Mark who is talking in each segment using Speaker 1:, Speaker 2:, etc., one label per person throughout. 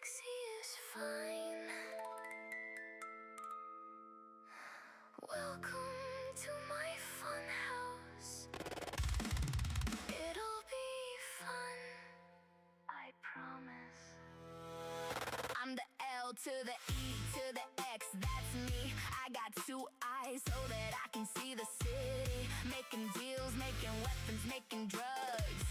Speaker 1: Lexii is fine. Welcome to my fun house. It'll be fun, I promise. I'm the L to the E to the X, that's me. I got two eyes so that I can see the city. Making deals, making weapons, making drugs.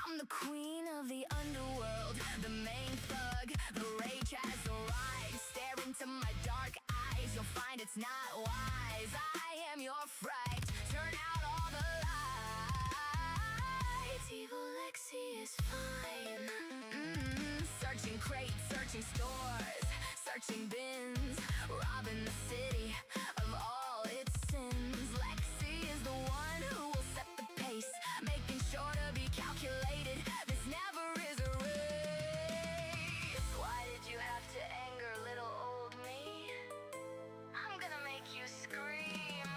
Speaker 1: I'm the queen of the underworld, the main thug. The rage has arrived. Stare into my dark eyes, you'll find it's not wise. I am your fright, turn out all the lights. Evil Lexii is fine. Searching crates, searching stores, searching bins, robbing the city of all its sins. Lexii is the one who will set the pace, making sure to be calculated. This never is a race. Why did you have to anger little old me? I'm gonna make you scream.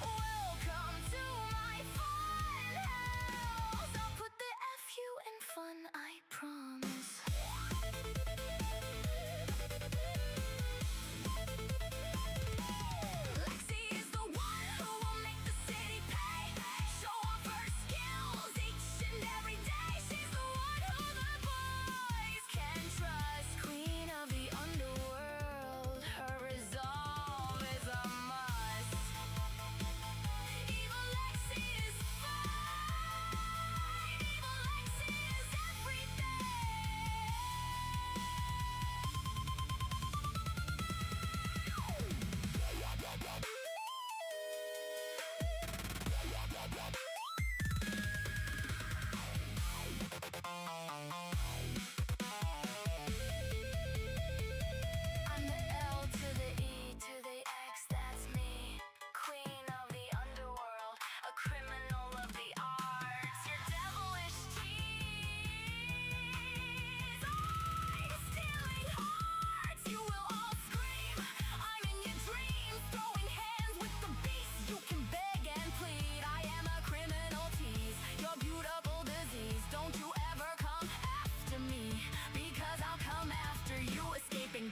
Speaker 1: Welcome to my fun house. I'll put the F-U in fun, I promise.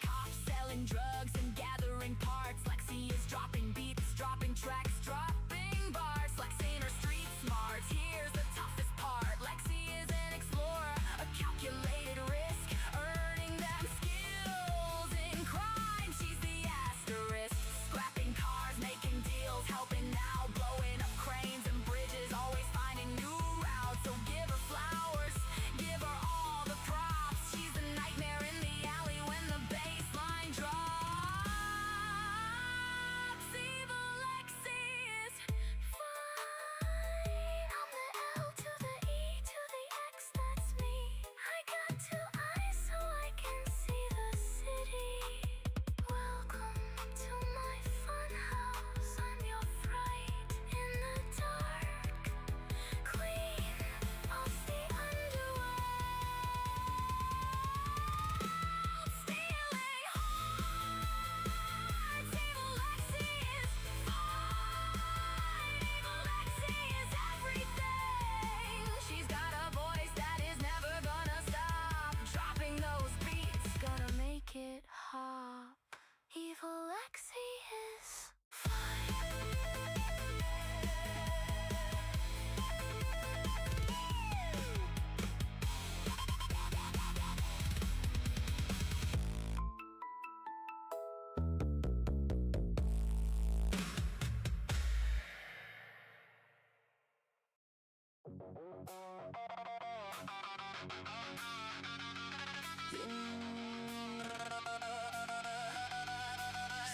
Speaker 1: Cops selling drugs and gathering parts. Lexii is dropping beats, dropping tracks, dropping bars. Flexing her street smarts, here's the toughest part. Lexii is an explorer, a calculated risk, earning them skills in crime. She's the asterisk, scrapping cars, making deals, helping now, blowing up cranes and bridges, always finding new routes. So give her flowers, give her all the props. She's the nightmare in the alley when the baseline drops. Evil Lexii is fine. I'm the L to the E to the X, that's me. I got two eyes so I can see the city. Welcome to my fun house. I'm your fright in the dark, queen of the underworld, stealing hearts. Evil Lexii is fine. Evil Lexii is everything. She's got a voice that is never gonna stop. Dropping those beats, gonna make it hop. Evil Lexii is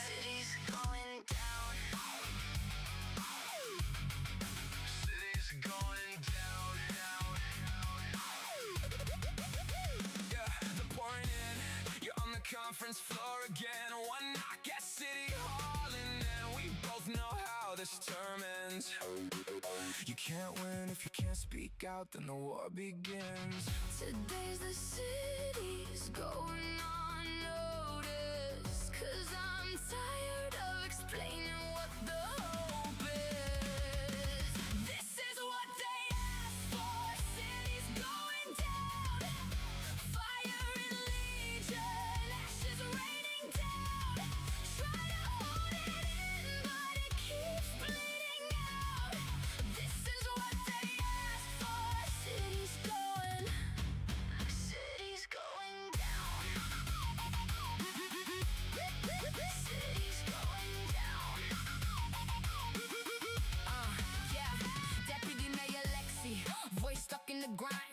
Speaker 1: city's going down.
Speaker 2: City's going down, down. Yeah, they're pouring in. You're on the conference floor again. One knock at City Hall and then we both know how this term ends. You can't win if you can't speak out, then the war begins.
Speaker 1: Today's the city's going unnoticed, 'cause I'm tired of explaining what the hope is. This is what they asked for. City's going down. Fire and legion.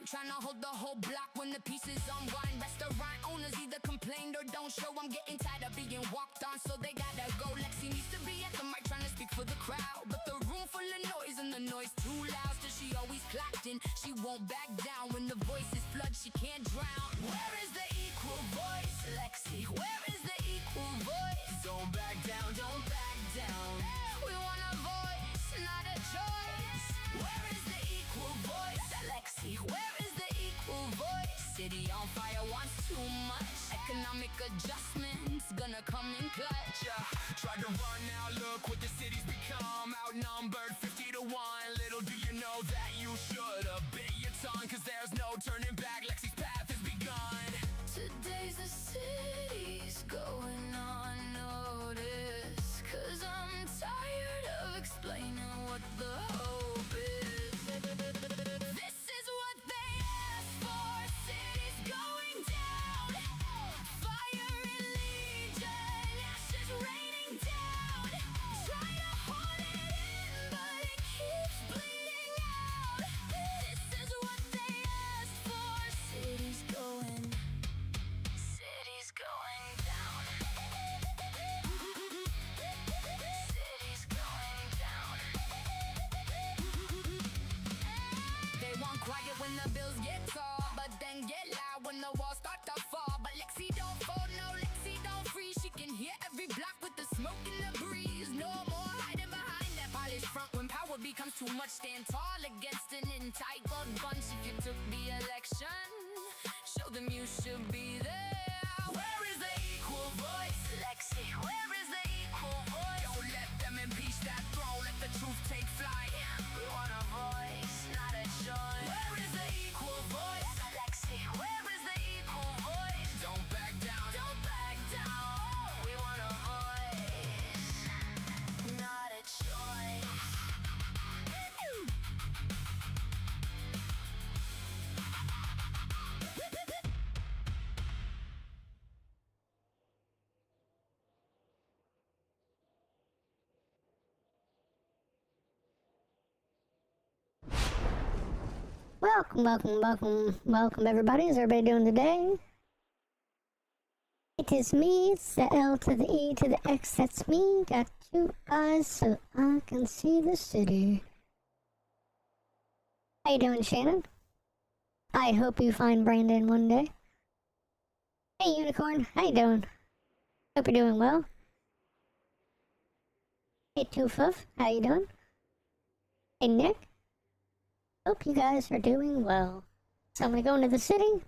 Speaker 1: trying to hold the whole block when the pieces unwind. Restaurant owners either complained or don't show. I'm getting tired of being walked on, so they gotta go. Lexi needs to be at the mic trying to speak for the crowd, but the room full of noise and the noise too loud. So she always clocked in, she won't back down. When the voices flood, she can't drown. Where is the equal voice, Lexi? Where is the equal voice? Don't back down, don't back down. We want a voice, not a choice. Where is the equal voice, Lexi? Where is the equal voice? City on fire wants too much. Economic adjustments gonna come in clutch.
Speaker 2: Tried to run, now look what the city's become. Outnumbered 50 to 1. Little do you know that you should have bit your tongue, cause there's no turning back. Lexi's path has begun.
Speaker 1: Today's the city's going unnoticed, cause I'm tired of explaining what the hope is. This is what they asked for. City's going down. Fire in Legion, ashes raining down. Try to hold it in, but it keeps bleeding out. This is what they asked for. City's going down. City's going down. They want quiet when the bills get tall, but then get loud when the walls start to fall. But Lexi don't fold, no, Lexi don't freeze. She can hear every block with the smoke and the breeze. No more hiding behind that polished front. When power becomes too much, stand tall against an entitled bunch. If you took the election, show them you should be there. Where is the equal voice, Lexi? Where is the equal voice?
Speaker 2: Don't let them impeach that throne, let the truth take flight.
Speaker 1: We want a voice, not a choice. Where is the equal voice, Lexi? Where is the equal voice?
Speaker 2: Don't back down,
Speaker 1: Don't back down. We want a voice, not a choice.
Speaker 3: Welcome everybody. How's everybody doing today? It is me, it's the L to the E to the X, that's me. Got 2 eyes so I can see the city. How you doing, Shannon? I hope you find Brandon one day. Hey, Unicorn, how you doing? Hope you're doing well. Hey, Toofuff, how you doing? Hey, Nick. Hope you guys are doing well. So I'm gonna go into the city.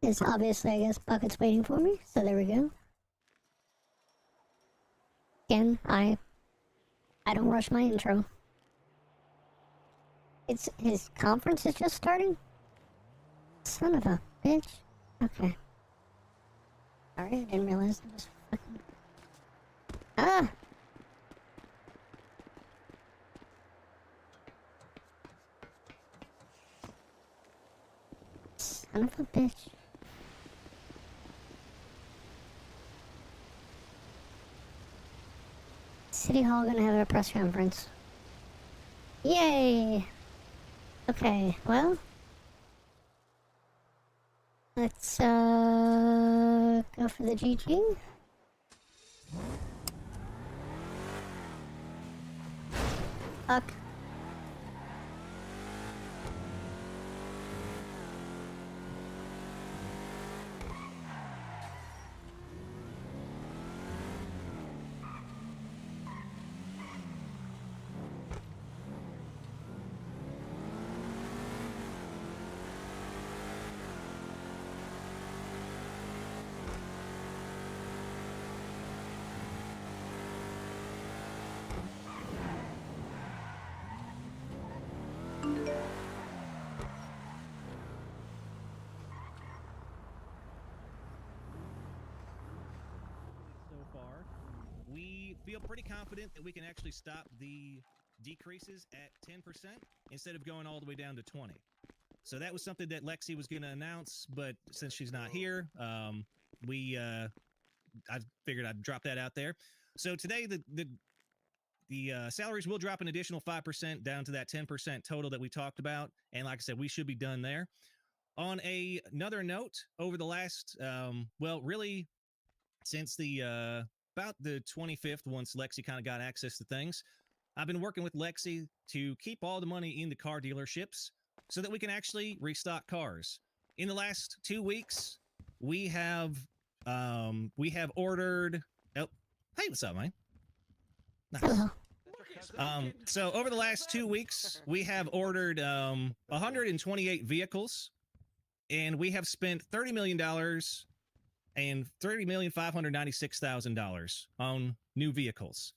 Speaker 3: There's obviously, I guess, buckets waiting for me, so there we go. Again, I don't rush my intro. His conference is just starting? Son of a bitch. Okay. Sorry, I didn't realize it was fucking... Ah! Son of a bitch. City Hall gonna have a press conference. Yay! Okay, well... Let's, go for the GG. Fuck.
Speaker 4: So far, we feel pretty confident that we can actually stop the decreases at 10% instead of going all the way down to 20. So that was something that Lexi was going to announce, but since she's not here, I figured I'd drop that out there. So today, the salaries will drop an additional 5% down to that 10% total that we talked about. And like I said, we should be done there. On another note, over the last, really since the about the 25th, once Lexi kind of got access to things, I've been working with Lexi to keep all the money in the car dealerships so that we can actually restock cars. In the last 2 weeks, we have ordered. Oh, hey, what's up, man? Nice.
Speaker 3: Hello.
Speaker 4: So over the last 2 weeks, we have ordered 128 vehicles, and we have spent $30 million and $30,596,000 on new vehicles.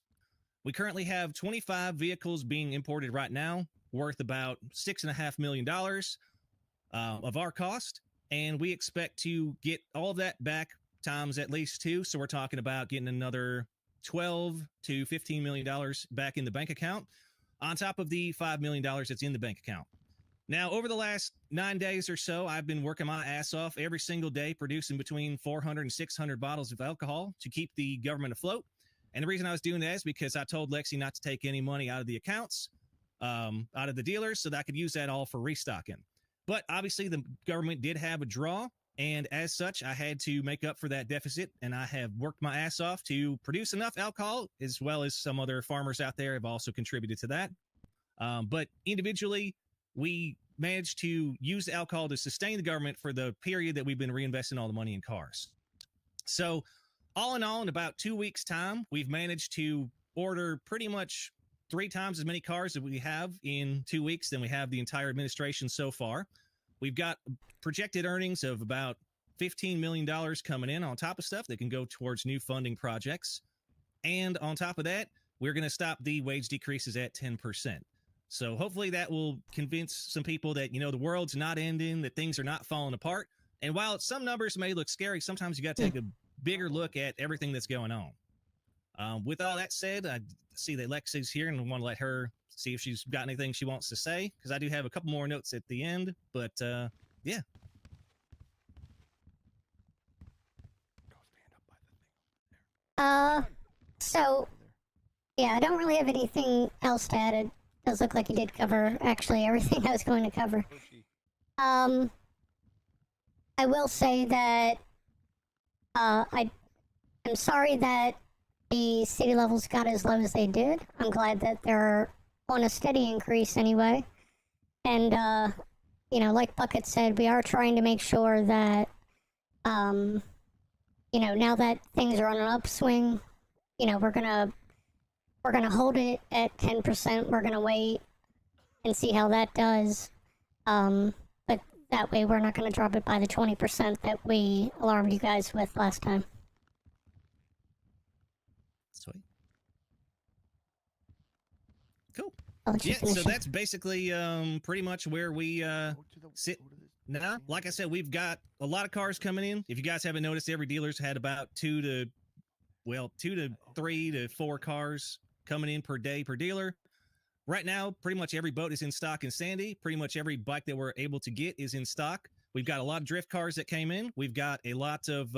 Speaker 4: We currently have 25 vehicles being imported right now, worth about $6.5 million of our cost, and we expect to get all of that back times at least 2. So we're talking about getting another $12 to $15 million back in the bank account, on top of the $5 million that's in the bank account. Now, over the last 9 days or so, I've been working my ass off every single day, producing between 400 and 600 bottles of alcohol to keep the government afloat. And the reason I was doing that is because I told Lexi not to take any money out of the accounts, out of the dealers, so that I could use that all for restocking. But obviously, the government did have a draw, and as such, I had to make up for that deficit, and I have worked my ass off to produce enough alcohol, as well as some other farmers out there have also contributed to that. But individually, we managed to use the alcohol to sustain the government for the period that we've been reinvesting all the money in cars. So all in all, in about 2 weeks' time, we've managed to order pretty much 3 times as many cars that we have in 2 weeks than we have the entire administration so far. We've got projected earnings of about $15 million coming in on top of stuff that can go towards new funding projects. And on top of that, we're going to stop the wage decreases at 10%. So hopefully that will convince some people that, you know, the world's not ending, that things are not falling apart. And while some numbers may look scary, sometimes you got to take a bigger look at everything that's going on. With all that said, I see that Lexi's here and I want to let her see if she's got anything she wants to say, because I do have a couple more notes at the end. But yeah.
Speaker 3: So, yeah, I don't really have anything else to add. It does look like you did cover actually everything I was going to cover. I will say that I'm sorry that the city levels got as low as they did. I'm glad that they're on a steady increase anyway. And, you know, like Bucket said, we are trying to make sure that, you know, now that things are on an upswing, you know, we're gonna hold it at 10%. We're gonna wait and see how that does. But that way we're not gonna drop it by the 20% that we alarmed you guys with last time.
Speaker 4: Sweet. Cool.
Speaker 3: I'll let you
Speaker 4: Yeah,
Speaker 3: finish
Speaker 4: so
Speaker 3: it.
Speaker 4: that's basically pretty much where we sit now. Like I said, we've got a lot of cars coming in. If you guys haven't noticed, every dealer's had about 2 to 3 to 4 cars coming in per day per dealer. Right now, pretty much every boat is in stock in Sandy. Pretty much every bike that we're able to get is in stock. We've got a lot of drift cars that came in. We've got a lot of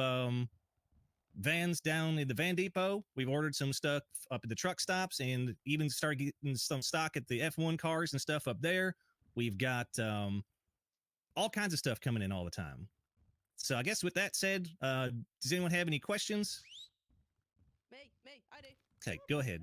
Speaker 4: vans down in the van depot. We've ordered some stuff up at the truck stops and even started getting some stock at the F1 cars and stuff up there. We've got all kinds of stuff coming in all the time. So I guess with that said, does anyone have any questions?
Speaker 5: Me, I do.
Speaker 4: Okay, go ahead.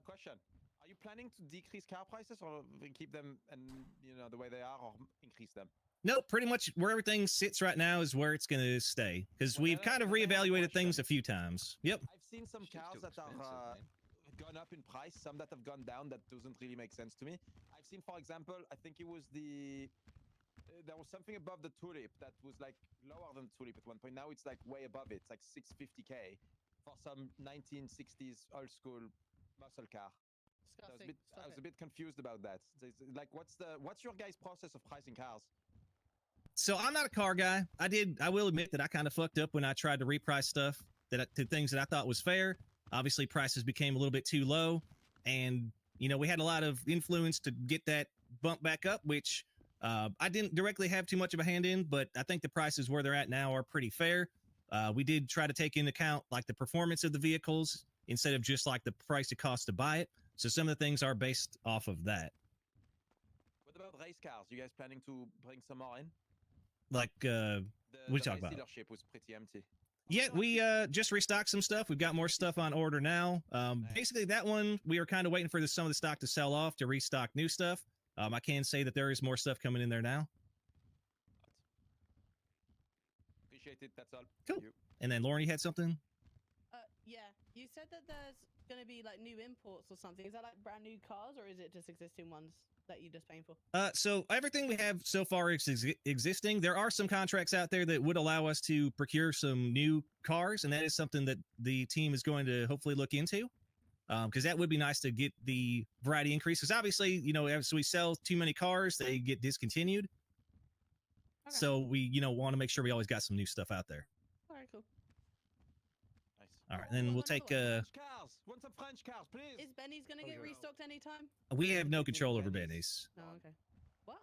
Speaker 6: Question: are you planning to decrease car prices or keep them and the way they are, or increase them?
Speaker 4: No, pretty much where everything sits right now is where it's going to stay, because we've kind of reevaluated things a few times. Yep.
Speaker 6: I've seen some cars that are gone up in price, some that have gone down. That doesn't really make sense to me. I've seen, for example, I think it was there was something above the Tulip that was like lower than Tulip at one point. Now it's like way above it. It's like 650K for some 1960s old school muscle car. I was a bit confused about that. Like, what's your guys' process of pricing cars?
Speaker 4: So I'm not a car guy. I will admit that I kind of fucked up when I tried to reprice stuff to things that I thought was fair. Obviously, prices became a little bit too low, and we had a lot of influence to get that bump back up, which I didn't directly have too much of a hand in, but I think the prices where they're at now are pretty fair. We did try to take into account like the performance of the vehicles instead of just like the price it costs to buy it. So some of the things are based off of that.
Speaker 6: What about race cars? You guys planning to bring some more in?
Speaker 4: Like,
Speaker 6: The
Speaker 4: we
Speaker 6: the
Speaker 4: talk
Speaker 6: race
Speaker 4: about?
Speaker 6: dealership was pretty empty.
Speaker 4: Yeah, we just restocked some stuff. We've got more stuff on order now. Basically, that one we were kind of waiting for some of the stock to sell off to restock new stuff. I can say that there is more stuff coming in there now.
Speaker 6: Appreciate it. That's all.
Speaker 4: Cool.
Speaker 6: Thank you.
Speaker 4: And then Lauren, you had something?
Speaker 5: Yeah. You said that there's going to be like new imports or something. Is that like brand new cars or is it just existing ones that you're just paying for?
Speaker 4: So everything we have so far is existing. There are some contracts out there that would allow us to procure some new cars, and that is something that the team is going to hopefully look into. Because that would be nice to get the variety increase. Because obviously, you know, as we sell too many cars, they get discontinued.
Speaker 5: Okay.
Speaker 4: So we, you know, want to make sure we always got some new stuff out there.
Speaker 5: All right, cool.
Speaker 6: Nice.
Speaker 4: All right, then we'll take.
Speaker 6: French cars. Want some French cars, please?
Speaker 5: Is Benny's going to get restocked anytime?
Speaker 4: We have no control over Benny's.
Speaker 5: No, okay. What?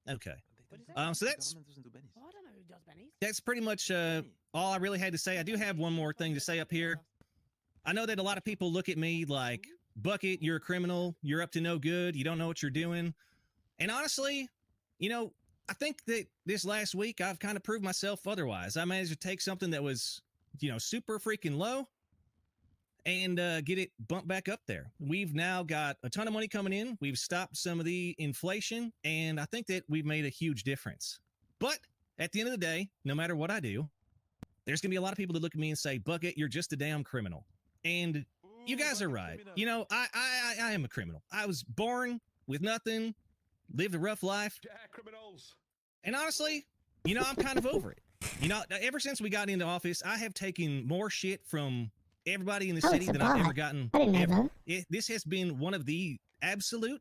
Speaker 4: Okay.
Speaker 5: What is that?
Speaker 4: So that's
Speaker 6: The government doesn't do Benny's.
Speaker 5: Oh, I don't know who does Benny's.
Speaker 4: that's pretty much all I really had to say. I do have one more thing to say up here. I know that a lot of people look at me like, Bucket, you're a criminal. You're up to no good. You don't know what you're doing. And honestly, you know, I think that this last week I've kind of proved myself otherwise. I managed to take something that was, you know, super freaking low and get it bumped back up there. We've now got a ton of money coming in. We've stopped some of the inflation, and I think that we've made a huge difference. But at the end of the day, no matter what I do, there's going to be a lot of people that look at me and say, Bucket, you're just a damn criminal. And you guys are right. You know, I am a criminal. I was born with nothing, lived a rough life.
Speaker 7: Yeah, criminals.
Speaker 4: And honestly, you know, I'm kind of over it. You know, ever since we got into office, I have taken more shit from everybody in the
Speaker 3: Oh,
Speaker 4: city
Speaker 3: it's a
Speaker 4: than I've ever
Speaker 3: bot.
Speaker 4: gotten.
Speaker 3: I didn't know
Speaker 4: ever.
Speaker 3: that.
Speaker 4: This has been one of the absolute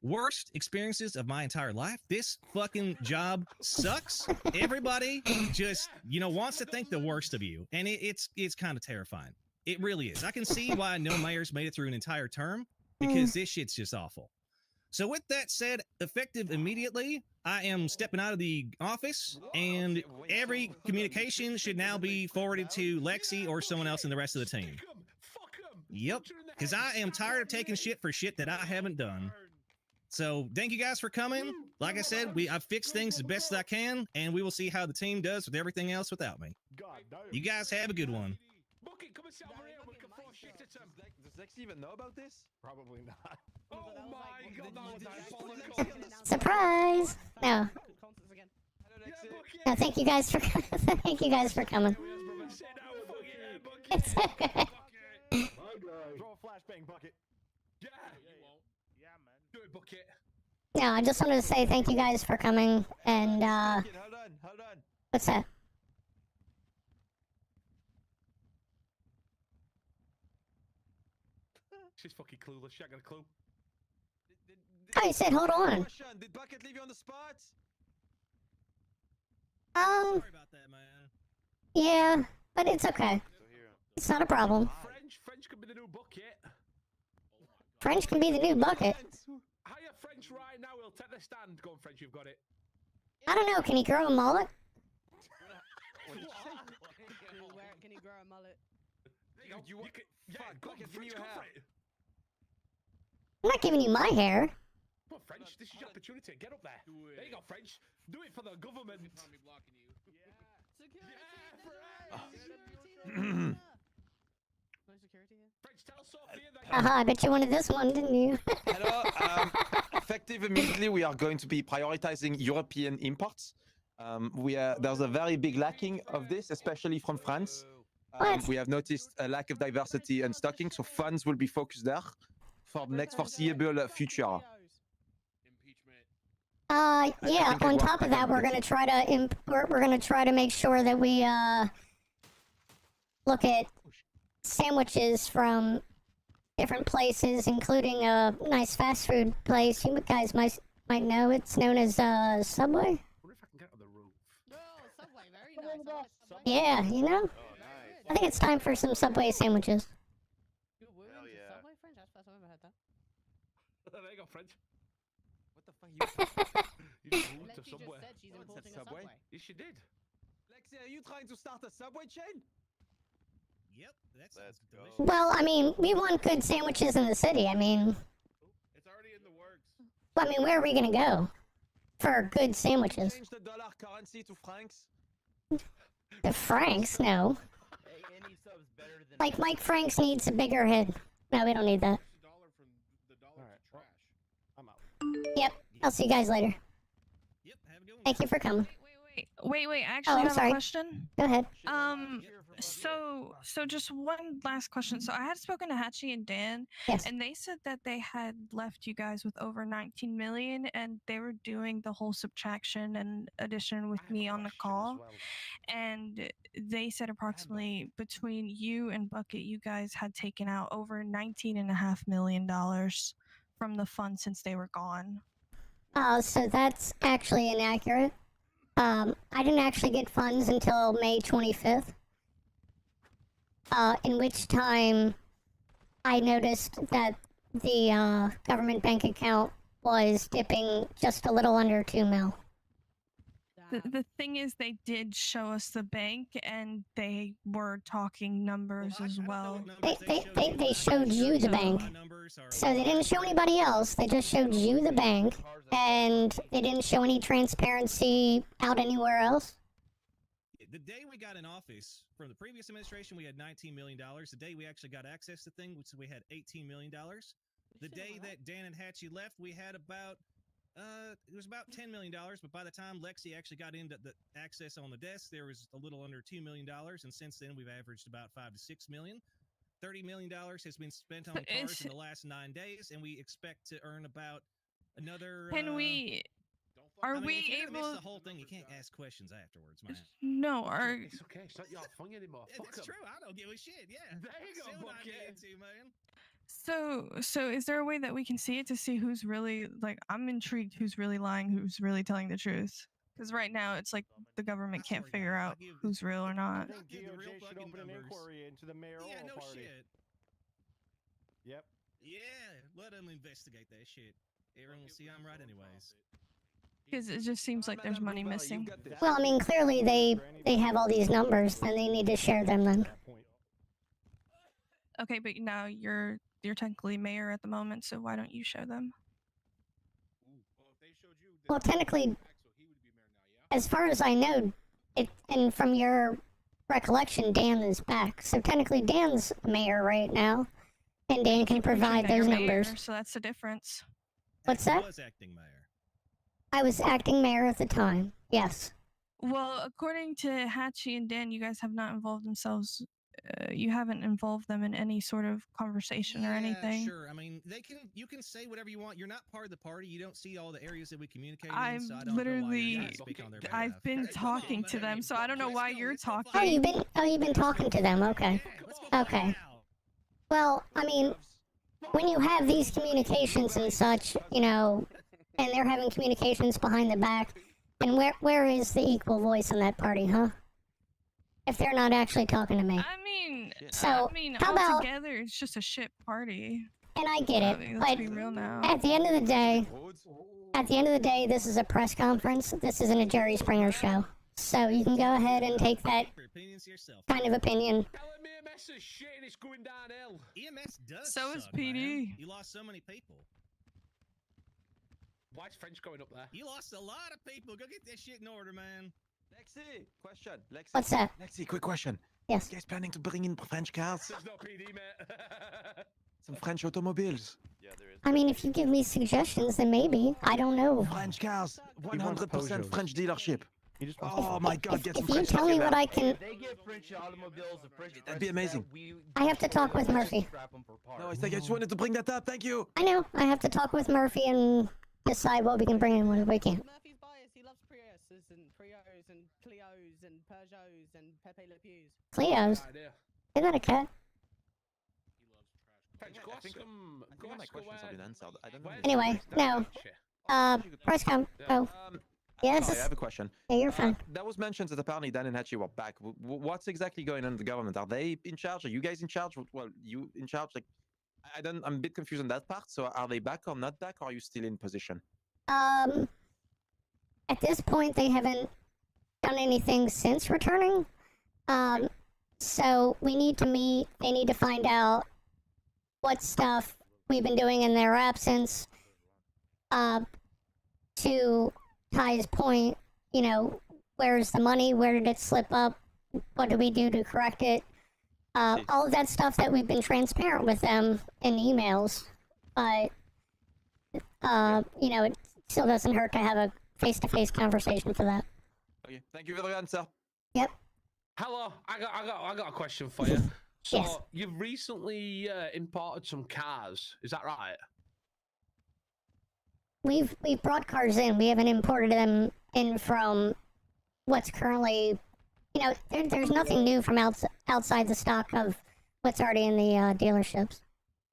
Speaker 4: worst experiences of my entire life. This fucking job sucks. Everybody just, you know, wants to think the worst of you. And it's kind of terrifying. It really is. I can see why no mayor's made it through an entire term because this shit's just awful. So with that said, effective immediately, I am stepping out of the office, and every communication should now be forwarded to Lexi or someone else in the rest of the team. Yep, because I am tired of taking shit for shit that I haven't done. So thank you guys for coming. Like I said, I've fixed things as best as I can, and we will see how the team does with everything else without me. You guys have a good one.
Speaker 7: Bucket, come and sit over here. We can throw shit at him.
Speaker 6: Does Lexi even know about this?
Speaker 7: Probably not. Oh
Speaker 5: But that was
Speaker 7: my
Speaker 5: like-
Speaker 7: god, that was
Speaker 5: Did you put
Speaker 7: diabolical.
Speaker 5: Lexi on the announcement?
Speaker 3: Surprise! No.
Speaker 5: Concerts again.
Speaker 6: Hello,
Speaker 7: Yeah,
Speaker 6: Lexi.
Speaker 7: Bucket.
Speaker 3: No, thank you guys for thank you guys for coming.
Speaker 7: Sit down, Bucket. Bucket.
Speaker 3: It's okay.
Speaker 7: Bucket.
Speaker 8: Draw a flashbang bucket.
Speaker 7: Yeah.
Speaker 8: You won't. Yeah, man.
Speaker 7: Do it, Bucket.
Speaker 3: No, I just wanted to say thank you guys for coming. And
Speaker 6: Bucket, hold on.
Speaker 3: what's that?
Speaker 7: She's fucking clueless. She ain't got a clue.
Speaker 3: Oh, you said hold on.
Speaker 6: Question. Did Bucket leave you on the spot?
Speaker 4: Sorry about that, man.
Speaker 3: Yeah, but it's okay. It's not a problem.
Speaker 7: French could be the new Bucket.
Speaker 3: French can be the new bucket.
Speaker 7: Hire French right now. We'll take the stand. Go on, French. You've got it.
Speaker 3: I don't know. Can he grow a mullet?
Speaker 5: Can he grow a mullet?
Speaker 7: There you go.
Speaker 6: You want-
Speaker 7: can, yeah,
Speaker 6: Fuck,
Speaker 7: go on,
Speaker 6: Bucket, give me
Speaker 7: French,
Speaker 6: your
Speaker 7: go
Speaker 6: hair.
Speaker 7: for it.
Speaker 3: I'm not giving you my hair.
Speaker 7: Come on, French. This is your opportunity. Get up there. There you go, French. Do it for the government.
Speaker 5: Security!
Speaker 7: Yeah,
Speaker 5: Security! No security here?
Speaker 7: French, tell Sophia that.
Speaker 3: Haha, I bet you wanted this one, didn't you?
Speaker 6: Hello. Effective immediately, we are going to be prioritizing European imports. There's a very big lacking of this, especially from France.
Speaker 3: What?
Speaker 6: We have noticed a lack of diversity and stocking, so funds will be focused there for the next foreseeable future.
Speaker 3: Yeah. On top of that, we're gonna try to we're gonna try to make sure that we look at sandwiches from different places, including a nice fast food place. You guys might know it's known as Subway.
Speaker 7: I wonder if I can get on the roof.
Speaker 5: Oh, Subway, very nice. I like Subway.
Speaker 3: Yeah, you know.
Speaker 5: Very
Speaker 3: I think it's time for some Subway sandwiches.
Speaker 5: You're wooing
Speaker 8: Hell
Speaker 5: to
Speaker 8: yeah.
Speaker 5: Subway, French? That's the first time I've ever heard that.
Speaker 7: There you go, French.
Speaker 6: What the fuck?
Speaker 7: You just moved to
Speaker 5: Lexi just
Speaker 7: somewhere.
Speaker 5: said she's
Speaker 6: What,
Speaker 5: importing a
Speaker 6: Subway?
Speaker 5: Subway.
Speaker 7: Yes, she did.
Speaker 6: Lexi, are you trying to start a subway chain?
Speaker 4: Yep, that's
Speaker 9: Let's go.
Speaker 4: delicious.
Speaker 3: Well, I mean, we want good sandwiches in the city. I mean,
Speaker 8: It's already in the works.
Speaker 3: I mean, where are we gonna go for good sandwiches?
Speaker 6: Change the dollar currency to francs.
Speaker 3: The Franks? No.
Speaker 9: Hey, any sub's better than
Speaker 3: Like Mike Franks needs a bigger head. No, we don't need that.
Speaker 8: The dollar from the dollar
Speaker 7: Alright,
Speaker 8: to
Speaker 7: well,
Speaker 8: trash.
Speaker 7: I'm out.
Speaker 3: Yep. I'll see you guys later.
Speaker 4: Yep, have a good one.
Speaker 3: Thank you for coming.
Speaker 10: Wait, I
Speaker 3: Oh,
Speaker 10: actually
Speaker 3: I'm
Speaker 10: have
Speaker 3: sorry.
Speaker 10: a question.
Speaker 3: Go ahead.
Speaker 10: So just one last question. So I had spoken to Hatchie and Dan,
Speaker 3: Yes.
Speaker 10: and they said that they had left you guys with over 19 million, and they were doing the whole subtraction and addition with
Speaker 7: I have
Speaker 10: me
Speaker 7: a
Speaker 10: on the
Speaker 7: question as
Speaker 10: call.
Speaker 7: well.
Speaker 10: And they said approximately between you and Bucket, you guys had taken out over $19.5 million from the fund since they were gone.
Speaker 3: So that's actually inaccurate. I didn't actually get funds until May 25th. In which time I noticed that the government bank account was dipping just a little under 2 mil.
Speaker 10: The thing is, they did show us the bank, and they were talking numbers as well.
Speaker 3: They showed you the bank. So they didn't show anybody else, they just showed you the bank, and they didn't show any transparency out anywhere else.
Speaker 4: The day we got in office, from the previous administration, we had $19 million. The day we actually got access to things, we had $18 million. The day that Dan and Hatchie left, we had about, it was about $10 million, but by the time Lexi actually got into the access on the desk, there was a little under $2 million, and since then we've averaged about $5 to $6 million. $30 million has been spent on cars in the last 9 days, and we expect to earn about another...
Speaker 10: Can we... Are we
Speaker 4: if you're gonna
Speaker 10: able?
Speaker 4: miss the whole thing, you can't ask questions afterwards, man.
Speaker 10: No, are
Speaker 7: It's okay. It's not your thing anymore. Fuck
Speaker 4: It's
Speaker 7: 'em.
Speaker 4: true. I don't give a shit. Yeah.
Speaker 7: There you go,
Speaker 4: Still not
Speaker 7: Bucket.
Speaker 4: getting to, man.
Speaker 10: so is there a way that we can see it to see who's really like? I'm intrigued who's really lying, who's really telling the truth. Because right now it's like the government can't figure out who's real or
Speaker 8: I
Speaker 10: not.
Speaker 8: think
Speaker 4: give the real
Speaker 8: DOJ should
Speaker 4: fucking
Speaker 8: open an
Speaker 4: numbers.
Speaker 8: inquiry into the mayoral
Speaker 4: Yeah, no
Speaker 8: party.
Speaker 4: shit.
Speaker 8: Yep.
Speaker 4: Yeah, let them investigate that shit. Everyone will see I'm right anyways.
Speaker 10: Because it just seems like there's money missing.
Speaker 3: Well, I mean, clearly they have all these numbers, then they need to share them then.
Speaker 10: Okay, but now you're technically mayor at the moment, so why don't you show them?
Speaker 3: Well, technically, as far as I know, and from your recollection, Dan is back. So technically, Dan's mayor right now, and Dan can provide
Speaker 10: You're
Speaker 3: those
Speaker 10: mayor,
Speaker 3: numbers.
Speaker 10: so that's the difference.
Speaker 3: What's
Speaker 4: I
Speaker 3: that?
Speaker 4: was acting mayor.
Speaker 3: I was acting mayor at the time. Yes.
Speaker 10: Well, according to Hatchie and Dan, you guys have not involved themselves. You haven't involved them in any sort of conversation or anything.
Speaker 4: Sure. I mean, you can say whatever you want. You're not part of the party. You don't see all the areas that we communicate in,
Speaker 10: I'm
Speaker 4: so I don't know why you're
Speaker 10: literally,
Speaker 4: trying to speak on their behalf.
Speaker 10: I've been
Speaker 4: Hey, come on,
Speaker 10: talking to
Speaker 4: man.
Speaker 10: them, so I don't know
Speaker 4: Let's
Speaker 10: why
Speaker 4: go,
Speaker 10: you're
Speaker 4: let's go
Speaker 10: talking.
Speaker 4: find
Speaker 3: Oh, you've been talking to them. Okay.
Speaker 4: Let's go find
Speaker 3: Okay.
Speaker 4: out.
Speaker 3: Well, I mean, when you have these communications and such, you know, and they're having communications behind the back, and where is the equal voice in that party, huh? If they're not actually talking to me. So, how about-
Speaker 10: altogether, it's just a shit party.
Speaker 3: And I get it,
Speaker 10: I mean, let's
Speaker 3: but
Speaker 10: be real now.
Speaker 3: at the end of the day, this is a press conference. This isn't a Jerry Springer show. So you can go ahead and take that
Speaker 4: Your opinions to yourself.
Speaker 3: kind of opinion.
Speaker 7: EMS is shit and it's going downhill.
Speaker 4: EMS does
Speaker 10: So is
Speaker 4: suck,
Speaker 10: PD.
Speaker 4: man. You lost so many people.
Speaker 7: Why is French going up there?
Speaker 4: You lost a lot of people. Go get that shit in order, man.
Speaker 6: Lexi, question. Lexi.
Speaker 3: What's that?
Speaker 6: Lexi, quick question.
Speaker 3: Yes.
Speaker 6: You guys planning to bring in French cars?
Speaker 7: There's no PD, mate.
Speaker 6: Some French automobiles?
Speaker 9: Yeah, there is.
Speaker 3: I mean, if you give me suggestions, then maybe. I don't know.
Speaker 6: French cars. 100%
Speaker 8: Peugeots.
Speaker 6: French dealership.
Speaker 8: He just wants
Speaker 6: Oh my god, get some
Speaker 3: If you
Speaker 6: French
Speaker 3: tell me
Speaker 6: fucking
Speaker 3: what
Speaker 6: out.
Speaker 3: I can...
Speaker 9: If they get French automobiles, the French
Speaker 6: That'd be
Speaker 9: presses that
Speaker 6: amazing.
Speaker 9: we
Speaker 3: I have to talk with
Speaker 9: destroy,
Speaker 3: Murphy.
Speaker 9: scrap 'em for
Speaker 6: No,
Speaker 9: parts.
Speaker 6: I just wanted to bring that up. Thank you.
Speaker 3: I know. I have to talk with Murphy and decide what we can bring in, what we can't.
Speaker 5: Murphy's biased. He loves Priuses and Prios and Clios and Peugeots and Pepe Le Pews.
Speaker 3: Cleo's.
Speaker 7: Idea.
Speaker 3: Isn't that a cat?
Speaker 7: French,
Speaker 6: I
Speaker 7: go ask
Speaker 6: think-
Speaker 7: him.
Speaker 6: I
Speaker 7: go
Speaker 6: think my
Speaker 7: ask
Speaker 6: questions have
Speaker 7: where-
Speaker 6: been answered. I don't know.
Speaker 7: where's
Speaker 3: Anyway,
Speaker 7: the
Speaker 3: no.
Speaker 7: shit?
Speaker 3: Press com. Oh, Yes.
Speaker 6: Sorry, I have a question.
Speaker 3: yeah, you're fine.
Speaker 6: That was mentioned that apparently Dan and Hatchie were back. What's exactly going on in the government? Are they in charge? Are you guys in charge? Well, you in charge? Like, I'm a bit confused on that part. So are they back or not back? Or are you still in position?
Speaker 3: At this point, they haven't done anything since returning. So we need to meet. They need to find out what stuff we've been doing in their absence. To Ty's point, you know, where's the money? Where did it slip up? What do we do to correct it? All of that stuff that we've been transparent with them in emails. But, you know, it still doesn't hurt to have a face-to-face conversation for that.
Speaker 6: Okay, thank you for the answer.
Speaker 3: Yep.
Speaker 7: Hello, I got a question for you. So
Speaker 3: Yes.
Speaker 7: you've recently imported some cars, is that right?
Speaker 3: We've brought cars in. We haven't imported them in from what's currently, you know, there's nothing new from outside the stock of what's already in the dealerships.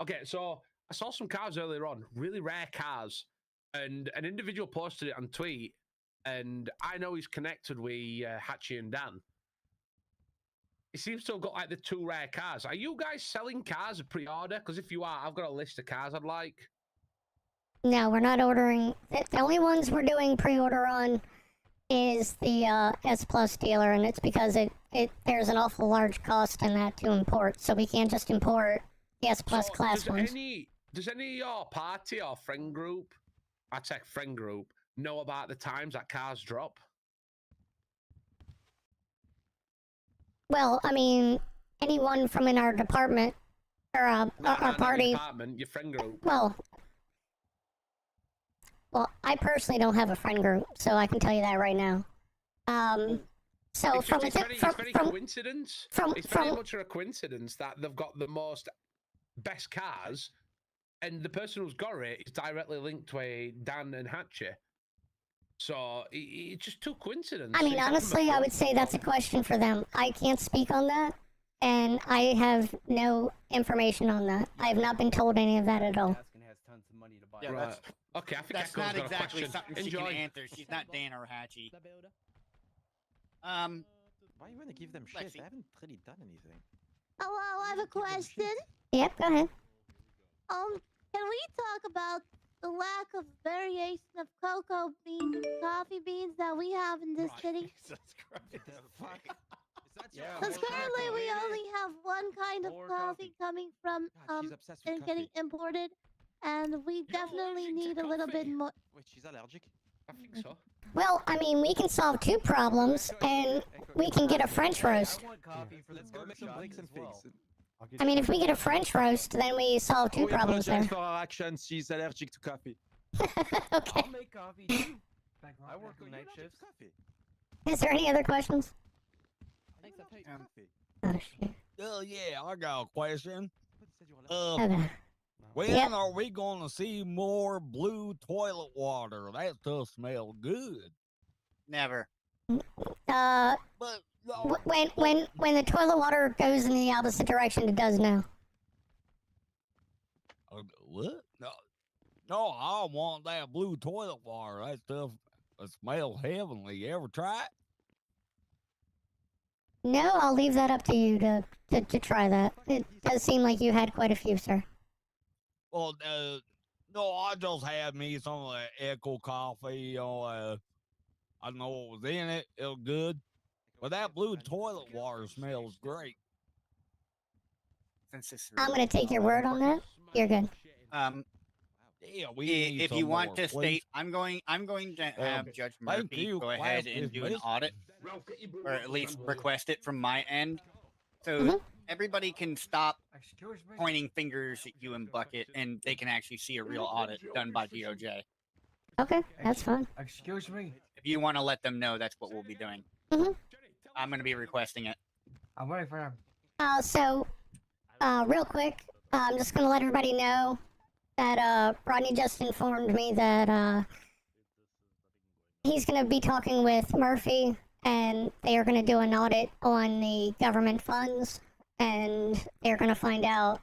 Speaker 7: Okay, so I saw some cars earlier on, really rare cars, and an individual posted it on tweet, and I know he's connected with Hatchie and Dan. He seems to have got like the 2 rare cars. Are you guys selling cars at pre-order? Because if you are, I've got a list of cars I'd like.
Speaker 3: No, we're not ordering. The only ones we're doing pre-order on is the S Plus dealer, and it's because there's an awful large cost in that to import, so we can't just import the S Plus
Speaker 7: So
Speaker 3: class
Speaker 7: does
Speaker 3: ones.
Speaker 7: Does any of your party or friend group, I check friend group, know about the times that cars drop?
Speaker 3: Well, I mean, anyone from in our department or our party.
Speaker 7: Your department, your friend group.
Speaker 3: Well, I personally don't have a friend group, so I can tell you that right now. So
Speaker 7: It's
Speaker 3: from
Speaker 7: very coincidence. It's very much a coincidence that they've got the most best cars, and the person who's got it is directly linked to Dan and Hatchie. So it's just too coincidence.
Speaker 3: I mean, honestly, I would say that's a question for them. I can't speak on that, and I have no information on that. I have not been told any of that at all.
Speaker 9: Yeah,
Speaker 7: Right. Okay, I think
Speaker 9: that's
Speaker 7: Echo's
Speaker 9: not
Speaker 7: got a
Speaker 9: exactly
Speaker 7: question.
Speaker 9: something she
Speaker 7: Enjoy.
Speaker 9: can answer. She's not Dan or Hatchie.
Speaker 6: Why are you going to give them shit?
Speaker 9: Lexi.
Speaker 6: They haven't really done anything.
Speaker 11: Hello, I have a question.
Speaker 3: Yep, go ahead.
Speaker 11: Can we talk about the lack of variation of cocoa beans and coffee beans that we have in this city? Because currently we only have one kind of coffee coming from
Speaker 6: She's obsessed with
Speaker 11: and getting
Speaker 6: coffee.
Speaker 11: imported, and we definitely need a little bit more.
Speaker 6: Wait, she's allergic?
Speaker 7: I think so.
Speaker 3: Well, I mean, we can solve 2 problems, and we can get a French roast.
Speaker 6: Let's go make some breaks and figs.
Speaker 3: I mean, if we get a French roast, then we solve 2
Speaker 6: We
Speaker 3: problems
Speaker 6: apologize
Speaker 3: there.
Speaker 6: for our actions. She's allergic to coffee.
Speaker 3: Okay.
Speaker 9: make coffee too. I work
Speaker 6: You're
Speaker 9: night
Speaker 6: allergic to
Speaker 9: shifts.
Speaker 6: coffee.
Speaker 3: Is there any other questions?
Speaker 6: You're allergic to coffee.
Speaker 3: Oh, shit.
Speaker 12: Yeah, I got a question.
Speaker 6: But you said you were allergic.
Speaker 3: Okay.
Speaker 12: When
Speaker 3: Yep.
Speaker 12: are we gonna see more blue toilet water? That stuff smells good.
Speaker 9: Never.
Speaker 3: Uh,
Speaker 12: But no,
Speaker 3: when the toilet water goes in the opposite direction, it does now.
Speaker 12: what? No, I don't want that blue toilet water. That stuff smells heavenly. You ever try it?
Speaker 3: No, I'll leave that up to you to try that. It does seem like you had quite a few, sir.
Speaker 12: Well, no, I just had me some of the Echo coffee. You know, I don't know what was in it. It was good. But that blue toilet water smells great.
Speaker 3: I'm gonna take your word on that. You're good.
Speaker 12: Yeah, we need
Speaker 9: If
Speaker 12: some
Speaker 9: you want
Speaker 12: more,
Speaker 9: to
Speaker 12: please.
Speaker 9: state, I'm going to have Judge
Speaker 12: Thank
Speaker 9: Murphy
Speaker 12: you,
Speaker 9: go ahead
Speaker 12: class
Speaker 9: and do an
Speaker 12: dismissed.
Speaker 9: audit, or at least request it from my end, so
Speaker 3: Mhm.
Speaker 9: everybody can stop pointing fingers at you and Bucket, and they can actually see a real audit done by DOJ.
Speaker 3: Okay, that's fine.
Speaker 8: Excuse me.
Speaker 9: If you want to let them know, that's what we'll be doing.
Speaker 3: Mhm.
Speaker 9: I'm going to be requesting it.
Speaker 8: I'm waiting for him.
Speaker 3: So, real quick, I'm just gonna let everybody know that Rodney just informed me that he's gonna be talking with Murphy, and they are gonna do an audit on the government funds, and they're gonna find out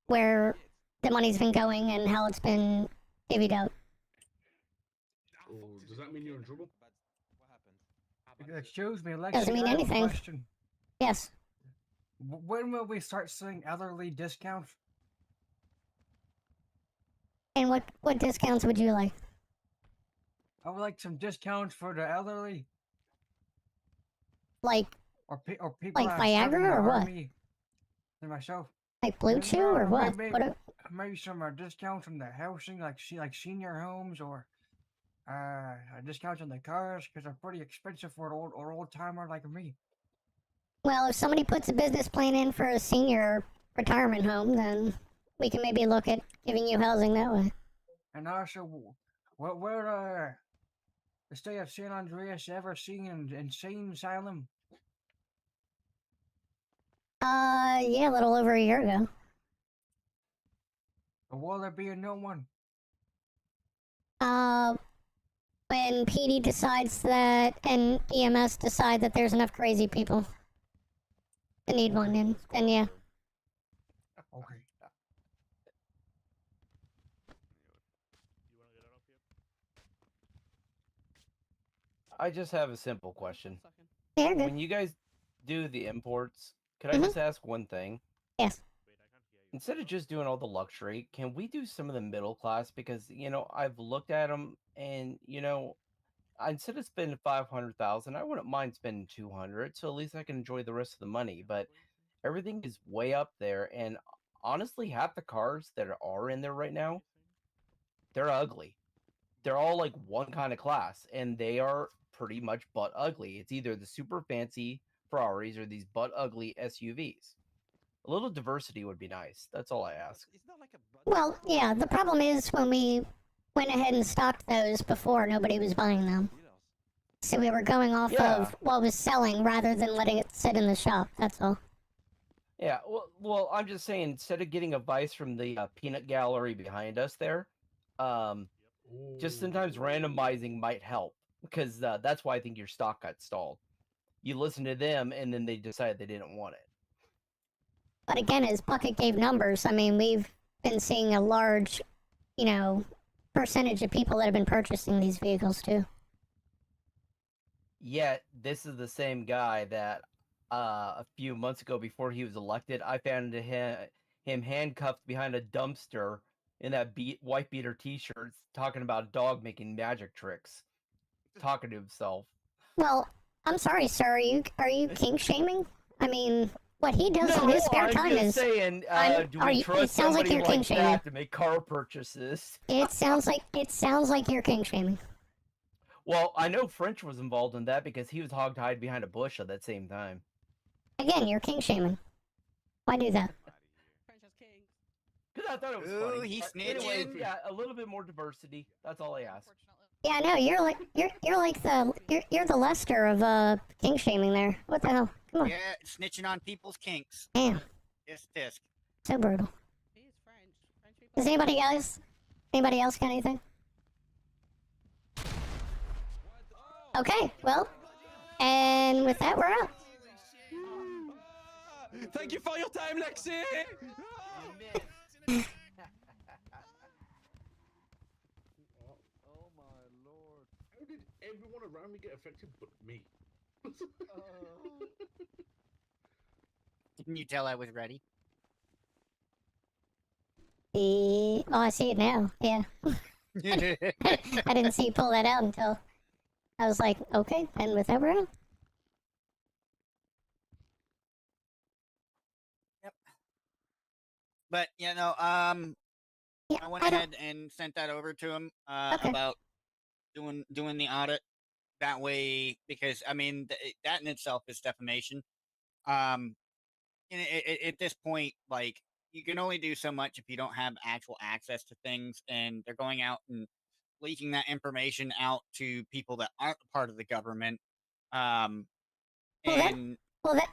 Speaker 3: where the money's been going and how it's been divvied out.
Speaker 7: Does that mean you're in trouble?
Speaker 6: What happened?
Speaker 8: Excuse me, Lexi.
Speaker 3: Doesn't mean
Speaker 8: I have a
Speaker 3: anything.
Speaker 8: question.
Speaker 3: Yes.
Speaker 8: When will we start seeing elderly discounts?
Speaker 3: And what discounts would you like?
Speaker 8: I would like some discounts for the elderly.
Speaker 3: Like
Speaker 8: or people
Speaker 3: Like
Speaker 8: that serve in the
Speaker 3: Viagra or what?
Speaker 8: army, and myself.
Speaker 3: Like Blue Chew or what?
Speaker 8: Maybe some discounts on the housing, like senior homes, or discounts on the cars, because they're pretty expensive for an old timer like me.
Speaker 3: Well, if somebody puts a business plan in for a senior retirement home, then we can maybe look at giving you housing that way.
Speaker 8: And also, what the state of San Andreas ever seen an insane asylum?
Speaker 3: Yeah, a little over a year ago.
Speaker 8: Or will there be a new one?
Speaker 3: When PD decides that and EMS decide that there's enough crazy people to need one in, then yeah.
Speaker 8: Okay.
Speaker 13: I just have a simple question.
Speaker 3: Yeah, good.
Speaker 13: When you guys do the imports, could I
Speaker 3: Mhm.
Speaker 13: just ask one thing?
Speaker 3: Yes.
Speaker 13: Instead of just doing all the luxury, can we do some of the middle class? Because, you know, I've looked at them and, you know, instead of spending 500,000, I wouldn't mind spending 200, so at least I can enjoy the rest of the money. But everything is way up there, and honestly, half the cars that are in there right now, they're ugly. They're all like one kind of class, and they are pretty much butt ugly. It's either the super fancy Ferraris or these butt ugly SUVs. A little diversity would be nice. That's all I ask.
Speaker 3: Well, yeah, the problem is when we went ahead and stocked those before, nobody was buying them. So we were going off of what was selling rather than letting it sit in the shop, that's all.
Speaker 13: Yeah, well, I'm just saying, instead of getting advice from the peanut gallery behind us there, just sometimes randomizing might help, because that's why I think your stock got stalled. You listen to them, and then they decided they didn't want it.
Speaker 3: But again, as Bucket gave numbers, I mean, we've been seeing a large, you know, percentage of people that have been purchasing these vehicles too.
Speaker 13: Yet, this is the same guy that a few months ago, before he was elected, I found him handcuffed behind a dumpster in that white beater t-shirt, talking about a dog making magic tricks, talking to himself.
Speaker 3: Well, I'm sorry, sir. Are you kink shaming? I mean, what he does in his spare time
Speaker 13: I'm
Speaker 3: is.
Speaker 13: just saying, do we trust
Speaker 3: it sounds like
Speaker 13: somebody
Speaker 3: you're kink
Speaker 13: like
Speaker 3: shaming.
Speaker 13: that to make car purchases?
Speaker 3: It sounds like you're kink shaming.
Speaker 13: Well, I know French was involved in that because he was hogtied behind a bush at that same time.
Speaker 3: Again, you're kink shaming. Why do that?
Speaker 13: Because I thought it was
Speaker 9: Ooh,
Speaker 13: funny.
Speaker 9: he's
Speaker 13: Anyways,
Speaker 9: snitching.
Speaker 13: yeah, a little bit more diversity. That's all I ask.
Speaker 3: Yeah, no, you're the Lester of kink shaming there. What the hell? Come on.
Speaker 9: Yeah, snitching on people's kinks.
Speaker 3: Damn.
Speaker 9: Just disc.
Speaker 3: So brutal. Does anybody else got anything? Okay, well, and with that, we're out.
Speaker 6: Thank you for your time, Lexi!
Speaker 7: Oh my lord. How did everyone around me get affected but me?
Speaker 9: Didn't you tell I was ready?
Speaker 3: Oh, I see it now. Yeah. I didn't see you pull that out until I was like, okay, and with that, we're out.
Speaker 9: Yep. But you know,
Speaker 3: Yeah,
Speaker 9: I went ahead and sent that over to him
Speaker 3: Okay.
Speaker 9: about doing the audit. That way, because I mean, that in itself is defamation. And at this point, like, you can only do so much if you don't have actual access to things, and they're going out and leaking that information out to people that aren't part of the government.
Speaker 3: Well,
Speaker 9: And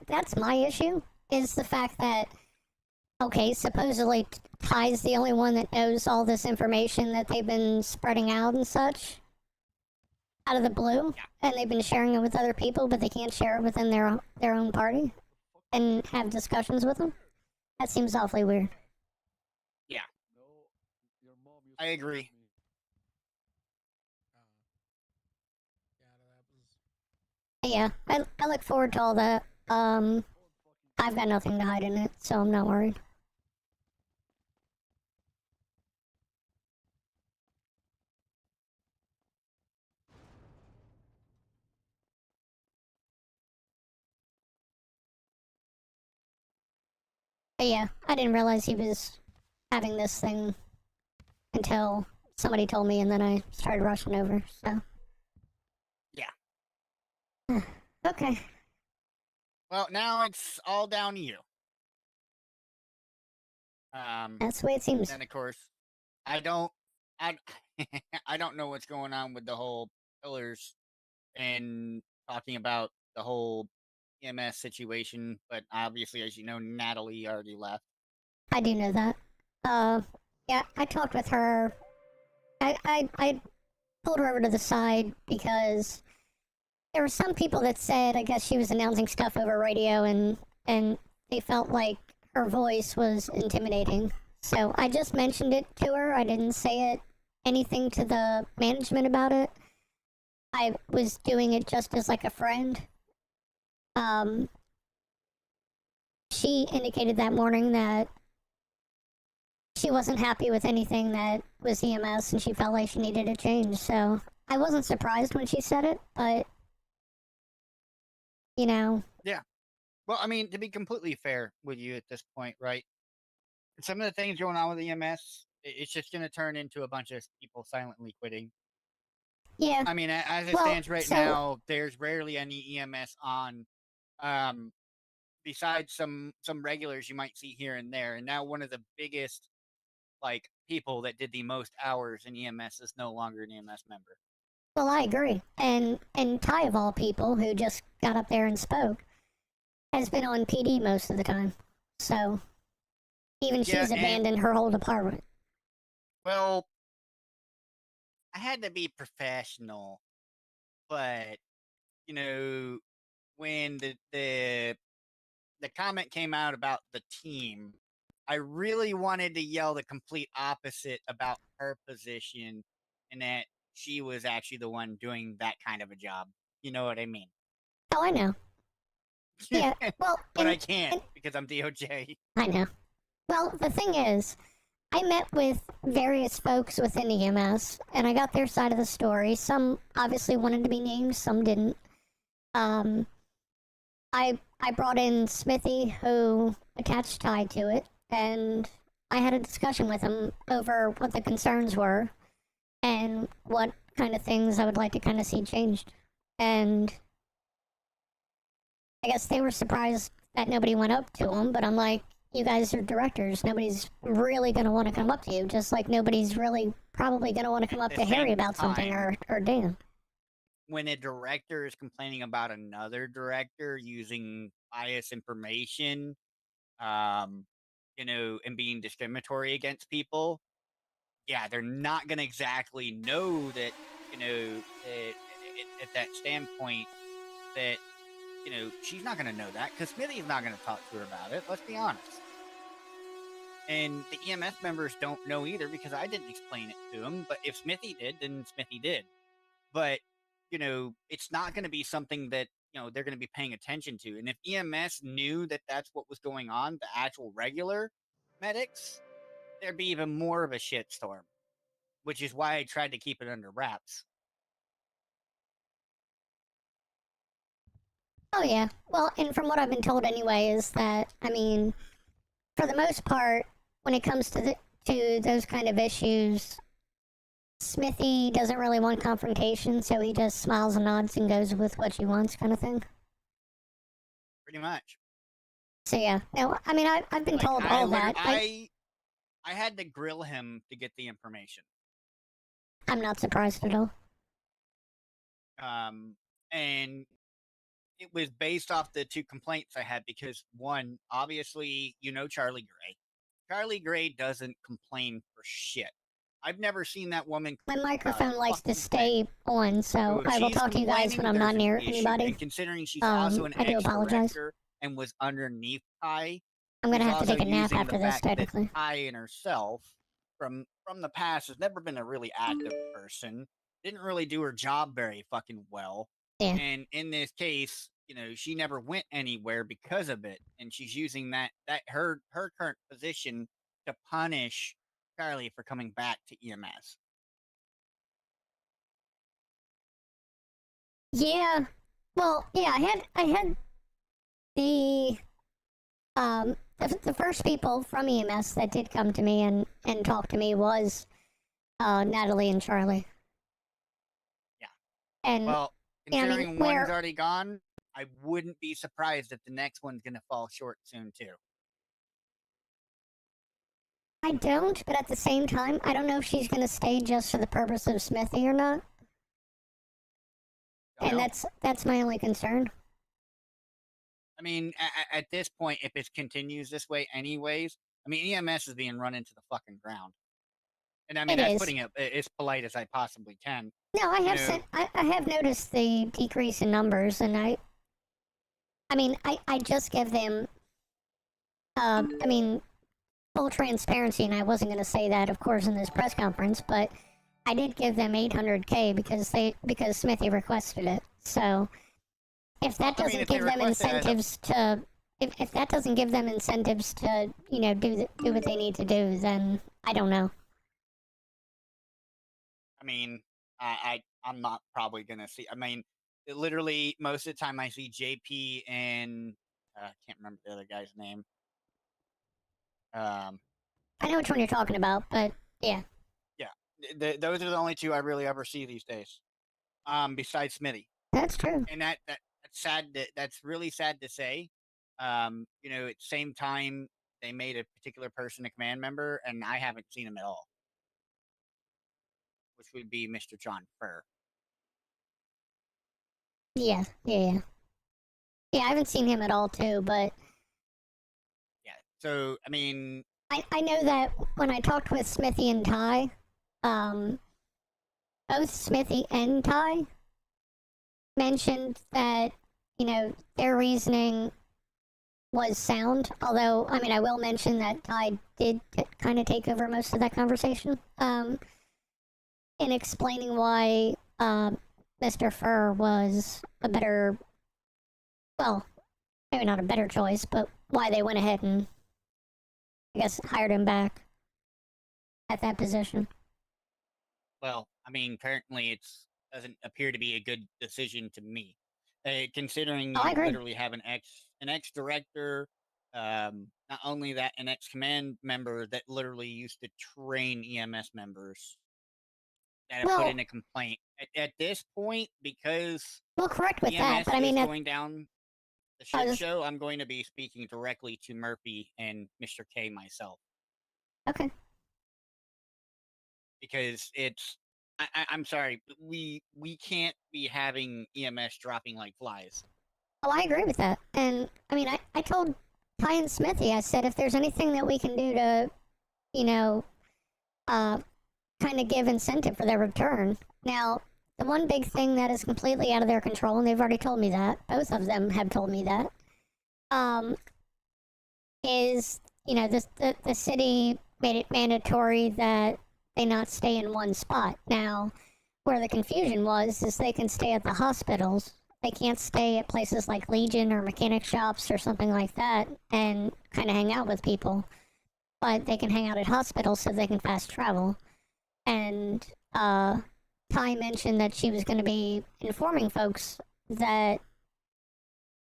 Speaker 3: that's my issue, is the fact that, okay, supposedly Ty's the only one that knows all this information that they've been spreading out and such, out of the blue, and they've been sharing it with other people, but they can't share it within their own party and have discussions with them. That seems awfully weird.
Speaker 9: yeah, I agree.
Speaker 3: Yeah, I look forward to all that. I've got nothing to hide in it, so I'm not worried. But yeah, I didn't realize he was having this thing until somebody told me, and then I started rushing over, so.
Speaker 9: Yeah.
Speaker 3: Okay.
Speaker 9: Well, now it's all down to you.
Speaker 3: That's the way it seems.
Speaker 9: Then of course, I don't know what's going on with the whole pillars and talking about the whole EMS situation, but obviously, as you know, Natalie already left.
Speaker 3: I do know that. Yeah, I talked with her. I pulled her over to the side because there were some people that said, I guess she was announcing stuff over radio, and they felt like her voice was intimidating. So I just mentioned it to her. I didn't say anything to the management about it. I was doing it just as like a friend. She indicated that morning that she wasn't happy with anything that was EMS, and she felt like she needed a change. So I wasn't surprised when she said it, but you know.
Speaker 9: Yeah. Well, I mean, to be completely fair with you at this point, right? Some of the things going on with EMS, it's just going to turn into a bunch of people silently quitting.
Speaker 3: Yeah.
Speaker 9: I mean, as it stands right now, there's rarely any EMS on, besides some regulars you might see here and there. And now one of the biggest, like, people that did the most hours in EMS is no longer an EMS member.
Speaker 3: Well, I agree. And Ty, of all people, who just got up there and spoke, has been on PD most of the time. So even she's abandoned her whole department.
Speaker 9: Well, I had to be professional, but you know, when the comment came out about the team, I really wanted to yell the complete opposite about her position, and that she was actually the one doing that kind of a job. You know what I mean?
Speaker 3: Oh, I know. Yeah, well,
Speaker 9: but I can't because I'm DOJ.
Speaker 3: I know. Well, the thing is, I met with various folks within EMS, and I got their side of the story. Some obviously wanted to be named, some didn't. I brought in Smithy, who attached Ty to it, and I had a discussion with him over what the concerns were and what kind of things I would like to kind of see changed. And I guess they were surprised that nobody went up to him, but I'm like, you guys are directors. Nobody's really going to want to come up to you, just like nobody's really probably going to want to come up to Harry about something or Dan.
Speaker 9: When a director is complaining about another director using biased information, you know, and being discriminatory against people, yeah, they're not going to exactly know that, you know, at that standpoint that, you know, she's not going to know that because Smithy's not going to talk to her about it. Let's be honest. And the EMS members don't know either because I didn't explain it to them. But if Smithy did, then Smithy did. But, you know, it's not going to be something that, you know, they're going to be paying attention to. And if EMS knew that that's what was going on, the actual regular medics, there'd be even more of a shitstorm, which is why I tried to keep it under wraps.
Speaker 3: Oh, yeah. Well, and from what I've been told anyway is that, I mean, for the most part, when it comes to those kind of issues, Smithy doesn't really want confrontation, so he just smiles and nods and goes with what she wants, kind of thing.
Speaker 9: Pretty much.
Speaker 3: So yeah, no, I mean, I've been told all that.
Speaker 9: I had to grill him to get the information.
Speaker 3: I'm not surprised at all.
Speaker 9: And it was based off the two complaints I had because one, obviously, you know, Charlie Gray. Charlie Gray doesn't complain for shit. I've never seen that woman.
Speaker 3: My microphone likes to stay on, so I will talk to you guys when I'm not near anybody.
Speaker 9: And considering she's also an
Speaker 3: I do apologize.
Speaker 9: And was underneath Ty,
Speaker 3: I'm gonna have to take a nap after this, technically.
Speaker 9: Ty and herself, from the past, has never been a really active person. Didn't really do her job very fucking well.
Speaker 3: Yeah.
Speaker 9: And in this case, you know, she never went anywhere because of it, and she's using that her current position to punish Charlie for coming back to EMS.
Speaker 3: Yeah. Well, yeah, I had the the first people from EMS that did come to me and talk to me was Natalie and Charlie.
Speaker 9: Yeah.
Speaker 3: And
Speaker 9: Well,
Speaker 3: yeah, I mean,
Speaker 9: considering
Speaker 3: where-
Speaker 9: one's already gone, I wouldn't be surprised if the next one's gonna fall short soon too.
Speaker 3: I don't, but at the same time, I don't know if she's gonna stay just for the purpose of Smithy or not. And that's my only concern.
Speaker 9: I mean, at this point, if it continues this way, anyways, I mean, EMS is being run into the fucking ground. And I mean,
Speaker 3: It
Speaker 9: that's
Speaker 3: is.
Speaker 9: putting it as polite as I possibly can.
Speaker 3: No, I
Speaker 9: You
Speaker 3: have
Speaker 9: know-
Speaker 3: I have noticed the decrease in numbers, and I mean, I just give them, I mean, full transparency, and I wasn't going to say that, of course, in this press conference, but I did give them 800K because Smithy requested it. So if that
Speaker 9: Well, I mean,
Speaker 3: doesn't
Speaker 9: if they
Speaker 3: give them
Speaker 9: requested it,
Speaker 3: incentives to, if that doesn't give them incentives to, you know, do what they need to do, then I don't know.
Speaker 9: I mean, I'm not probably gonna see. I mean, literally most of the time I see JP and I can't remember the other guy's name.
Speaker 3: I know which one you're talking about, but yeah.
Speaker 9: Yeah, those are the only two I really ever see these days. Besides Smitty.
Speaker 3: That's true.
Speaker 9: And that's sad. That's really sad to say. You know, at the same time, they made a particular person a command member, and I haven't seen him at all. Which would be Mr. John Furr.
Speaker 3: Yeah. Yeah, I haven't seen him at all, too, but
Speaker 9: Yeah. So, I mean,
Speaker 3: I know that when I talked with Smithy and Ty, both Smithy and Ty mentioned that, you know, their reasoning was sound. Although, I mean, I will mention that Ty did kind of take over most of that conversation in explaining why Mr. Furr was a better, well, maybe not a better choice, but why they went ahead and, I guess, hired him back at that position.
Speaker 9: well, I mean, apparently it doesn't appear to be a good decision to me. Considering
Speaker 3: I
Speaker 9: you
Speaker 3: agree.
Speaker 9: literally have an ex director, not only that, an ex command member that literally used to train EMS members that have put
Speaker 3: Well-
Speaker 9: in a complaint. At this point, because
Speaker 3: Well, correct with
Speaker 9: EMS
Speaker 3: that, but I mean,
Speaker 9: is
Speaker 3: that,
Speaker 9: going down the
Speaker 3: I
Speaker 9: shit
Speaker 3: was-
Speaker 9: show, I'm going to be speaking directly to Murphy and Mr. K myself.
Speaker 3: okay.
Speaker 9: Because it's I'm sorry, but we can't be having EMS dropping like flies.
Speaker 3: Oh, I agree with that. And, I mean, I told Ty and Smithy, I said, if there's anything that we can do to, you know, kind of give incentive for their return. Now, the one big thing that is completely out of their control, and they've already told me that, both of them have told me that, is, you know, the city made it mandatory that they not stay in one spot. Now, where the confusion was is they can stay at the hospitals. They can't stay at places like Legion or mechanic shops or something like that and kind of hang out with people. But they can hang out at hospitals so they can fast travel. And Ty mentioned that she was going to be informing folks that,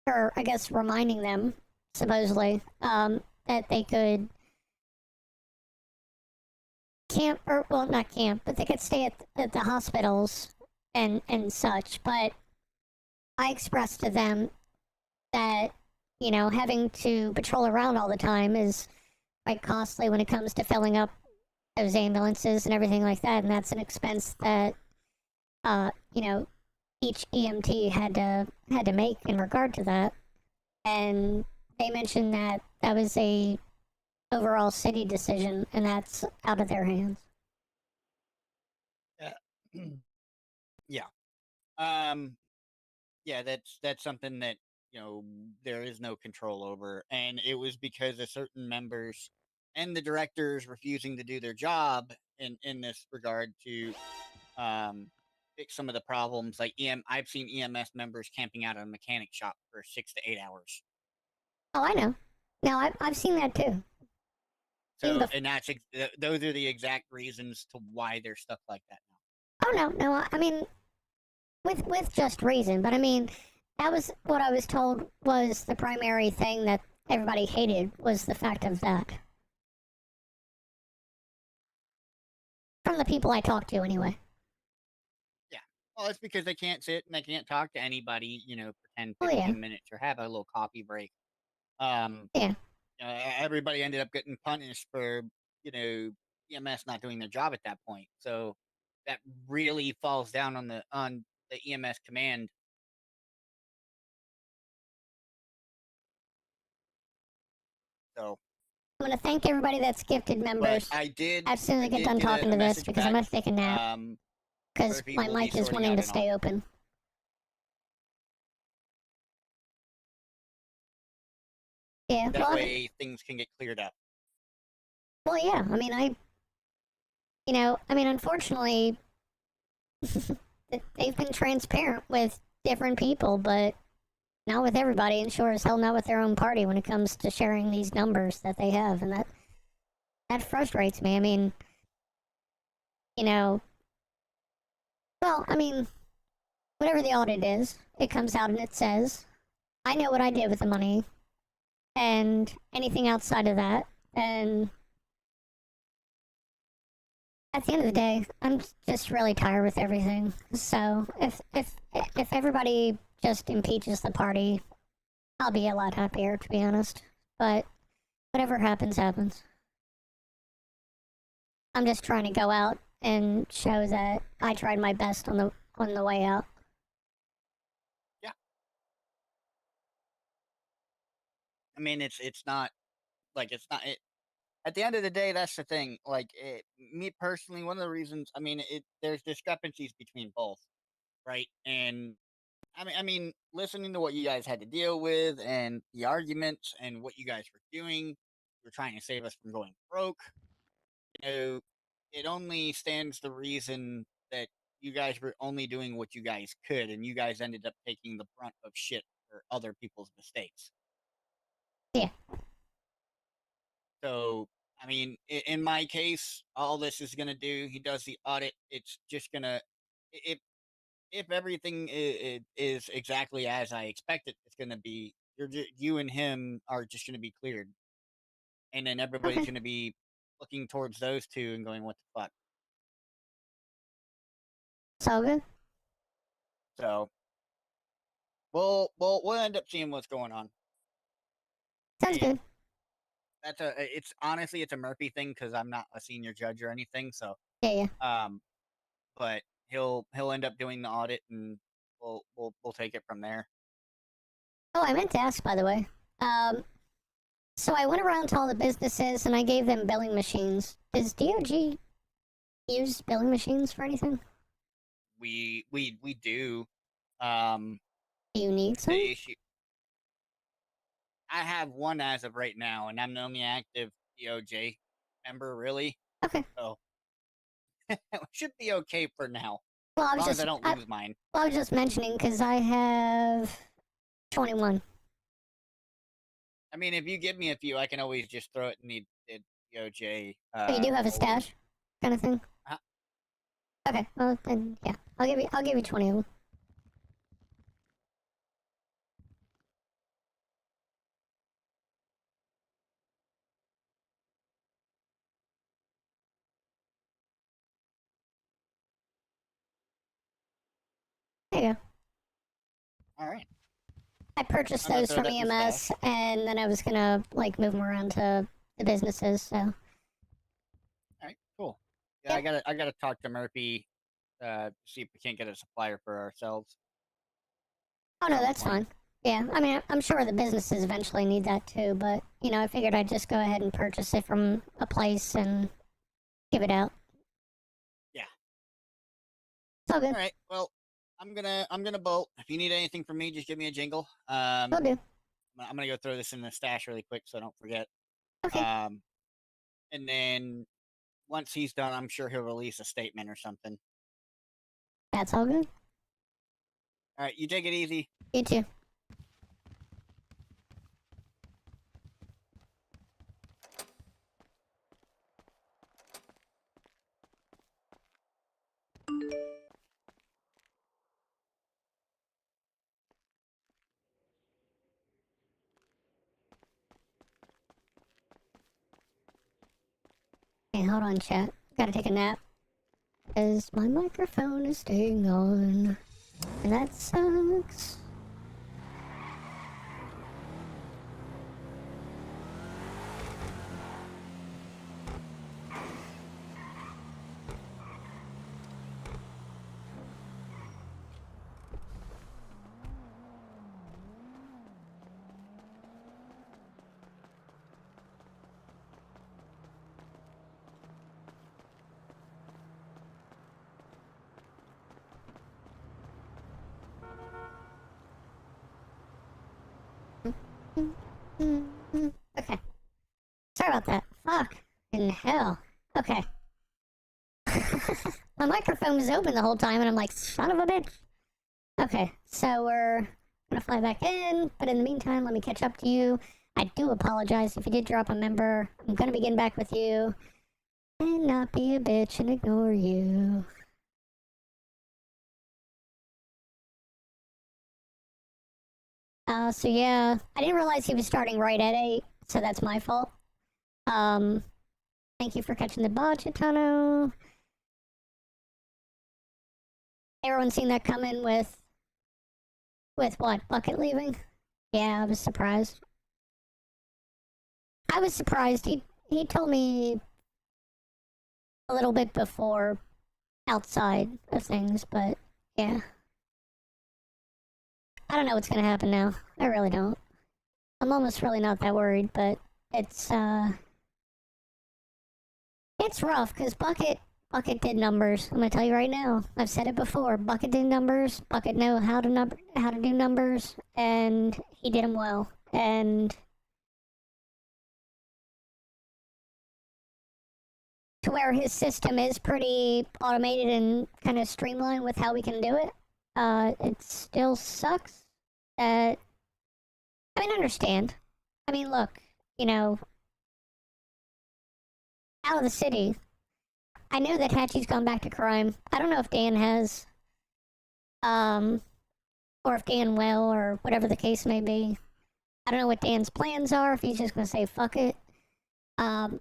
Speaker 3: or I guess reminding them, supposedly, that they could camp, or, well, not camp, but they could stay at the hospitals and such. But I expressed to them that, you know, having to patrol around all the time is quite costly when it comes to filling up those ambulances and everything like that, and that's an expense that, you know, each EMT had to make in regard to that. And they mentioned that that was a overall city decision, and that's out of their hands.
Speaker 9: Yeah. Yeah, that's something that, you know, there is no control over, and it was because of certain members and the directors refusing to do their job in this regard to fix some of the problems. Like I've seen EMS members camping out at a mechanic shop for 6 to 8 hours.
Speaker 3: Oh, I know. No, I've seen that too.
Speaker 9: So, and that's those are the exact reasons to why there's stuff like that now.
Speaker 3: Oh no, I mean, with just reason, but I mean, that was what I was told was the primary thing that everybody hated was the fact of that. From the people I talked to, anyway.
Speaker 9: Yeah. Well, it's because they can't sit and they can't talk to anybody, you know, for 10,
Speaker 3: Oh,
Speaker 9: 15
Speaker 3: yeah.
Speaker 9: minutes or have a little coffee break.
Speaker 3: Yeah.
Speaker 9: Everybody ended up getting punished for, you know, EMS not doing their job at that point. So that really falls down on the EMS command. So
Speaker 3: I'm gonna thank everybody that's gifted
Speaker 9: but
Speaker 3: members
Speaker 9: I did
Speaker 3: as soon as I get
Speaker 9: did
Speaker 3: done
Speaker 9: get
Speaker 3: talking
Speaker 9: a
Speaker 3: to this
Speaker 9: message
Speaker 3: because I'm
Speaker 9: back.
Speaker 3: gonna take a nap because
Speaker 9: Murphy
Speaker 3: my
Speaker 9: will be
Speaker 3: mic is
Speaker 9: sorting
Speaker 3: wanting
Speaker 9: out
Speaker 3: to
Speaker 9: an
Speaker 3: stay
Speaker 9: audit.
Speaker 3: open. Yeah,
Speaker 9: That
Speaker 3: well, I mean,
Speaker 9: way things can get cleared up.
Speaker 3: well, yeah. I mean, unfortunately, they've been transparent with different people, but not with everybody, and sure as hell not with their own party when it comes to sharing these numbers that they have, and that frustrates me. I mean, you know, well, I mean, whatever the audit is, it comes out and it says, I know what I did with the money, and anything outside of that, and at the end of the day, I'm just really tired with everything. So if everybody just impeaches the party, I'll be a lot happier, to be honest. But whatever happens, happens. I'm just trying to go out and show that I tried my best on the way out.
Speaker 9: Yeah. I mean, it's not like it's not it. At the end of the day, that's the thing. Like me personally, one of the reasons, I mean, there's discrepancies between both, right? And listening to what you guys had to deal with and the arguments and what you guys were doing, you're trying to save us from going broke. You know, it only stands the reason that you guys were only doing what you guys could, and you guys ended up taking the brunt of shit for other people's mistakes.
Speaker 3: Yeah.
Speaker 9: So, I mean, in my case, all this is going to do, he does the audit. It's just going to, if everything is exactly as I expect it's going to be, you and him are just going to be cleared. And then everybody's
Speaker 3: Okay.
Speaker 9: going to be looking towards those two and going, what the fuck?
Speaker 3: It's all good.
Speaker 9: So, we'll end up seeing what's going on.
Speaker 3: Sounds good.
Speaker 9: It's honestly, it's a Murphy thing because I'm not a senior judge or anything. So,
Speaker 3: Yeah.
Speaker 9: but he'll end up doing the audit and we'll take it from there.
Speaker 3: Oh, I meant to ask, by the way. So I went around to all the businesses and I gave them billing machines. Does DOG use billing machines for anything?
Speaker 9: We do.
Speaker 3: Do you need some?
Speaker 9: The issue. I have one as of right now, and I'm the only active DOJ member, really.
Speaker 3: Okay.
Speaker 9: So it should be okay for now.
Speaker 3: Well,
Speaker 9: as long as I don't lose mine.
Speaker 3: Well, I was just mentioning because I have 21.
Speaker 9: I mean, if you give me a few, I can always just throw it in the DOJ.
Speaker 3: So you do have a stash, kind of thing.
Speaker 9: Uh-huh.
Speaker 3: Okay. Well, then yeah, I'll give you 20 of them. There you go.
Speaker 9: All right.
Speaker 3: I purchased
Speaker 9: I'm gonna
Speaker 3: those
Speaker 9: throw
Speaker 3: from
Speaker 9: that in the
Speaker 3: EMS, and then I was gonna like move them around to the businesses. So.
Speaker 9: All right. Cool. Yeah, I gotta talk to Murphy. See if we can't get a supplier for ourselves.
Speaker 3: Oh no, that's fine. Yeah, I mean, I'm sure the businesses eventually need that too, but you know, I figured I'd just go ahead and purchase it from a place and give it out.
Speaker 9: Yeah.
Speaker 3: It's all good.
Speaker 9: All right. Well, I'm gonna bolt. If you need anything from me, just give me a jingle.
Speaker 3: Will do.
Speaker 9: I'm gonna go throw this in the stash really quick so I don't forget.
Speaker 3: Okay.
Speaker 9: And then once he's done, I'm sure he'll release a statement or something.
Speaker 3: That's all good.
Speaker 9: All right, you take it easy.
Speaker 3: You too. hold on, chat. Gotta take a nap. Because my microphone is staying on. And that sucks. Okay. Sorry about that. Fuck. In hell. Okay. My microphone was open the whole time, and I'm like, son of a bitch. Okay, so we're gonna fly back in, but in the meantime, let me catch up to you. I do apologize if you did drop a member. I'm gonna be getting back with you. And not be a bitch and ignore you. So yeah, I didn't realize he was starting right at 8, so that's my fault. Thank you for catching the bot, Chitano. Everyone seen that coming with what, Bucket leaving? Yeah, I was surprised. I was surprised. He told me a little bit before outside of things, but yeah. I don't know what's gonna happen now. I really don't. I'm almost really not that worried, but it's rough, because Bucket did numbers. I'm gonna tell you right now. I've said it before. Bucket did numbers. Bucket know how to do numbers, and he did them well. And to where his system is pretty automated and kind of streamlined with how we can do it. It still sucks that, I mean, understand. I mean, look, you know, out of the city, I know that Hatchie's gone back to crime. I don't know if Dan has, or if Dan will, or whatever the case may be. I don't know what Dan's plans are, if he's just gonna say fuck it. But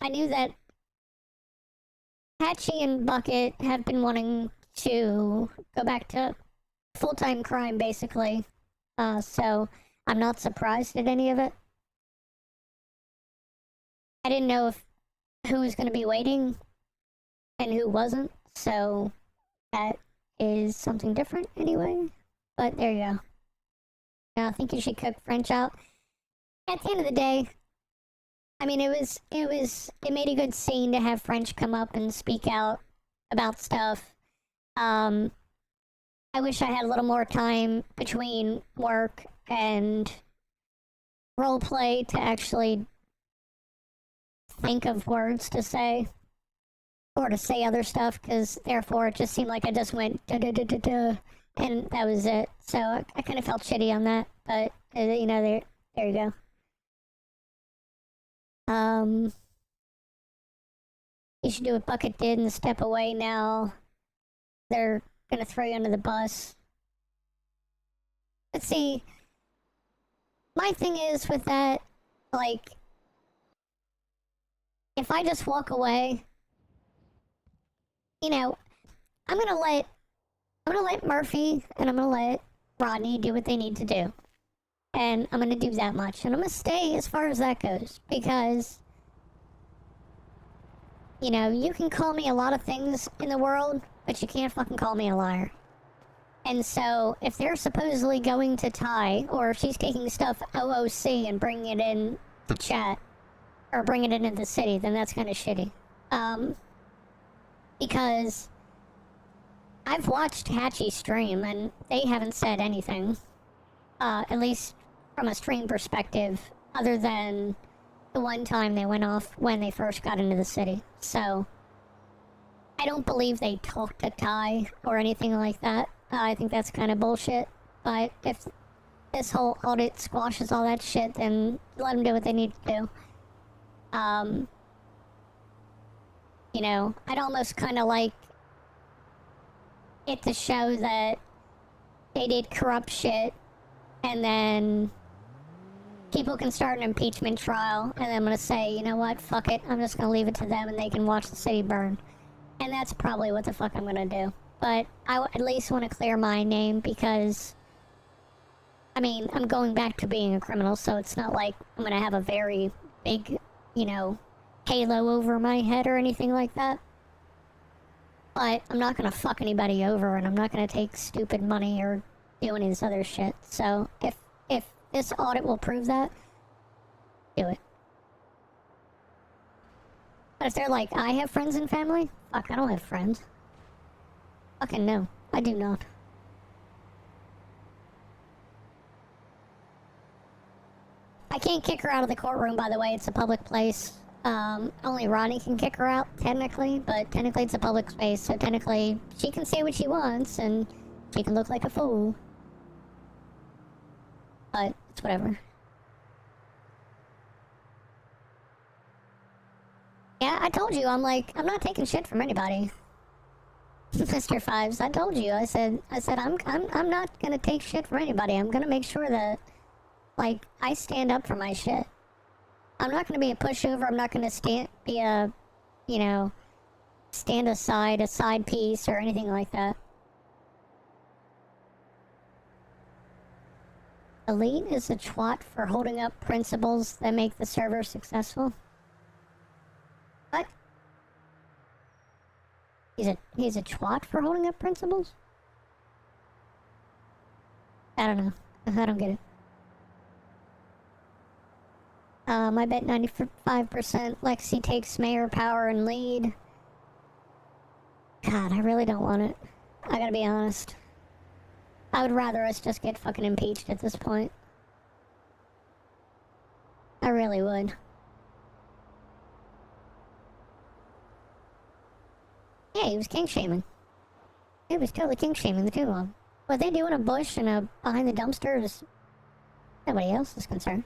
Speaker 3: I knew that Hatchie and Bucket have been wanting to go back to full-time crime, basically. So I'm not surprised at any of it. I didn't know who was going to be waiting and who wasn't, so that is something different anyway. But there you go. I think you should cook French out. At the end of the day, I mean, it made a good scene to have French come up and speak out about stuff. I wish I had a little more time between work and roleplay to actually think of words to say, or to say other stuff, because therefore it just seemed like I just went da da da da da, and that was it. So I kind of felt shitty on that, but you know, there you go. You should do what Bucket did and step away now. They're gonna throw you under the bus. Let's see. My thing is with that, like, if I just walk away, you know, I'm gonna let Murphy and I'm gonna let Rodney do what they need to do. And I'm gonna do that much. And I'm gonna stay as far as that goes. Because, you know, you can call me a lot of things in the world, but you can't fucking call me a liar. And so, if they're supposedly going to Ty, or if she's taking stuff OOC and bringing it in to chat, or bringing it into the city, then that's kind of shitty. Because I've watched Hatchie stream, and they haven't said anything. At least from a stream perspective, other than the one time they went off when they first got into the city. So, I don't believe they talked to Ty or anything like that. I think that's kind of bullshit. But if this whole audit squashes all that shit, then let them do what they need to do. You know, I'd almost kind of like it to show that they did corrupt shit, and then people can start an impeachment trial, and I'm gonna say, you know what, fuck it, I'm just gonna leave it to them and they can watch the city burn. And that's probably what the fuck I'm gonna do. But I at least want to clear my name because, I mean, I'm going back to being a criminal, so it's not like I'm gonna have a very big, you know, halo over my head or anything like that. But I'm not gonna fuck anybody over, and I'm not gonna take stupid money or do any of this other shit. So if this audit will prove that, do it. But if they're like, I have friends and family, fuck, I don't have friends. Fucking no, I do not. I can't kick her out of the courtroom, by the way, it's a public place. Only Ronnie can kick her out, technically, but technically it's a public space, so technically she can say what she wants, and she can look like a fool. But, it's whatever. Yeah, I told you, I'm not taking shit from anybody. Mr. Fives, I told you, I said, I'm not gonna take shit from anybody, I'm gonna make sure that, like, I stand up for my shit. I'm not gonna be a pushover, I'm not gonna be a, you know, stand aside, a side piece, or anything like that. Elite is a twat for holding up principles that make the server successful. What? He's a twat for holding up principles? I don't know. I don't get it. I bet 95% Lexi takes mayor power and lead. God, I really don't want it. I gotta be honest. I would rather us just get fucking impeached at this point. I really would. Yeah, he was king shaming. He was totally king shaming the two of them. What they do in a bush and behind the dumpster is nobody else's concern.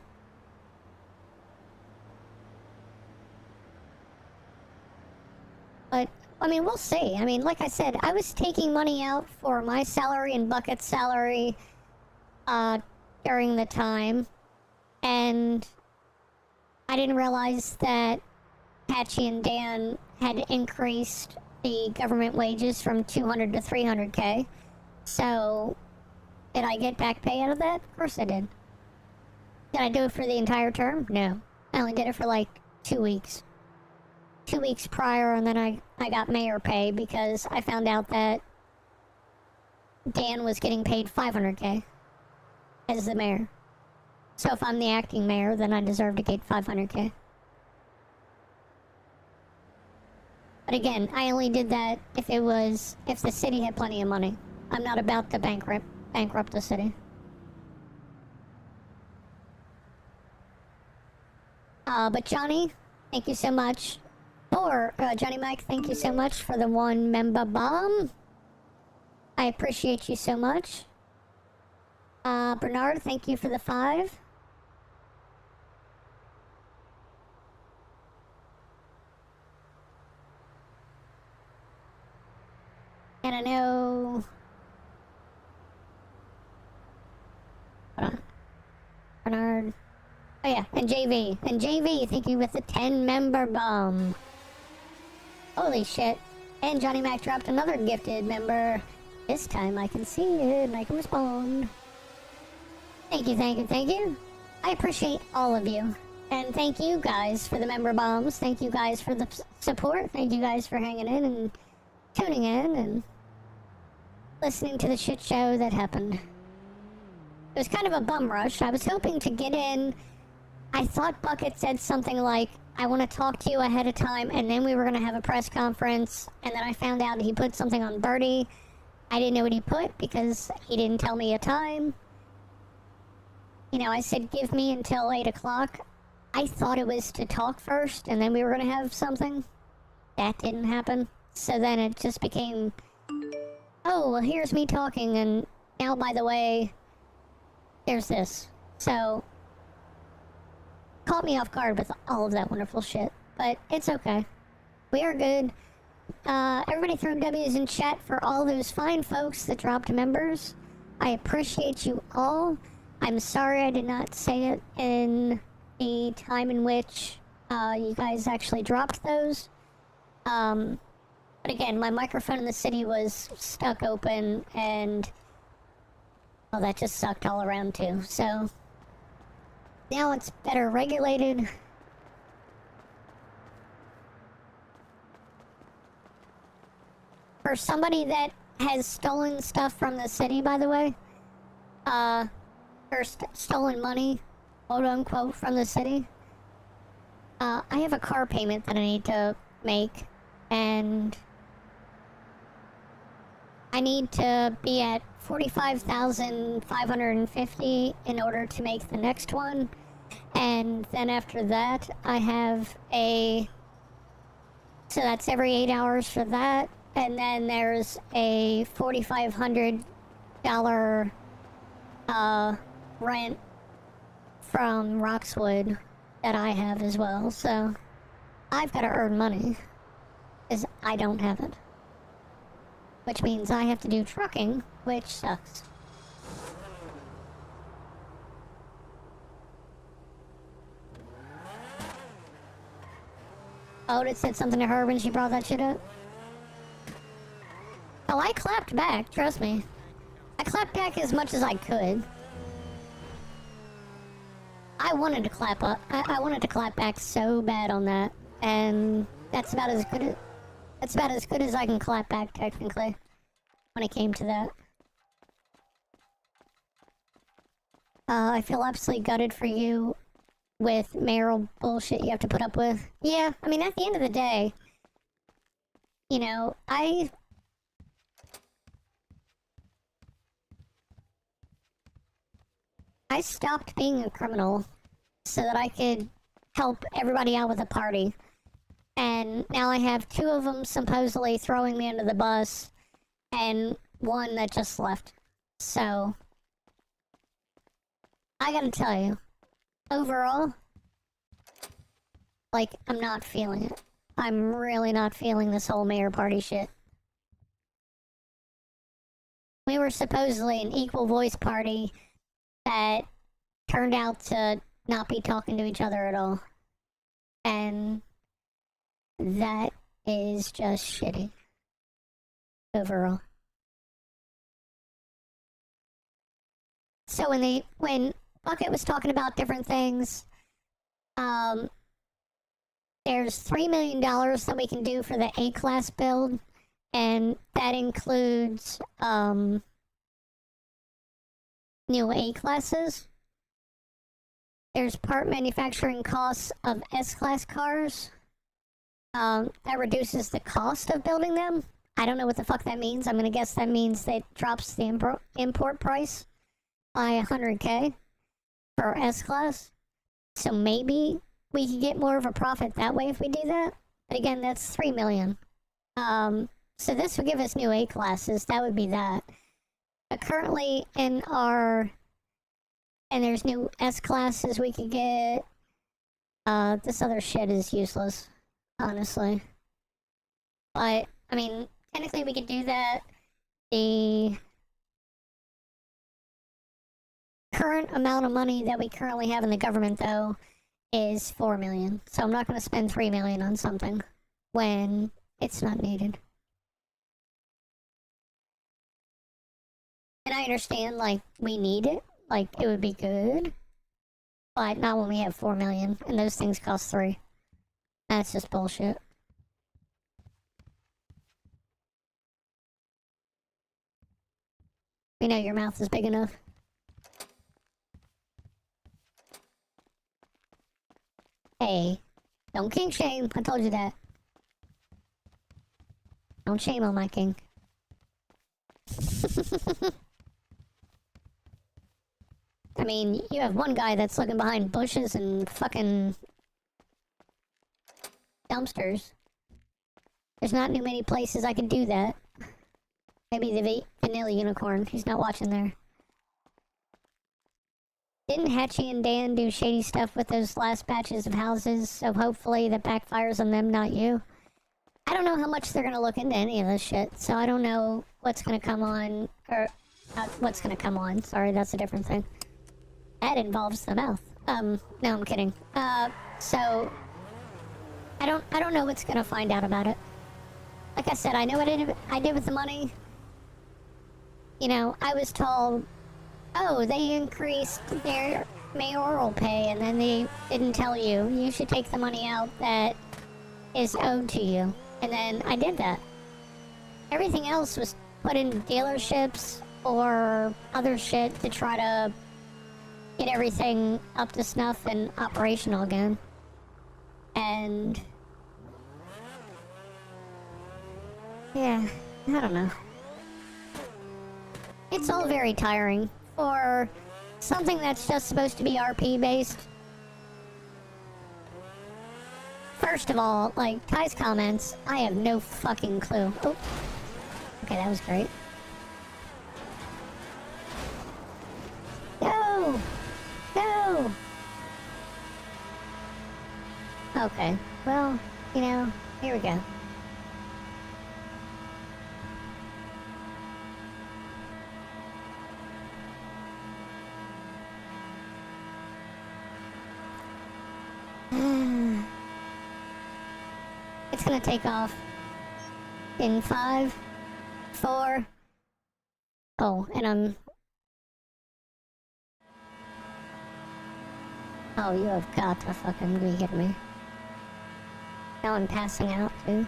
Speaker 3: But, I mean, we'll see. I mean, like I said, I was taking money out for my salary and Bucket's salary, during the time, and I didn't realize that Patchy and Dan had increased the government wages from 200 to 300K. So, did I get back pay out of that? Of course I did. Did I do it for the entire term? No. I only did it for like 2 weeks. 2 weeks prior, and then I got mayor pay because I found out that Dan was getting paid 500K as the mayor. So if I'm the acting mayor, then I deserve to get 500K. But again, I only did that if the city had plenty of money. I'm not about to bankrupt the city. But Johnny, thank you so much. Johnny Mike, thank you so much for the 1 member bomb. I appreciate you so much. Bernard, thank you for the 5. And I know... Hold on. Bernard... Oh yeah, and JV. And JV, thank you with the 10 member bomb. Holy shit. And Johnny Mac dropped another gifted member. This time I can see it and I can respond. Thank you, thank you, thank you. I appreciate all of you. And thank you guys for the member bombs. Thank you guys for the support. Thank you guys for hanging in and tuning in and listening to the shit show that happened. It was kind of a bum rush. I was hoping to get in. I thought Bucket said something like, I want to talk to you ahead of time, and then we were going to have a press conference, and then I found out he put something on Birdie. I didn't know what he put because he didn't tell me a time. You know, I said, give me until 8 o'clock. I thought it was to talk first, and then we were going to have something. That didn't happen. So then it just became, oh, well, here's me talking, and now, by the way, there's this. So... caught me off guard with all of that wonderful shit, but it's okay. We are good. Everybody throw W's in chat for all those fine folks that dropped members. I appreciate you all. I'm sorry I did not say it in the time in which you guys actually dropped those. But again, my microphone in the city was stuck open, and well, that just sucked all around too. So now it's better regulated. For somebody that has stolen stuff from the city, by the way, or stolen money, quote unquote, from the city, I have a car payment that I need to make, and I need to be at 45,550 in order to make the next one, and then after that, I have so that's every 8 hours for that, and then there's a $4,500 rent from Roxwood that I have as well, so I've got to earn money, because I don't have it. Which means I have to do trucking, which sucks. Oh, it said something to her when she brought that shit up? Oh, I clapped back, trust me. I clapped back as much as I could. I wanted to clap up. I wanted to clap back so bad on that, and that's about as good as I can clap back technically when it came to that. I feel absolutely gutted for you with mayoral bullshit you have to put up with. Yeah, I mean, at the end of the day, you know, I stopped being a criminal so that I could help everybody out with a party. And now I have 2 of them supposedly throwing me under the bus, and 1 that just left. So, I gotta tell you, overall, like, I'm not feeling it. I'm really not feeling this whole mayor party shit. We were supposedly an equal voice party that turned out to not be talking to each other at all. And that is just shitty. Overall. So when Bucket was talking about different things, there's $3 million that we can do for the A-class build, and that includes new A-classes. There's part manufacturing costs of S-class cars. That reduces the cost of building them. I don't know what the fuck that means. I'm gonna guess that means that drops the import price by 100K for S-class. So maybe we can get more of a profit that way if we do that. But again, that's $3 million. So this would give us new A-classes. That would be that. But currently in our... And there's new S-classes we could get. This other shit is useless, honestly. But, I mean, technically we could do that. The current amount of money that we currently have in the government, though, is $4 million. So I'm not going to spend $3 million on something when it's not needed. And I understand, like, we need it. Like, it would be good. But not when we have $4 million, and those things cost $3 million. That's just bullshit. We know your mouth is big enough. Hey, don't kink shame. I told you that. Don't shame on my kink. I mean, you have one guy that's looking behind bushes and fucking dumpsters. There's not too many places I can do that. Maybe the vanilla unicorn. He's not watching there. Didn't Hatchie and Dan do shady stuff with those last batches of houses, so hopefully that backfires on them, not you? I don't know how much they're gonna look into any of this shit, so I don't know what's gonna come on, or what's gonna come on. Sorry, that's a different thing. That involves the mouth. No, I'm kidding. So I don't know what's gonna find out about it. Like I said, I know what I did with the money. You know, I was told, oh, they increased their mayoral pay, and then they didn't tell you. You should take the money out that is owed to you. And then I did that. Everything else was put in dealerships or other shit to try to get everything up to snuff and operational again. And yeah, I don't know. It's all very tiring for something that's just supposed to be RP based. First of all, like Ty's comments, I have no fucking clue. Oh, okay, that was great. No! No! Okay, well, you know, here we go. It's gonna take off in 5, 4. Oh, and I'm... Oh, you have got to fucking be kidding me. Now I'm passing out, too.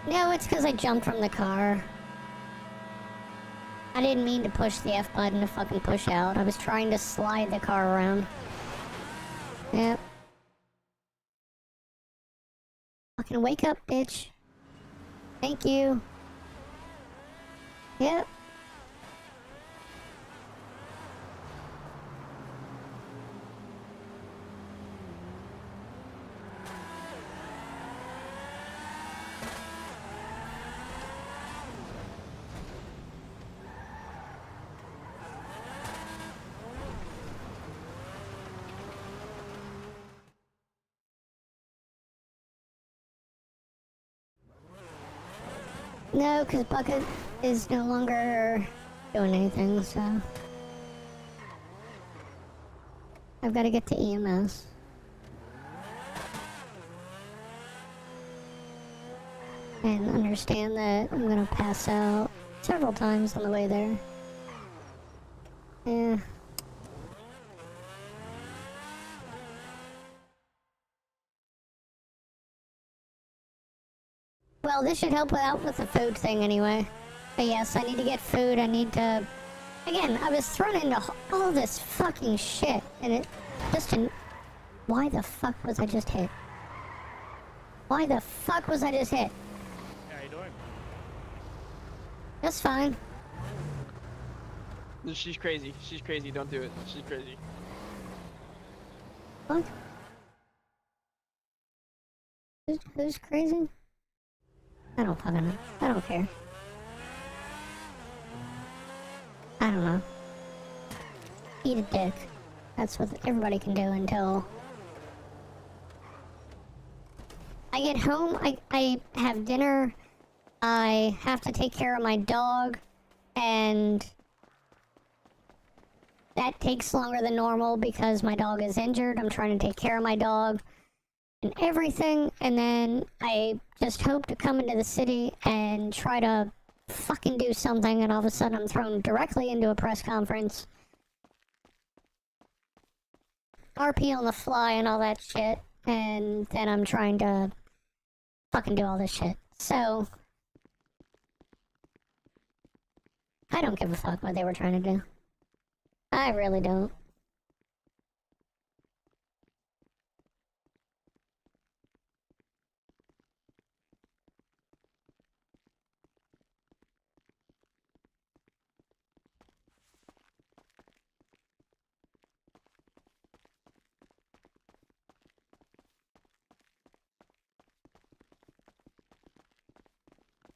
Speaker 3: No, it's because I jumped from the car. I didn't mean to push the F button to fucking push out. I was trying to slide the car around. Yep. Fucking wake up, bitch. Thank you. Yep. No, because Bucket is no longer doing anything, so... I've got to get to EMS. And understand that I'm gonna pass out several times on the way there. Yeah. Well, this should help out with the food thing anyway. But yes, I need to get food, I need to... Again, I was thrown into all this fucking shit, and it just didn't... Why the fuck was I just hit? Why the fuck was I just hit?
Speaker 14: How you doing?
Speaker 3: That's fine.
Speaker 14: She's crazy. She's crazy. Don't do it. She's crazy.
Speaker 3: What? Who's crazy? I don't fucking know. I don't care. I don't know. Eat a dick. That's what everybody can do until I get home. I have dinner. I have to take care of my dog, and that takes longer than normal because my dog is injured. I'm trying to take care of my dog and everything, and then I just hope to come into the city and try to fucking do something, and all of a sudden I'm thrown directly into a press conference. RP on the fly and all that shit, and then I'm trying to fucking do all this shit. So, I don't give a fuck what they were trying to do. I really don't.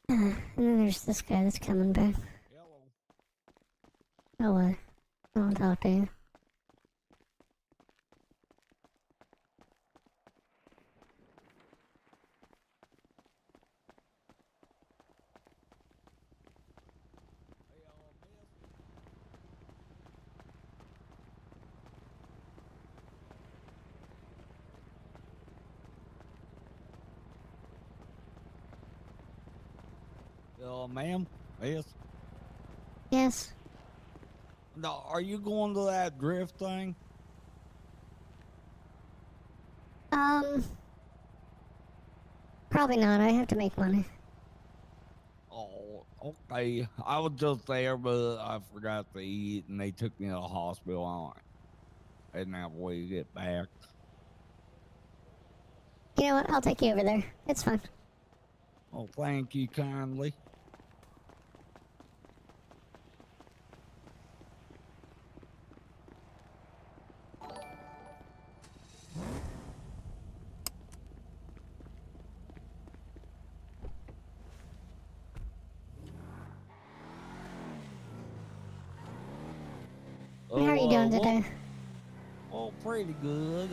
Speaker 3: And then there's this guy that's coming back. Oh, what? I won't talk to you.
Speaker 12: Ma'am? Yes?
Speaker 3: Yes.
Speaker 12: No, are you going to that drift thing?
Speaker 3: Probably not. I have to make money.
Speaker 12: Oh, okay. I was just there, but I forgot to eat, and they took me to the hospital. I didn't have a way to get back.
Speaker 3: You know what? I'll take you over there. It's fine.
Speaker 12: Oh, thank you kindly.
Speaker 3: How are you doing today?
Speaker 12: Oh, pretty good.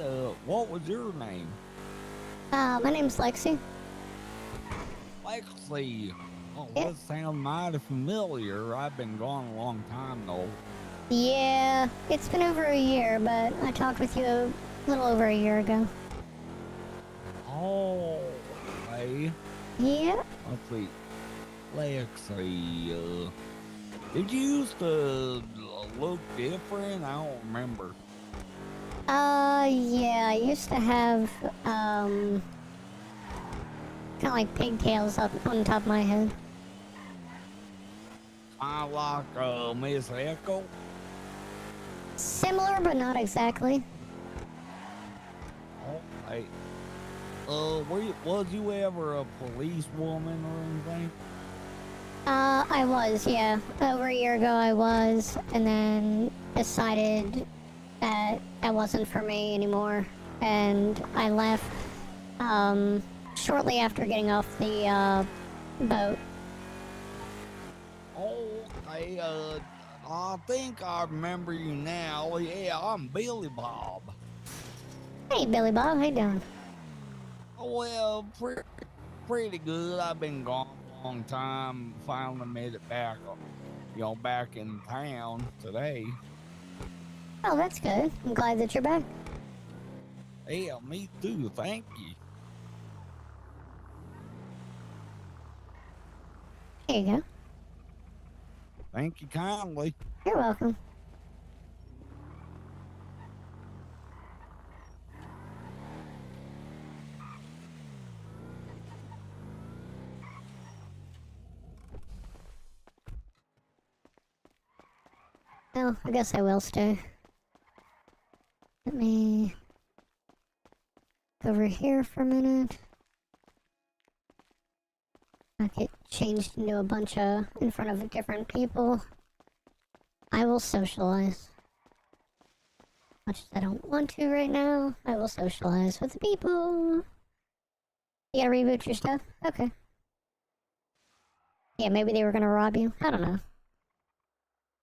Speaker 12: What was your name?
Speaker 3: My name's Lexi.
Speaker 12: Lexi. Oh, that sounds mighty familiar. I've been gone a long time, though.
Speaker 3: Yeah, it's been over a year, but I talked with you a little over a year ago.
Speaker 12: Oh, hey.
Speaker 3: Yeah.
Speaker 12: Let's see. Lexi, did you used to look different? I don't remember.
Speaker 3: Yeah, I used to have, kind of like pigtails up on top of my head.
Speaker 12: I like, Miss Echo.
Speaker 3: Similar, but not exactly.
Speaker 12: Oh, hey. Was you ever a policewoman or anything?
Speaker 3: I was, yeah. Over a year ago I was, and then decided that that wasn't for me anymore. And I left, shortly after getting off the, boat.
Speaker 12: Oh, hey, I think I remember you now. Yeah, I'm Billy Bob.
Speaker 3: Hey, Billy Bob, how you doing?
Speaker 12: Well, pretty good. I've been gone a long time. Finally made it back, back in town today.
Speaker 3: Oh, that's good. I'm glad that you're back.
Speaker 12: Yeah, me too. Thank you.
Speaker 3: Here you go.
Speaker 12: Thank you kindly.
Speaker 3: You're welcome. Well, I guess I will stay. Let me go over here for a minute. I get changed into a bunch of in front of different people. I will socialize. Much as I don't want to right now, I will socialize with the people. You gotta reboot your stuff? Okay. Yeah, maybe they were gonna rob you. I don't know.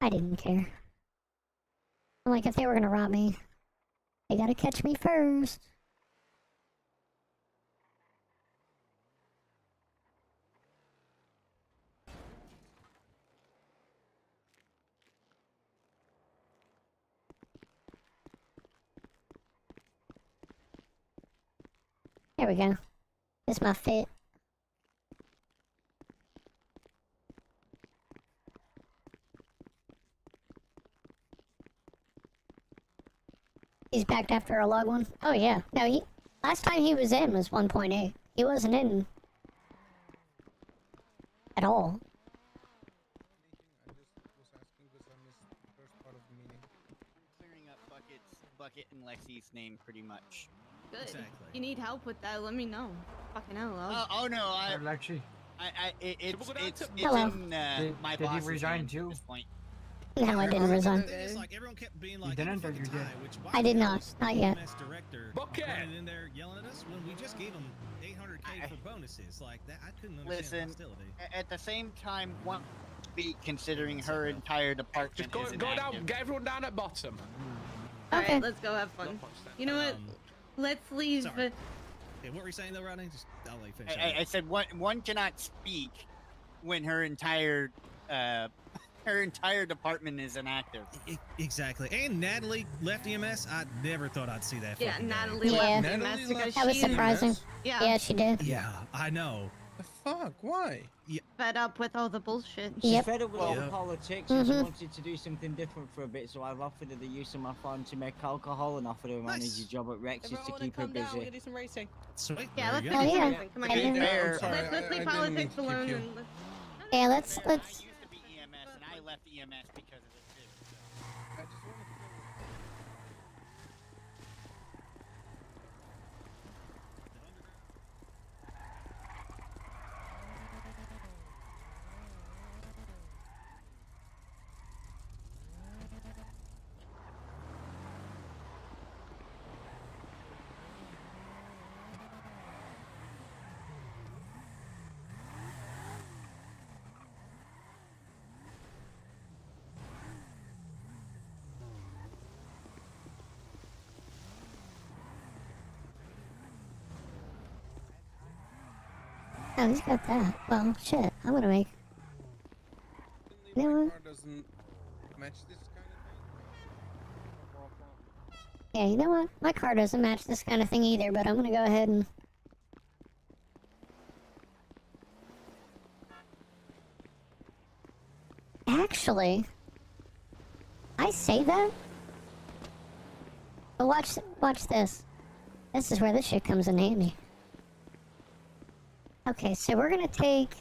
Speaker 3: I didn't care. I'm like, if they were gonna rob me, they gotta catch me first. There we go. This my fit. He's backed after a log one? Oh yeah. No, last time he was in was 1.8. He wasn't in at all.
Speaker 9: Clearing up Bucket and Lexi's name pretty much.
Speaker 5: Good.
Speaker 4: Exactly.
Speaker 5: You need help with that? Let me know. Fucking hell.
Speaker 9: Oh no,
Speaker 8: Lexi.
Speaker 9: It's
Speaker 3: Hello.
Speaker 9: in my
Speaker 8: Did he
Speaker 9: boss's
Speaker 8: resign
Speaker 9: hands
Speaker 8: too?
Speaker 9: at this point.
Speaker 3: No, I didn't resign.
Speaker 4: The thing is, like, everyone kept being like,
Speaker 8: You didn't,
Speaker 4: "I'm
Speaker 8: or you
Speaker 4: fucking
Speaker 8: did?
Speaker 4: tired," which, why
Speaker 3: I did
Speaker 4: the hell
Speaker 3: not.
Speaker 4: is
Speaker 3: Not
Speaker 4: the
Speaker 3: yet.
Speaker 4: MS director
Speaker 7: Bucket.
Speaker 4: running in there yelling at us when we just gave him 800K for bonuses? Like that, I couldn't understand
Speaker 9: Listen,
Speaker 4: hostility.
Speaker 9: at the same time, one be considering her entire department
Speaker 7: Just go
Speaker 9: is
Speaker 7: down,
Speaker 9: inactive.
Speaker 7: get everyone down at bottom.
Speaker 3: Okay.
Speaker 5: Alright, let's go have fun. You know what? Let's leave.
Speaker 4: Sorry. Hey, what were you saying though, Rodney? Just I'll let you finish.
Speaker 9: I said one cannot speak when her entire department is inactive.
Speaker 4: Exactly. And Natalie left EMS. I never thought I'd see that.
Speaker 5: Yeah,
Speaker 4: fucking day.
Speaker 5: Natalie
Speaker 3: Yeah.
Speaker 5: left
Speaker 4: Natalie
Speaker 5: EMS because
Speaker 4: left
Speaker 3: That was
Speaker 5: she.
Speaker 3: surprising.
Speaker 5: Yeah.
Speaker 3: Yeah, she did.
Speaker 4: Yeah, I know.
Speaker 15: The fuck? Why?
Speaker 11: Fed up with all the bullshit.
Speaker 16: She's
Speaker 3: Yep.
Speaker 16: fed up with all the
Speaker 15: Yep.
Speaker 16: politics and she
Speaker 3: Mhm.
Speaker 16: wanted to do something different for a bit, so I've offered her the use of my farm to make alcohol and offered her a manager job at Rex's
Speaker 5: Everyone
Speaker 16: to
Speaker 5: wanna
Speaker 16: keep her
Speaker 5: come down? We're
Speaker 16: busy.
Speaker 5: gonna do some racing.
Speaker 4: Sweet.
Speaker 11: Yeah,
Speaker 4: there
Speaker 11: let's
Speaker 4: you
Speaker 11: do
Speaker 4: go.
Speaker 3: Oh, yeah.
Speaker 11: something. Come on,
Speaker 3: To be
Speaker 11: let's,
Speaker 15: fair, I'm sorry,
Speaker 11: let's
Speaker 15: I
Speaker 11: leave
Speaker 15: didn't mean
Speaker 11: politics
Speaker 15: to keep
Speaker 11: alone
Speaker 15: you.
Speaker 11: and let's.
Speaker 3: Yeah, let's.
Speaker 9: I used to be EMS, and I left EMS because of this too. So.
Speaker 15: I just wanted to know.
Speaker 3: Oh, he's got that. Well, shit. I'm gonna make. You know
Speaker 15: My
Speaker 3: what?
Speaker 15: car doesn't match this kind of thing.
Speaker 3: Yeah, you know what? My car doesn't match this kind of thing either, but I'm gonna go ahead and. Actually, I say that. But watch this. This is where this shit comes in handy. Okay, so we're gonna take.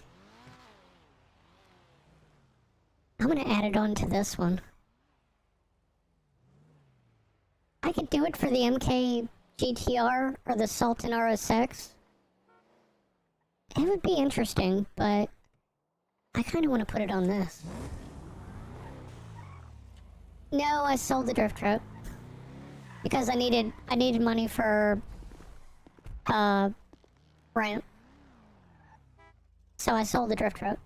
Speaker 3: I'm gonna add it on to this one. I could do it for the MK GTR or the Sultan RSX. It would be interesting, but I kind of want to put it on this. No, I sold the drift truck because I needed money for rent. So I sold the drift truck.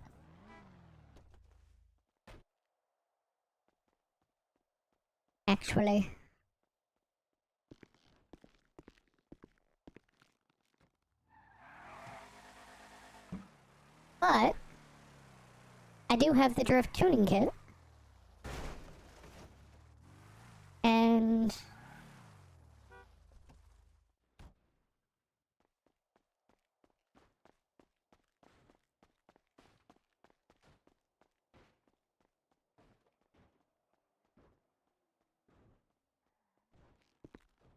Speaker 3: Actually. But I do have the drift tuning kit. And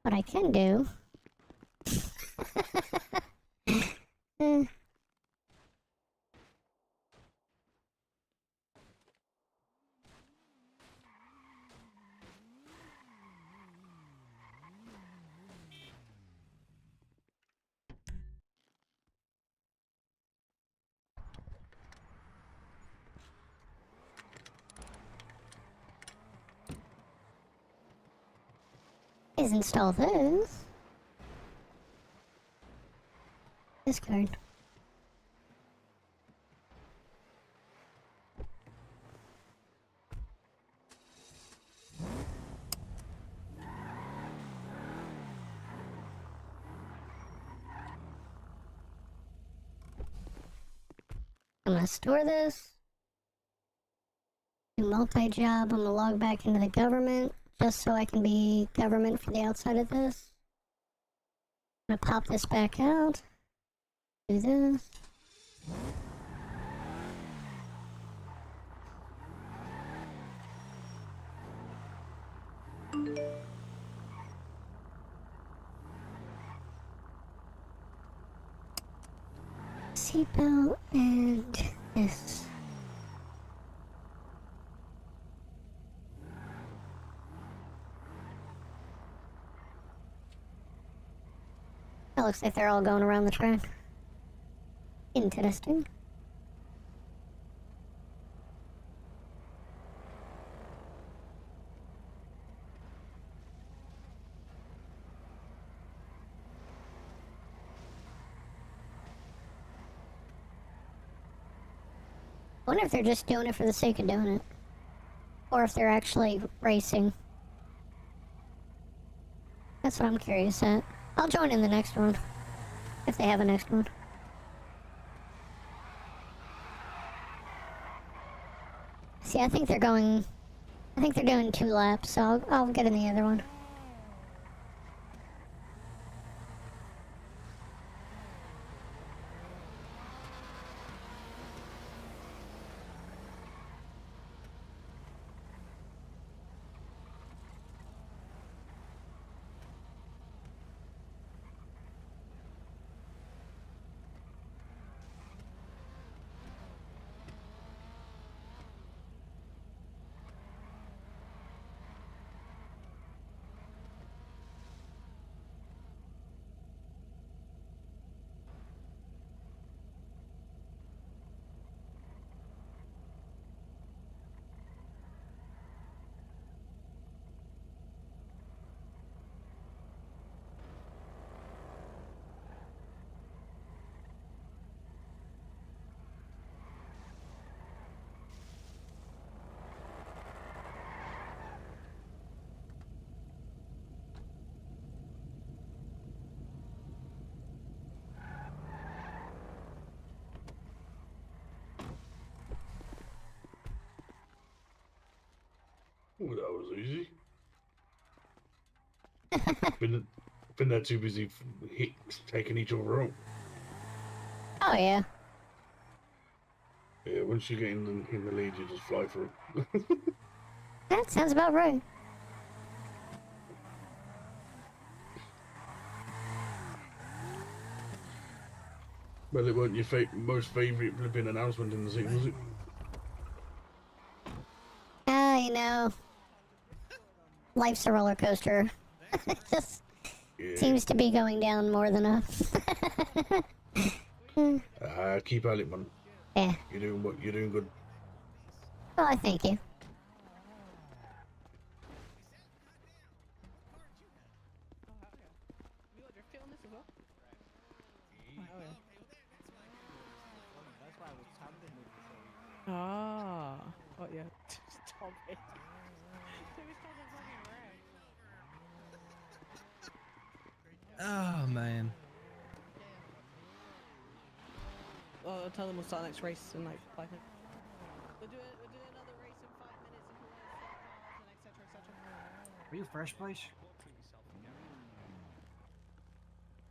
Speaker 3: what I can do is install this. Discard. I'm gonna store this. Do multi-job. I'm gonna log back into the government just so I can be government for the outside of this. I'm gonna pop this back out. Do this. Seatbelt and this. That looks like they're all going around the track. Interesting. I wonder if they're just doing it for the sake of doing it. Or if they're actually racing. That's what I'm curious at. I'll join in the next one. If they have a next one. See, I think they're doing 2 laps, so I'll get in the other one.
Speaker 17: Well, that was easy. been there too busy taking each other out.
Speaker 3: Oh yeah.
Speaker 17: Yeah, once you get in the lead, you just fly through.
Speaker 3: That sounds about right.
Speaker 17: Well, it wasn't your most favourite flipping announcement in the scene, was it?
Speaker 3: You know, life's a roller coaster. Just seems to be going down more than up.
Speaker 17: Keep at it, man.
Speaker 3: Yeah.
Speaker 17: You're doing good.
Speaker 3: Well, I thank you.
Speaker 5: Ah. Oh yeah. Stop it.
Speaker 4: Oh man.
Speaker 5: Oh, I'll tell them we'll start next race in like 5 minutes. We'll do another race in 5 minutes if you want to sell cars and etc.
Speaker 8: Are you first place?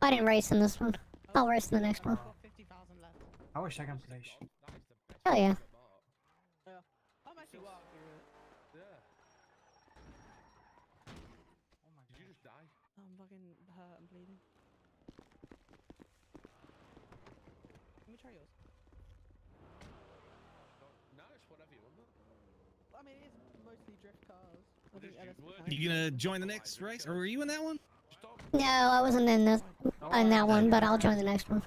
Speaker 3: I didn't race in this one. I'll race in the next one.
Speaker 5: 50,000 left.
Speaker 8: I was second place.
Speaker 3: Hell yeah.
Speaker 5: Yeah. I'm actually well happy with it.
Speaker 7: Yeah. Oh my god. Did you just die?
Speaker 5: I'm fucking hurt and bleeding. Let me try yours.
Speaker 7: No, it's whatever you want.
Speaker 5: I mean, it's mostly drift cars. I think
Speaker 4: You gonna join the next race, or were you in that one?
Speaker 3: No, I wasn't in that one, but I'll join the next one.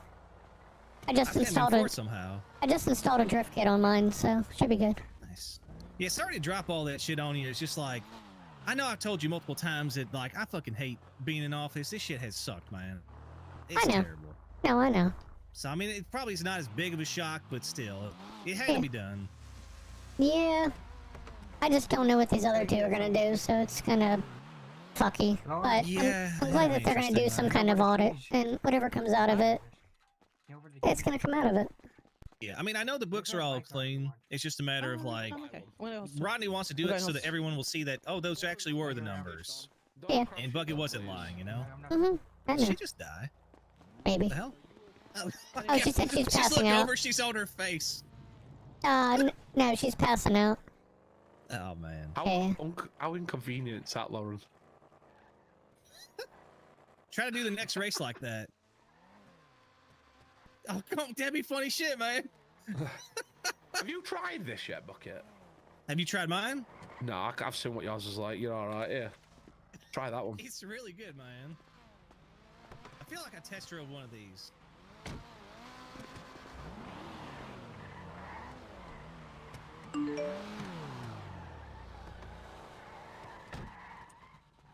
Speaker 3: I just installed it
Speaker 4: somehow.
Speaker 3: I just installed a drift kit on mine, so should be good.
Speaker 4: Nice. Yeah, sorry to drop all that shit on you. It's just like, I know I've told you multiple times that like I fucking hate being in office. This shit has sucked, man. It's
Speaker 3: I know.
Speaker 4: terrible.
Speaker 3: No, I know.
Speaker 4: So I mean, it probably is not as big of a shock, but still, it had to be done.
Speaker 3: Yeah. I just don't know what these other two are gonna do, so it's kind of fucky. But
Speaker 4: Yeah,
Speaker 3: I'm glad that they're gonna do some kind of audit, and whatever comes out of it, it's gonna come out of it.
Speaker 4: Yeah, I mean, I know the books are all clean. It's just a matter of like,
Speaker 5: okay.
Speaker 4: Rodney wants to do it so that everyone will see that, oh, those actually were the numbers.
Speaker 3: Yeah.
Speaker 4: And Bucket wasn't lying, you know?
Speaker 3: I
Speaker 4: Did
Speaker 3: know.
Speaker 4: she just die?
Speaker 3: Maybe.
Speaker 4: What the hell?
Speaker 3: Oh, she said she's
Speaker 4: She's
Speaker 3: passing
Speaker 4: looking
Speaker 3: out.
Speaker 4: over, she saw her face.
Speaker 3: No, she's passing out.
Speaker 4: Oh, man.
Speaker 7: How inconvenient is that, Lauren?
Speaker 4: Try to do the next race like that. Oh, come on, that'd be funny shit, man.
Speaker 7: Have you tried this yet, Bucket?
Speaker 4: Have you tried mine?
Speaker 7: No, I've seen what yours is like. You're alright, yeah. Try that one.
Speaker 4: It's really good, man. I feel like I test drove one of these.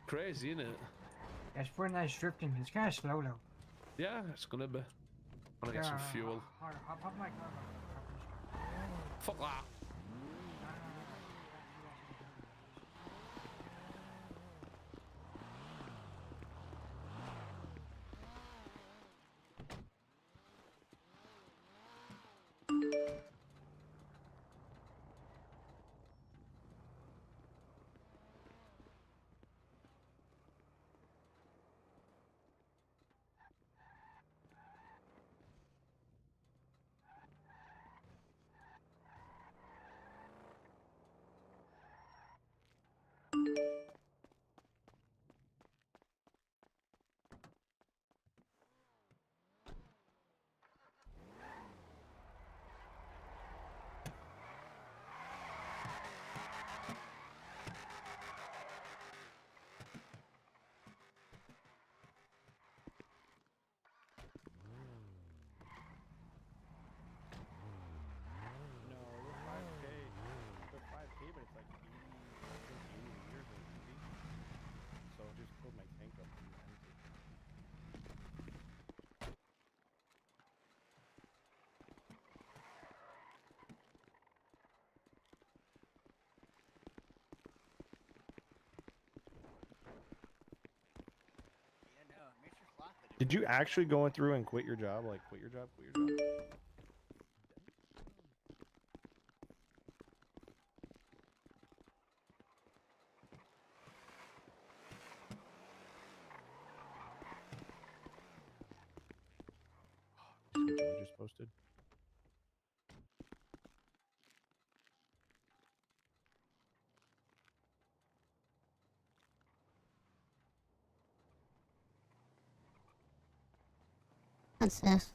Speaker 7: Crazy, isn't it?
Speaker 8: It's pretty nice drifting. It's kind of slow though.
Speaker 7: Yeah, it's gonna be. I'm gonna get some fuel.
Speaker 8: I'll pop my car.
Speaker 7: Fuck that.
Speaker 18: Did you actually go through and quit your job? Like, quit your job? posted.
Speaker 3: What's this?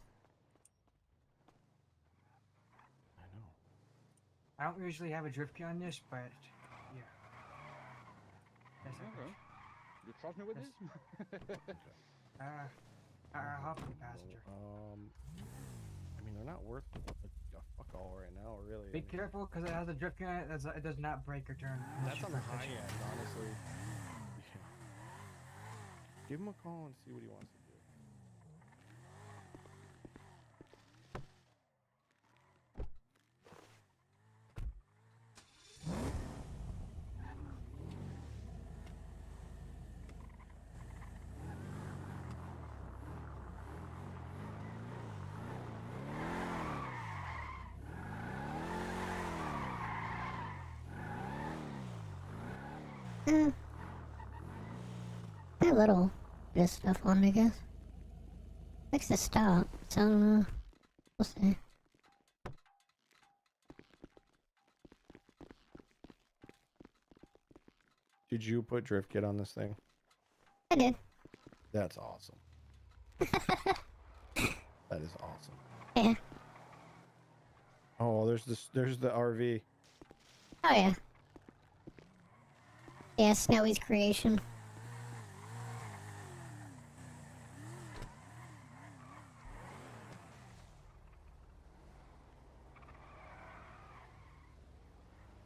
Speaker 8: I don't usually have a drift key on this, but yeah. Yes, I
Speaker 15: Okay. You trust me with this?
Speaker 8: Hop on passenger.
Speaker 18: I mean, they're not worth a fuck all right now, really.
Speaker 8: Be careful, because it has a drift key on it. It does not break or turn.
Speaker 18: That's on the high end, honestly. Give him a call and see what he wants to do.
Speaker 3: A little bit of stuff on, I guess. Likes to stop, so I don't know. We'll see.
Speaker 18: Did you put drift kit on this thing?
Speaker 3: I did.
Speaker 18: That's awesome. That is awesome.
Speaker 3: Yeah.
Speaker 18: Oh, there's the RV.
Speaker 3: Oh yeah. Yeah, Snowy's creation.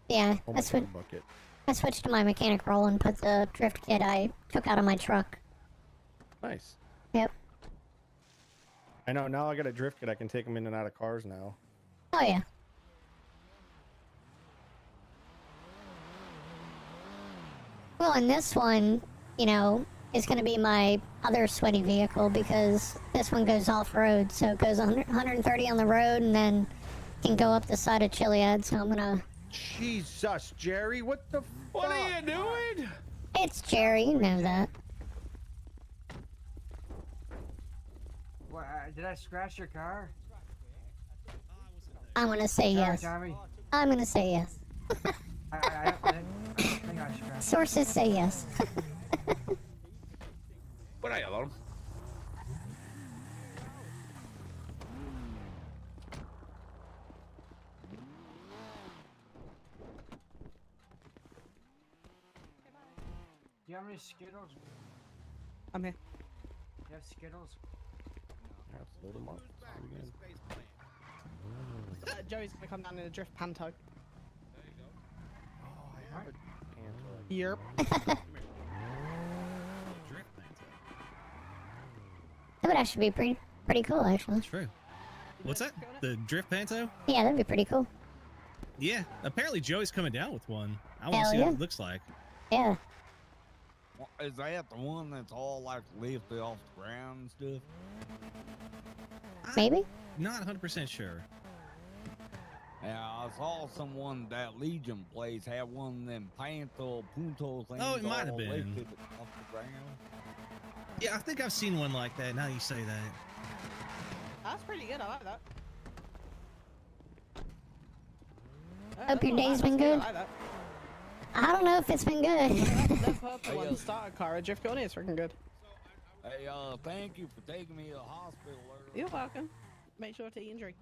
Speaker 3: Yeah,
Speaker 18: Oh my
Speaker 3: that's what.
Speaker 18: God, bucket.
Speaker 3: I switched to my mechanic roll and put the drift kit I took out of my truck.
Speaker 18: Nice.
Speaker 3: Yep.
Speaker 18: I know, now I got a drift kit. I can take them in and out of cars now.
Speaker 3: Oh yeah. Well, and this one, you know, is going to be my other sweaty vehicle because this one goes off-road, so it goes 130 on the road and then can go up the side of Chiliad, so I'm going to...
Speaker 18: Jesus, Jerry, what the fuck?
Speaker 7: What are you doing?
Speaker 3: It's Jerry, you know that.
Speaker 8: What, did I scratch your car?
Speaker 3: I'm going to say yes.
Speaker 8: Tommy.
Speaker 3: I'm going to say yes.
Speaker 8: I think I scratched.
Speaker 3: Sources say yes.
Speaker 7: What are you, Lauren?
Speaker 8: Do you have any Skittles?
Speaker 5: I'm here.
Speaker 8: You have Skittles?
Speaker 18: Yeah, let's load them up.
Speaker 5: Joey's gonna come down in a drift panto.
Speaker 18: Oh, I have a Panto.
Speaker 5: Yep.
Speaker 3: That would actually be pretty cool, actually.
Speaker 4: True. What's that? The drift panto?
Speaker 3: Yeah, that'd be pretty cool.
Speaker 4: Yeah. Apparently Joey's coming down with one. I want
Speaker 3: Hell
Speaker 4: to see
Speaker 3: yeah.
Speaker 4: what it looks like.
Speaker 3: Yeah.
Speaker 12: Is that the one that's all like lifted off the ground and stuff?
Speaker 3: Maybe?
Speaker 4: Not 100% sure.
Speaker 12: Yeah, I saw someone that Legion place had one of them Panto Punto things.
Speaker 4: Oh, it might have
Speaker 12: all
Speaker 4: been.
Speaker 12: lifted off the ground.
Speaker 4: Yeah, I think I've seen one like that. Now you say that.
Speaker 5: That's pretty good. I like that.
Speaker 3: Hope your day's been good.
Speaker 5: I like that.
Speaker 3: I don't know if it's been good.
Speaker 5: That purple one starter car, a drift gun is freaking good.
Speaker 12: Hey, thank you for taking me to the hospital earlier.
Speaker 5: You're welcome. Make sure to eat and drink.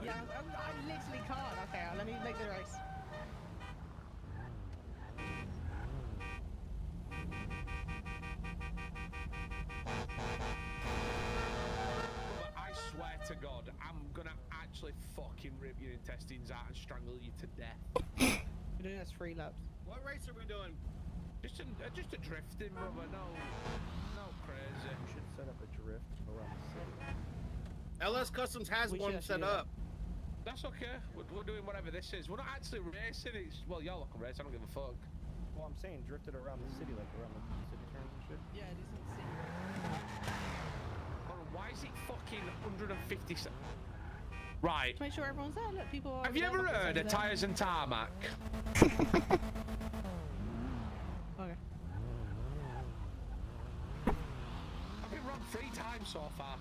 Speaker 5: Yeah, I literally can't. Okay, let me make the race.
Speaker 7: But I swear to God, I'm gonna actually fucking rip your intestines out and strangle you to death.
Speaker 5: We're doing this 3 laps.
Speaker 7: What race are we doing? Just a drifting, brother. No crazy.
Speaker 18: We should set up a drift around the city.
Speaker 7: LS Customs has
Speaker 5: We should
Speaker 7: one
Speaker 5: actually
Speaker 7: set
Speaker 5: do that.
Speaker 7: up. That's okay. We're doing whatever this is. We're not actually racing. It's well, y'all can race. I don't give a fuck.
Speaker 18: Well, I'm saying drifted around the city, like around the city turns and shit.
Speaker 5: Yeah, it is in the city.
Speaker 7: Hold on, why is it fucking 150 cents? Right.
Speaker 5: Make sure everyone's there. Look, people are.
Speaker 7: Have you ever heard of tires and tarmac?
Speaker 5: Okay.
Speaker 7: I've been wrong 3 times so far.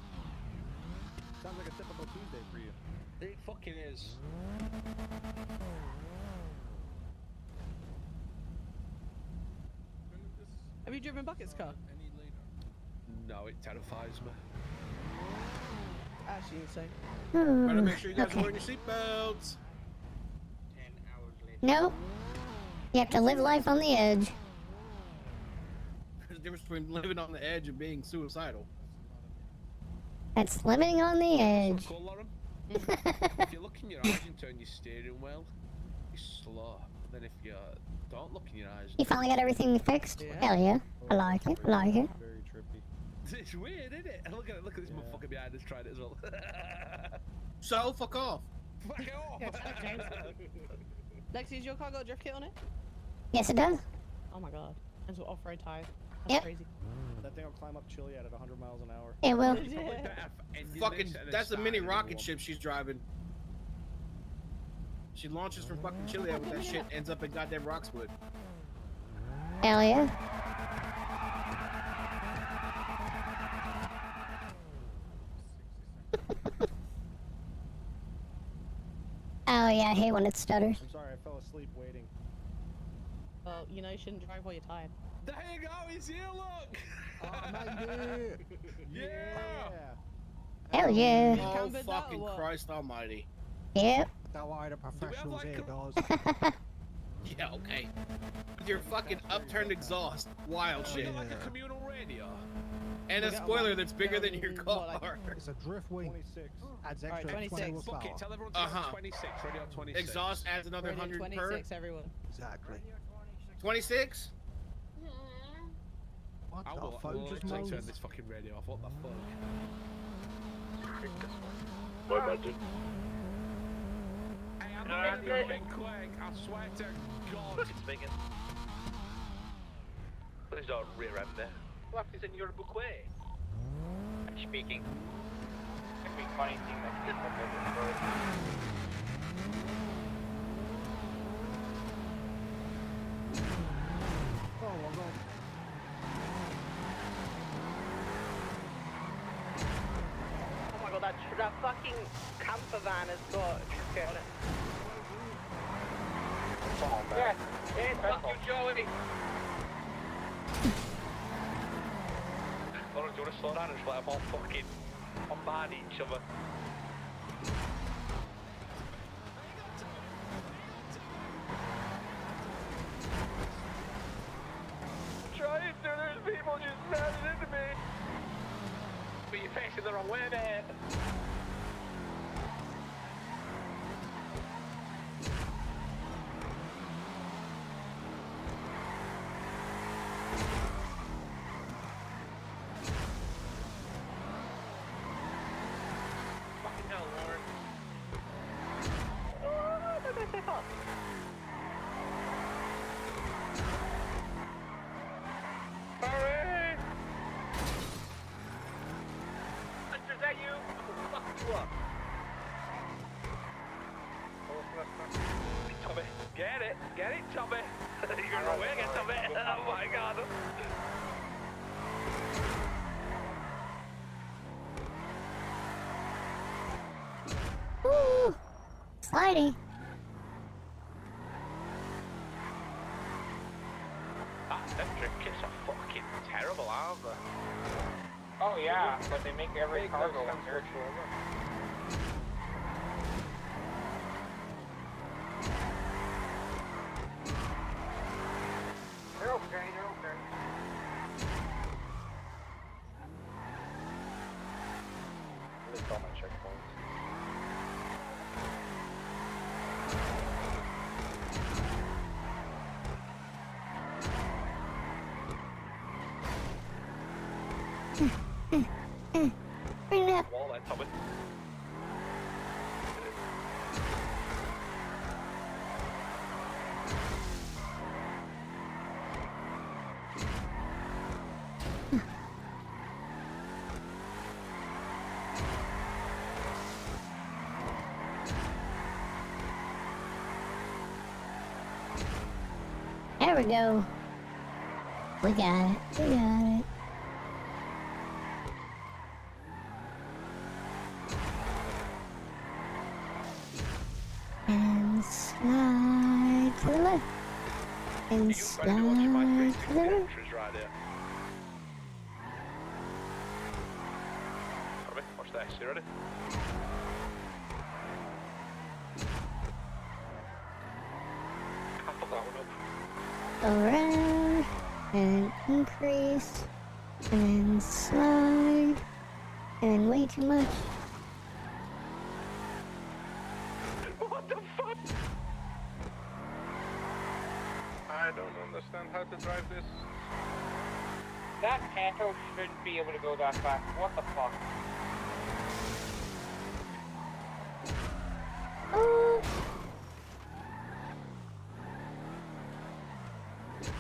Speaker 18: Sounds like a typical Tuesday for you.
Speaker 7: It fucking is.
Speaker 5: Have you driven Bucket's car?
Speaker 7: No, it terrifies me.
Speaker 5: Actually, insane.
Speaker 3: Better
Speaker 19: make sure you guys are wearing your seatbelts.
Speaker 9: 10 hours later.
Speaker 3: Nope. You have to live life on the edge.
Speaker 19: There's a difference between living on the edge and being suicidal.
Speaker 3: That's living on the edge.
Speaker 7: Cool, Lauren. If you look in your eyes and turn your steering wheel, you're slow. Then if you don't look in your eyes,
Speaker 3: You finally got everything fixed? Hell yeah. I like it. I like it.
Speaker 18: Very trippy.
Speaker 7: It's weird, isn't it? Look at this motherfucker behind us trying it as well.
Speaker 19: So, fuck off.
Speaker 7: Fuck off.
Speaker 5: Lexi, does your car got a drift kit on it?
Speaker 3: Yes, it does.
Speaker 5: Oh my god. And so off-road tires. That's
Speaker 3: Yep.
Speaker 5: crazy.
Speaker 18: That thing will climb up Chile at 100 miles an hour.
Speaker 3: It will.
Speaker 19: Fucking, that's a mini rocket ship she's driving. She launches from fucking Chile with that shit, ends up in goddamn Roxwood.
Speaker 3: Hell yeah. Oh yeah, I hate when it stutters.
Speaker 18: I'm sorry, I fell asleep waiting.
Speaker 5: Well, you know you shouldn't drive while you're tired.
Speaker 7: There you go, he's here, look!
Speaker 18: Yeah!
Speaker 3: Hell yeah.
Speaker 19: Oh,
Speaker 5: Cambered that
Speaker 19: fucking
Speaker 5: or what?
Speaker 19: Christ almighty.
Speaker 3: Yep.
Speaker 8: Don't worry, the professionals here, guys.
Speaker 19: Yeah, okay. With your fucking upturned exhaust. Wild shit.
Speaker 7: Like a communal radio.
Speaker 19: And a spoiler that's bigger than your car.
Speaker 8: It's a drift wing.
Speaker 18: 26.
Speaker 8: Adds
Speaker 5: Alright,
Speaker 8: extra
Speaker 5: 26.
Speaker 8: 20
Speaker 7: Fuck
Speaker 8: horsepower.
Speaker 7: it, tell everyone to
Speaker 19: Uh-huh.
Speaker 7: 26, radio 26.
Speaker 19: Exhaust adds another
Speaker 5: Radio
Speaker 19: 100 per.
Speaker 5: 26, everyone.
Speaker 8: Exactly.
Speaker 19: 26?
Speaker 8: What
Speaker 7: I
Speaker 8: the
Speaker 7: will
Speaker 8: phone just
Speaker 7: turn
Speaker 8: moans?
Speaker 7: this fucking radio off, what the fuck?
Speaker 17: What about it?
Speaker 7: Hey, I'm not moving quick, I swear to God.
Speaker 20: Speaking. Please don't rear end there. What is in your bouquet?
Speaker 9: I'm speaking. Every funny thing that gets my
Speaker 8: Oh my god.
Speaker 5: Oh my god, that fucking camper van has got a drift kit on it.
Speaker 20: Yeah, fuck you, Joey. Lauren, do you want to slow down and just let them all fucking bombard each other? Trying to, there's people just snapping into me. But you're facing the wrong way, mate. Fucking hell, Lauren.
Speaker 5: Oh, don't go so fast.
Speaker 20: Hurry! Hunter, is that you? I'll fuck you up. Tommy, get it, Tommy. You're gonna win it, Tommy. Oh my god.
Speaker 3: Woo! Slidey.
Speaker 20: Them drift kits are fucking terrible, aren't they?
Speaker 9: Oh yeah, but they make every car go under. They're okay, they're okay.
Speaker 20: List all my checkpoints.
Speaker 3: Bring it up.
Speaker 20: Wall there, Tommy.
Speaker 3: we go. We got it. We got it. And slide to the left. And slide to the right.
Speaker 20: Right there. Copy. Watch this. You ready? I'll put that one up.
Speaker 3: Around and increase and slide and way too much.
Speaker 20: What the fuck? I don't understand how to drive this.
Speaker 21: That Panto shouldn't be able to go that fast. What the fuck?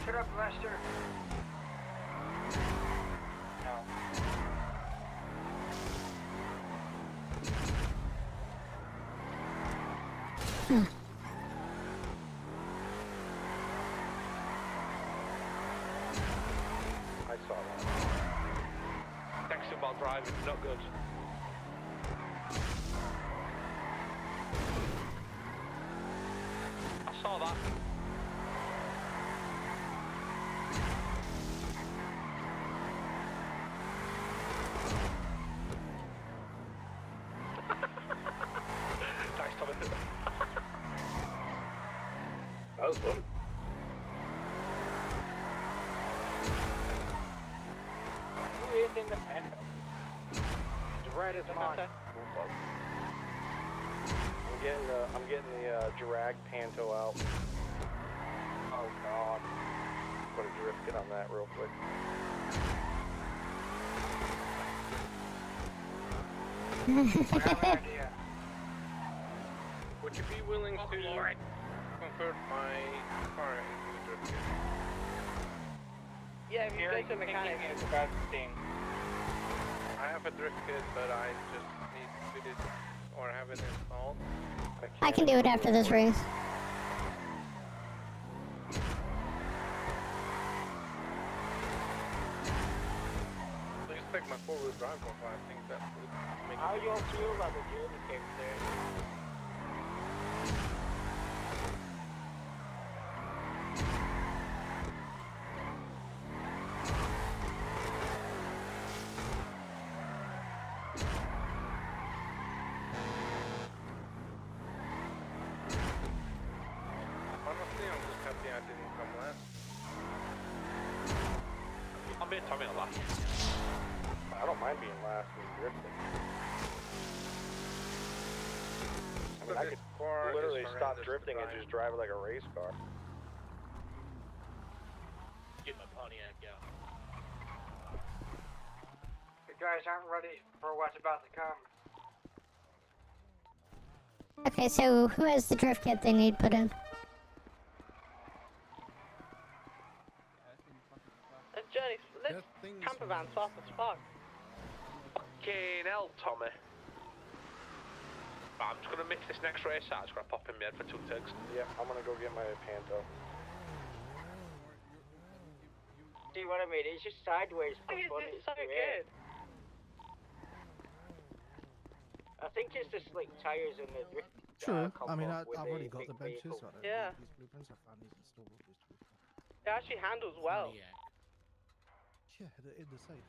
Speaker 8: Shut up, Lester.
Speaker 21: No.
Speaker 20: I saw that. Texting while driving, not good. I saw that. Nice, Thomas. That was fun.
Speaker 21: Who is in the Panto?
Speaker 14: Right as mine. I'm getting the drag Panto out. Oh god. Put a drift kit on that real quick.
Speaker 8: I have an idea.
Speaker 20: Would you be willing to convert my car into a drift kit?
Speaker 21: Yeah, if you go to a mechanic, it's about the same.
Speaker 20: I have a drift kit, but I just need to fit it or have it installed.
Speaker 3: I can do it after this race.
Speaker 20: Please take my four-wheel drive off. I think that would make
Speaker 21: How
Speaker 20: it
Speaker 21: you all feel about the journey came there?
Speaker 20: Honestly, I'm just happy I didn't come last.
Speaker 14: I'm being Tommy a lot. I don't mind being last in drifting. I mean, I could literally stop drifting and just drive it like a race car. Get my Pontiac out.
Speaker 8: You guys aren't ready for what's about to come.
Speaker 3: Okay, so who has the drift kit they need put in?
Speaker 5: This journey, this camper van's soft as fuck.
Speaker 14: Fucking hell, Tommy. I'm just gonna mix this next race out. I'm just gonna pop in my head for 2 ticks. Yeah, I'm gonna go get my Panto.
Speaker 21: See what I mean? It's just sideways.
Speaker 5: It's so good.
Speaker 21: I think it's just like tires and the drift.
Speaker 22: True. I mean,
Speaker 21: combo
Speaker 22: I've
Speaker 21: with
Speaker 22: already
Speaker 21: the
Speaker 22: got the
Speaker 21: big
Speaker 22: benches.
Speaker 21: vehicle.
Speaker 22: I don't
Speaker 5: Yeah.
Speaker 22: need these blueprints. I found these installed.
Speaker 5: It actually handles well.
Speaker 22: Yeah, in the safe.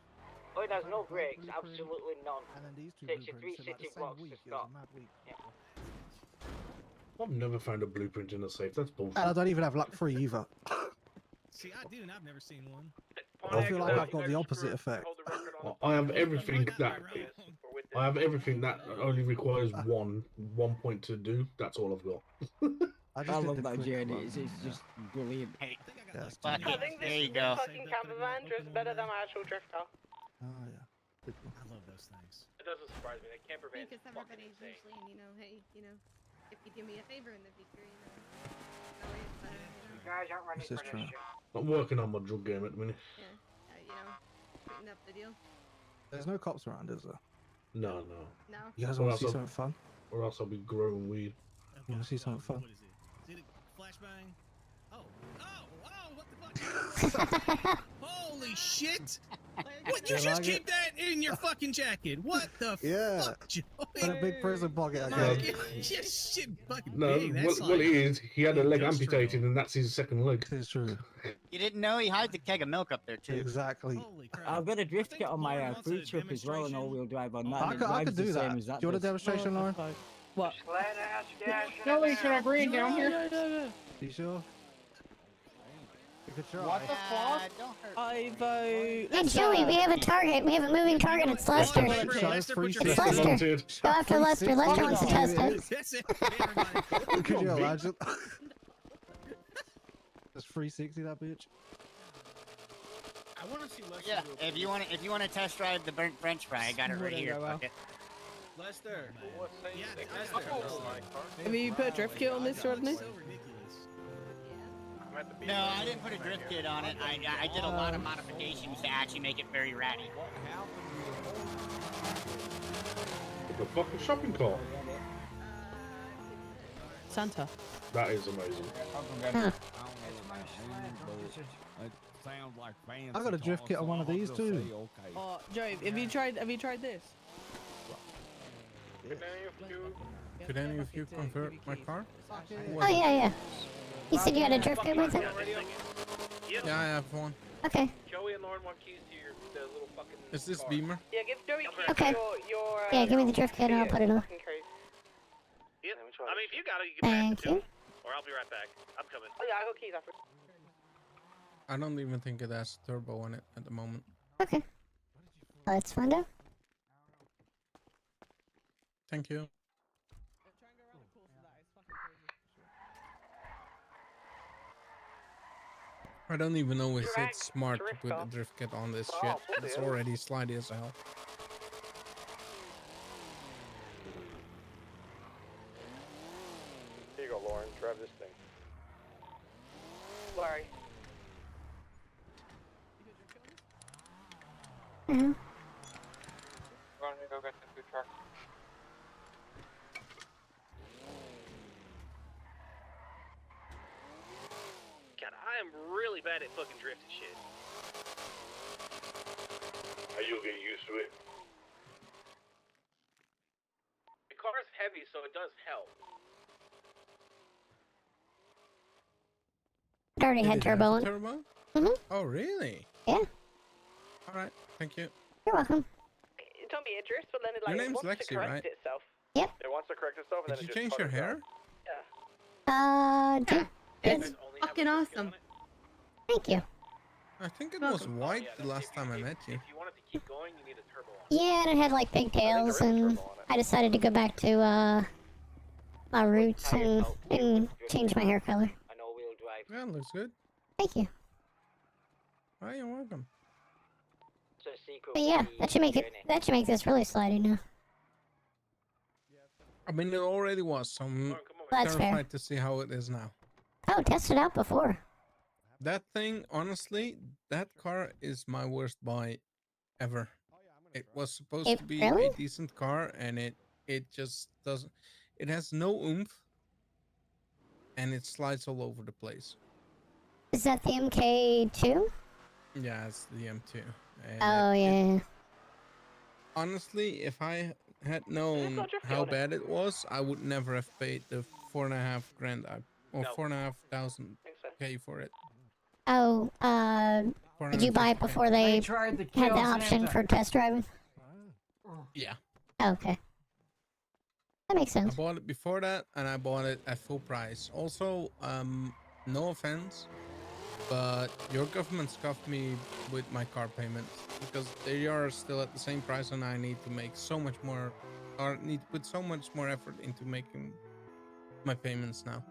Speaker 21: Oh, it has no
Speaker 22: Black
Speaker 21: brakes.
Speaker 22: blueprint,
Speaker 21: Absolutely none.
Speaker 22: And then these two
Speaker 21: Takes you
Speaker 22: blueprints
Speaker 21: 3
Speaker 22: in like the
Speaker 21: city
Speaker 22: same
Speaker 21: blocks
Speaker 22: week.
Speaker 21: to
Speaker 22: It was
Speaker 21: stop.
Speaker 22: a mad week.
Speaker 17: I've never found a blueprint in a safe. That's bullshit.
Speaker 22: And I don't even have luck 3 either.
Speaker 4: See, I do, and I've never seen one.
Speaker 22: I feel like I've got the opposite effect.
Speaker 17: I have everything that I have everything that only requires one point to do. That's all I've got.
Speaker 22: I
Speaker 16: I love that journey. It's just brilliant.
Speaker 5: I think this fucking camper van drifts better than my actual drift car.
Speaker 22: Oh yeah.
Speaker 4: I love those things.
Speaker 14: It doesn't surprise me. That camper van's
Speaker 23: Because
Speaker 14: fucking
Speaker 23: everybody's
Speaker 14: insane.
Speaker 23: usually, hey, if you do me a favor in the future, always better,
Speaker 8: You guys aren't ready
Speaker 22: This is
Speaker 8: for
Speaker 22: true.
Speaker 8: this shit.
Speaker 17: I'm working on my drug game at the minute.
Speaker 23: sweeten up the deal.
Speaker 22: There's no cops around, is there?
Speaker 17: No.
Speaker 23: No.
Speaker 22: You guys
Speaker 17: Or
Speaker 22: want to see
Speaker 17: else
Speaker 22: something fun?
Speaker 17: Or else I'll be growing weed.
Speaker 22: You want to see something fun?
Speaker 4: What is it? Is it flashbang? Oh, what Holy shit! What? You
Speaker 22: You
Speaker 4: just
Speaker 22: like
Speaker 4: keep that in your fucking jacket. What the
Speaker 22: Yeah.
Speaker 4: fuck, Joey?
Speaker 22: Put a big prison pocket, I
Speaker 4: My
Speaker 22: guess.
Speaker 4: God, just shit fucking
Speaker 17: No,
Speaker 4: big.
Speaker 17: what,
Speaker 4: That's
Speaker 17: what
Speaker 4: like
Speaker 17: it is, he had a leg
Speaker 4: industrial.
Speaker 17: amputated, and that's his second leg.
Speaker 22: It's true.
Speaker 9: You didn't know he hides a keg of milk up there too.
Speaker 22: Exactly.
Speaker 4: Holy crap.
Speaker 16: I've got a drift kit on my food truck as well, and all-wheel drive on that.
Speaker 22: I
Speaker 16: and it
Speaker 22: could
Speaker 16: drives the
Speaker 22: do
Speaker 16: same
Speaker 22: that.
Speaker 16: as that
Speaker 22: Do you want a
Speaker 16: does.
Speaker 22: demonstration, Lauren?
Speaker 5: What?
Speaker 21: Joey, should I bring it down here?
Speaker 22: You sure? You could try.
Speaker 21: What the fuck?
Speaker 5: I vote.
Speaker 3: Hey, Joey, we have a target. We have a moving target. It's Lester.
Speaker 4: Lester, put your
Speaker 3: It's
Speaker 4: hands up.
Speaker 3: Lester. Go after Lester. Lester wants to test it.
Speaker 4: That's it. Everybody.
Speaker 22: Could you imagine? That's 360, that bitch.
Speaker 19: I want to see Lester.
Speaker 9: Yeah,
Speaker 19: real
Speaker 9: if you want to test drive the burnt French fry, I got it right here. Fuck it.
Speaker 19: Lester.
Speaker 5: Have you put a drift kit on this, Rodney?
Speaker 9: No, I didn't put a drift kit on it. I did a lot of modifications to actually make it very ratty.
Speaker 17: The fucking shopping cart.
Speaker 5: Santa.
Speaker 17: That is amazing.
Speaker 12: Sounds like fancy.
Speaker 22: I got a drift kit on one of these too.
Speaker 5: Oh, Joey, have you tried this?
Speaker 1: Could any of you convert my car?
Speaker 3: Oh, yeah. You said you had a drift kit with it?
Speaker 1: Yeah, I have one.
Speaker 3: Okay.
Speaker 21: Joey and Lauren want keys to the little fucking.
Speaker 1: Is this Beamer?
Speaker 21: Yeah, give Joey keys
Speaker 3: Okay.
Speaker 21: to your
Speaker 3: Yeah, give me the drift kit and I'll put it on.
Speaker 21: Yep. I mean, if you got it, you can pass
Speaker 3: Thank
Speaker 21: it to
Speaker 3: you.
Speaker 21: him. Or I'll be right back. I'm coming. Oh, yeah, I got keys after.
Speaker 1: I don't even think it has turbo on it at the moment.
Speaker 3: Okay. Let's find out.
Speaker 1: Thank you. I don't even know if it's smart to put a drift kit on this shit. It's already slidey as hell.
Speaker 14: Here you go, Lauren. Drive this thing.
Speaker 21: Larry.
Speaker 3: Mhm.
Speaker 21: Run and go get the food truck. God, I am really bad at fucking drifting shit.
Speaker 17: You'll get used to it.
Speaker 21: The car is heavy, so it does help.
Speaker 3: It already had turbo in it.
Speaker 1: Turbo?
Speaker 3: Mhm.
Speaker 1: Oh, really?
Speaker 3: Yeah.
Speaker 1: Alright, thank you.
Speaker 3: You're welcome.
Speaker 21: It don't be a drift, but then it
Speaker 1: Your
Speaker 21: like
Speaker 1: name's
Speaker 21: wants to
Speaker 1: Lexi,
Speaker 21: correct
Speaker 1: right?
Speaker 21: itself.
Speaker 3: Yep.
Speaker 14: It wants to correct itself, and
Speaker 1: Did you
Speaker 14: then it
Speaker 1: change
Speaker 14: just
Speaker 1: your
Speaker 14: putters
Speaker 1: hair?
Speaker 21: Yeah.
Speaker 3: It's
Speaker 23: fucking awesome.
Speaker 3: Thank you.
Speaker 1: I think it was white the last time I met you.
Speaker 21: If you want it to keep going, you need a turbo on
Speaker 3: Yeah, and it had like pigtails, and I decided to go back to my roots and change my hair color.
Speaker 21: I know wheel drive.
Speaker 1: Yeah, it looks good.
Speaker 3: Thank you.
Speaker 1: Oh, you're welcome.
Speaker 3: But yeah, that should make this really slidey now.
Speaker 1: I mean, it already was, so I'm
Speaker 3: That's fair.
Speaker 1: terrified to see how it is now.
Speaker 3: Oh, test it out before.
Speaker 1: That thing, honestly, that car is my worst buy ever. It was supposed to be
Speaker 3: really?
Speaker 1: a decent car, and it just doesn't. It has no oomph, and it slides all over the place.
Speaker 3: Is that the MK2?
Speaker 1: Yeah, it's the M2. And
Speaker 3: Oh yeah.
Speaker 1: honestly, if I had known how bad it was, I would never have paid the $4.5 grand or $4,500 K for it.
Speaker 3: Oh, did you buy it before they
Speaker 8: tried to
Speaker 3: had
Speaker 8: kill
Speaker 3: the option
Speaker 8: Santa.
Speaker 3: for test driving?
Speaker 1: Yeah.
Speaker 3: Okay. That makes
Speaker 1: I
Speaker 3: sense.
Speaker 1: bought it before that, and I bought it at full price. Also, no offense, but your government scuffed me with my car payments because they are still at the same price, and I need to make so much more, or need to put so much more effort into making my payments now.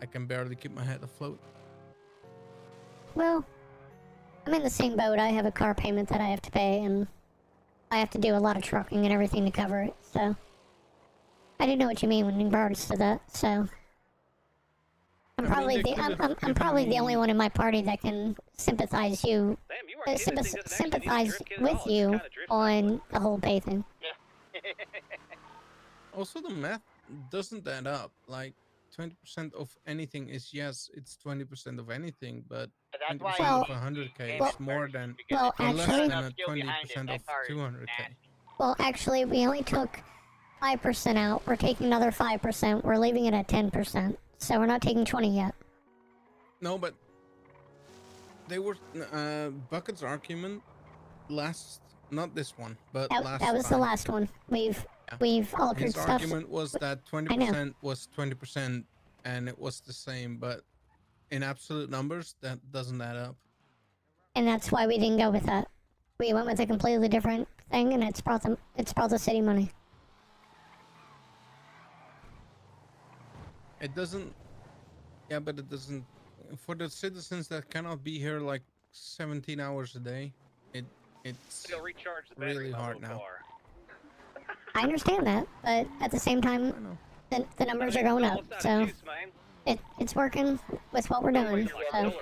Speaker 1: I can barely keep my head afloat.
Speaker 3: Well, I'm in the same boat. I have a car payment that I have to pay, and I have to do a lot of trucking and everything to cover it. So I do know what you mean in regards to that. So I'm probably I'm probably the only one in my party that can sympathize sympathize with you on the whole pay thing.
Speaker 1: Also, the math doesn't add up. Like 20% of anything is, yes, it's 20% of anything, but
Speaker 9: But that's
Speaker 1: 20%
Speaker 9: why
Speaker 1: of
Speaker 9: he
Speaker 1: 100k
Speaker 9: well,
Speaker 1: is more than,
Speaker 3: well,
Speaker 1: or less
Speaker 3: actually-
Speaker 1: than a 20% of 200k.
Speaker 3: Well, actually, we only took 5% out. We're taking another 5%. We're leaving it at 10%. So we're not taking 20 yet.
Speaker 1: No, but they were Bucket's argument last, not this one, but last
Speaker 3: That was
Speaker 1: time.
Speaker 3: the last one. We've altered
Speaker 1: His
Speaker 3: stuff.
Speaker 1: argument was that
Speaker 3: I know.
Speaker 1: 20% was 20% and it was the same, but in absolute numbers, that doesn't add up.
Speaker 3: And that's why we didn't go with that. We went with a completely different thing, and it's brought the city money.
Speaker 1: It doesn't. Yeah, but it doesn't. For the citizens that cannot be here like 17 hours a day, it's
Speaker 20: They'll recharge the battery
Speaker 1: really
Speaker 20: in my
Speaker 1: hard
Speaker 20: little
Speaker 1: now.
Speaker 20: car.
Speaker 3: I understand that, but at the same time, the numbers are going up. So it's working with what we're doing. So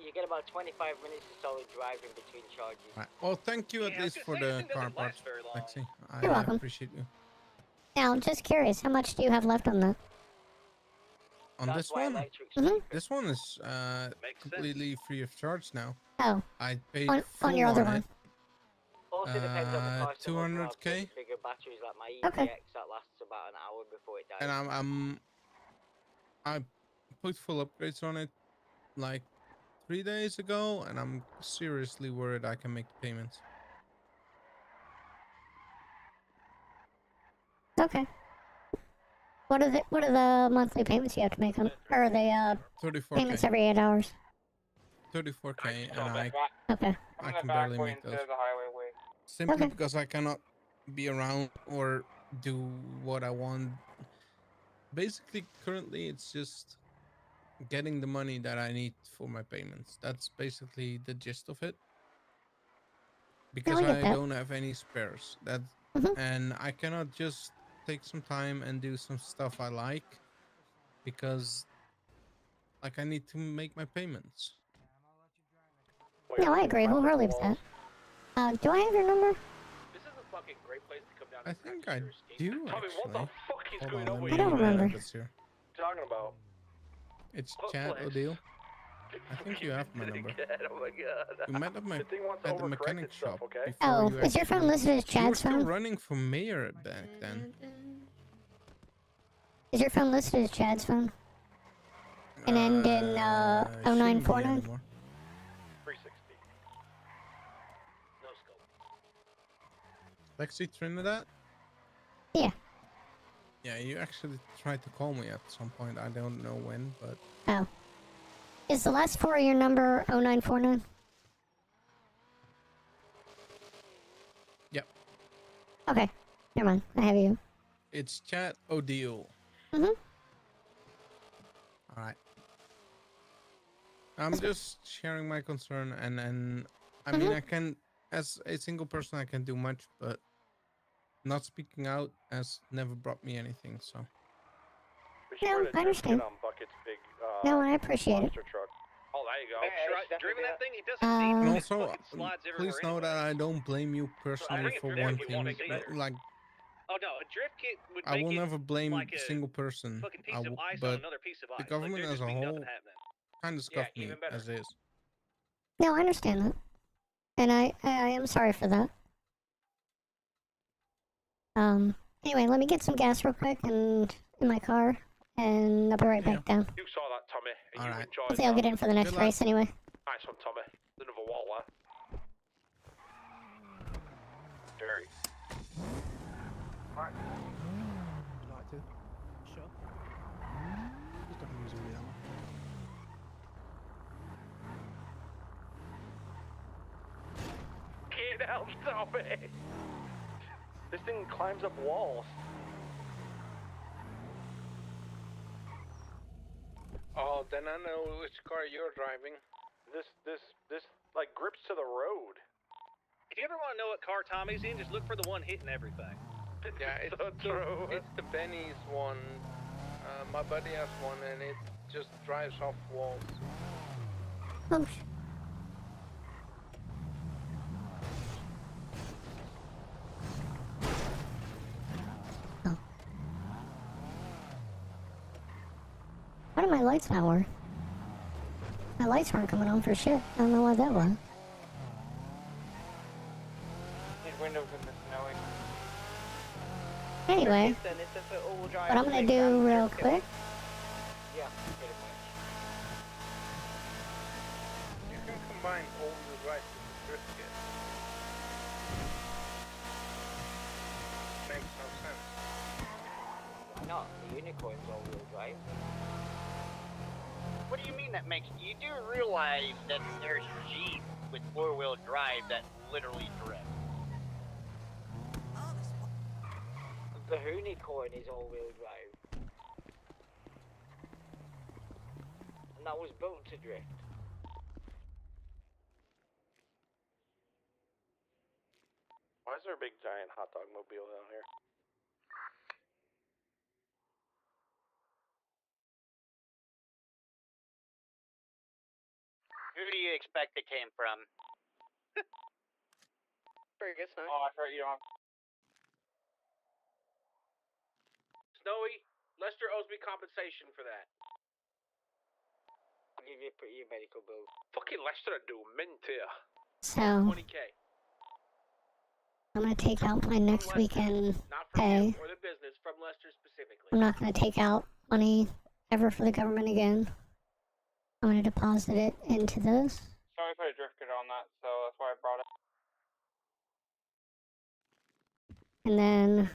Speaker 16: You get about 25 minutes of solid driving between charges.
Speaker 1: Right. Well, thank you at least for the car parts, Lexi.
Speaker 3: You're
Speaker 1: I
Speaker 3: welcome.
Speaker 1: appreciate you.
Speaker 3: now, I'm just curious, how much do you have left on that?
Speaker 1: On
Speaker 16: That's
Speaker 1: this
Speaker 16: why
Speaker 1: one,
Speaker 16: electric's
Speaker 1: this one is completely free of charge now.
Speaker 3: Oh.
Speaker 1: I paid
Speaker 3: On
Speaker 1: full
Speaker 3: your other
Speaker 1: on
Speaker 3: one.
Speaker 1: it.
Speaker 16: Also depends on the cost of
Speaker 1: 200k,
Speaker 16: bigger batteries like my
Speaker 3: Okay.
Speaker 16: EPX that lasts about an hour before it dies.
Speaker 1: and I put full upgrades on it like 3 days ago, and I'm seriously worried I can make the payments.
Speaker 3: Okay. What are the monthly payments you have to make on? Or are they
Speaker 1: 34k.
Speaker 3: payments every 8 hours?
Speaker 1: 34k, and
Speaker 3: Okay.
Speaker 1: I can barely make those. Simply
Speaker 3: Okay.
Speaker 1: because I cannot be around or do what I want. Basically, currently, it's just getting the money that I need for my payments. That's basically the gist of it. Because
Speaker 3: I get
Speaker 1: I
Speaker 3: that.
Speaker 1: don't have any spares. And I cannot just take some time and do some stuff I like, because like I need to make my payments.
Speaker 3: No, I agree wholeheartedly with that. Do I have your number?
Speaker 20: This is a fucking great place to come down.
Speaker 1: I think I do
Speaker 20: Tommy, what the
Speaker 1: actually.
Speaker 20: fuck is
Speaker 1: Hold
Speaker 20: going
Speaker 1: on,
Speaker 20: on
Speaker 1: let
Speaker 20: with
Speaker 1: me
Speaker 3: I don't
Speaker 20: you?
Speaker 3: remember.
Speaker 1: this here.
Speaker 20: Talking about?
Speaker 1: It's
Speaker 20: What
Speaker 1: Chad
Speaker 20: place?
Speaker 1: O'Deal. I think you have my number.
Speaker 20: Oh my god.
Speaker 1: We met at the mechanic shop before
Speaker 3: Oh,
Speaker 1: you
Speaker 3: is your phone
Speaker 1: actually-
Speaker 3: listed as
Speaker 1: You were
Speaker 3: Chad's
Speaker 1: still
Speaker 3: phone?
Speaker 1: running for mayor back then.
Speaker 3: Is your phone listed as Chad's phone? And end in
Speaker 1: shouldn't be
Speaker 3: 0949?
Speaker 1: anymore.
Speaker 20: 360. No scope.
Speaker 1: Lexi Trinidad?
Speaker 3: Yeah.
Speaker 1: Yeah, you actually tried to call me at some point. I don't know when, but
Speaker 3: Oh. Is the last four of your number 0949?
Speaker 1: Yep.
Speaker 3: Okay. Never mind. I have you.
Speaker 1: It's Chad O'Deal.
Speaker 3: Mm-hmm.
Speaker 1: Alright. I'm just sharing my concern, and I mean, I can, as a single person, I can do much, but not speaking out has never brought me anything, so.
Speaker 3: No, I understand. No, I appreciate it.
Speaker 20: Oh, there you go. Driving that thing, it doesn't
Speaker 1: And
Speaker 20: seem
Speaker 1: also,
Speaker 20: fucking slides everywhere
Speaker 1: please know that I don't blame you personally for one thing. Like,
Speaker 20: Oh no, a drift kit would
Speaker 1: I
Speaker 20: make
Speaker 1: will
Speaker 20: it
Speaker 1: never blame
Speaker 20: like
Speaker 1: a
Speaker 20: a
Speaker 1: single person,
Speaker 20: fucking piece of ice on
Speaker 1: but
Speaker 20: another piece of
Speaker 1: the
Speaker 20: ice.
Speaker 1: government
Speaker 20: Like, there'd
Speaker 1: as a
Speaker 20: just be
Speaker 1: whole
Speaker 20: nothing happening.
Speaker 1: kind of scuffed me
Speaker 20: even better.
Speaker 1: as is.
Speaker 3: No, I understand that. And I am sorry for that. Anyway, let me get some gas real quick and in my car, and I'll be right back down.
Speaker 20: You saw that, Tommy, and you enjoyed
Speaker 3: Hopefully I'll get in for the next
Speaker 20: Good luck.
Speaker 3: race anyway.
Speaker 20: Nice one, Tommy. Another waller. Dirty.
Speaker 22: Right. Would you like to? Sure. Just don't use all the ammo.
Speaker 20: Get out, Tommy! This thing climbs up walls.
Speaker 1: Oh, then I know which car you're driving.
Speaker 20: This like grips to the road. If you ever want to know what car Tommy's in, just look for the one hitting everything.
Speaker 1: Yeah, it's
Speaker 20: so true.
Speaker 1: It's the Benny's one. My buddy has one, and it just drives off walls.
Speaker 3: Oh, Why do my lights not work? My lights weren't coming on for shit. I don't know why that was.
Speaker 21: Need windows in the snowy.
Speaker 3: Anyway,
Speaker 5: Then it's just an all-wheel drive.
Speaker 3: what I'm gonna
Speaker 5: quick
Speaker 3: do
Speaker 5: round
Speaker 3: real
Speaker 5: trip.
Speaker 3: quick,
Speaker 21: Yeah, pretty much. You can combine all-wheel drive with the drift kit. Makes no sense. Why not? The unicorn's all-wheel drive.
Speaker 9: What do you mean that makes? You do realize that there's Jeep with four-wheel drive that literally drift.
Speaker 21: The unicorn is all-wheel drive. And that was built to drift.
Speaker 18: Why is there a big giant hot dog mobile down here?
Speaker 9: Who do you expect it came from?
Speaker 5: Very good, Snowy.
Speaker 21: Oh, I forgot you don't have...
Speaker 7: Snowy, Lester owes me compensation for that.
Speaker 21: I'll give you your medical bill.
Speaker 7: Fucking Lester do mint here.
Speaker 3: so
Speaker 7: 20K.
Speaker 3: I'm gonna take out my next
Speaker 7: From Lester.
Speaker 3: weekend
Speaker 7: Not from
Speaker 3: pay.
Speaker 7: you or the business, from Lester specifically.
Speaker 3: I'm not gonna take out money ever for the government again. I'm gonna deposit it into this.
Speaker 21: Sorry, put a drift kit on that, so that's why I brought it.
Speaker 3: And then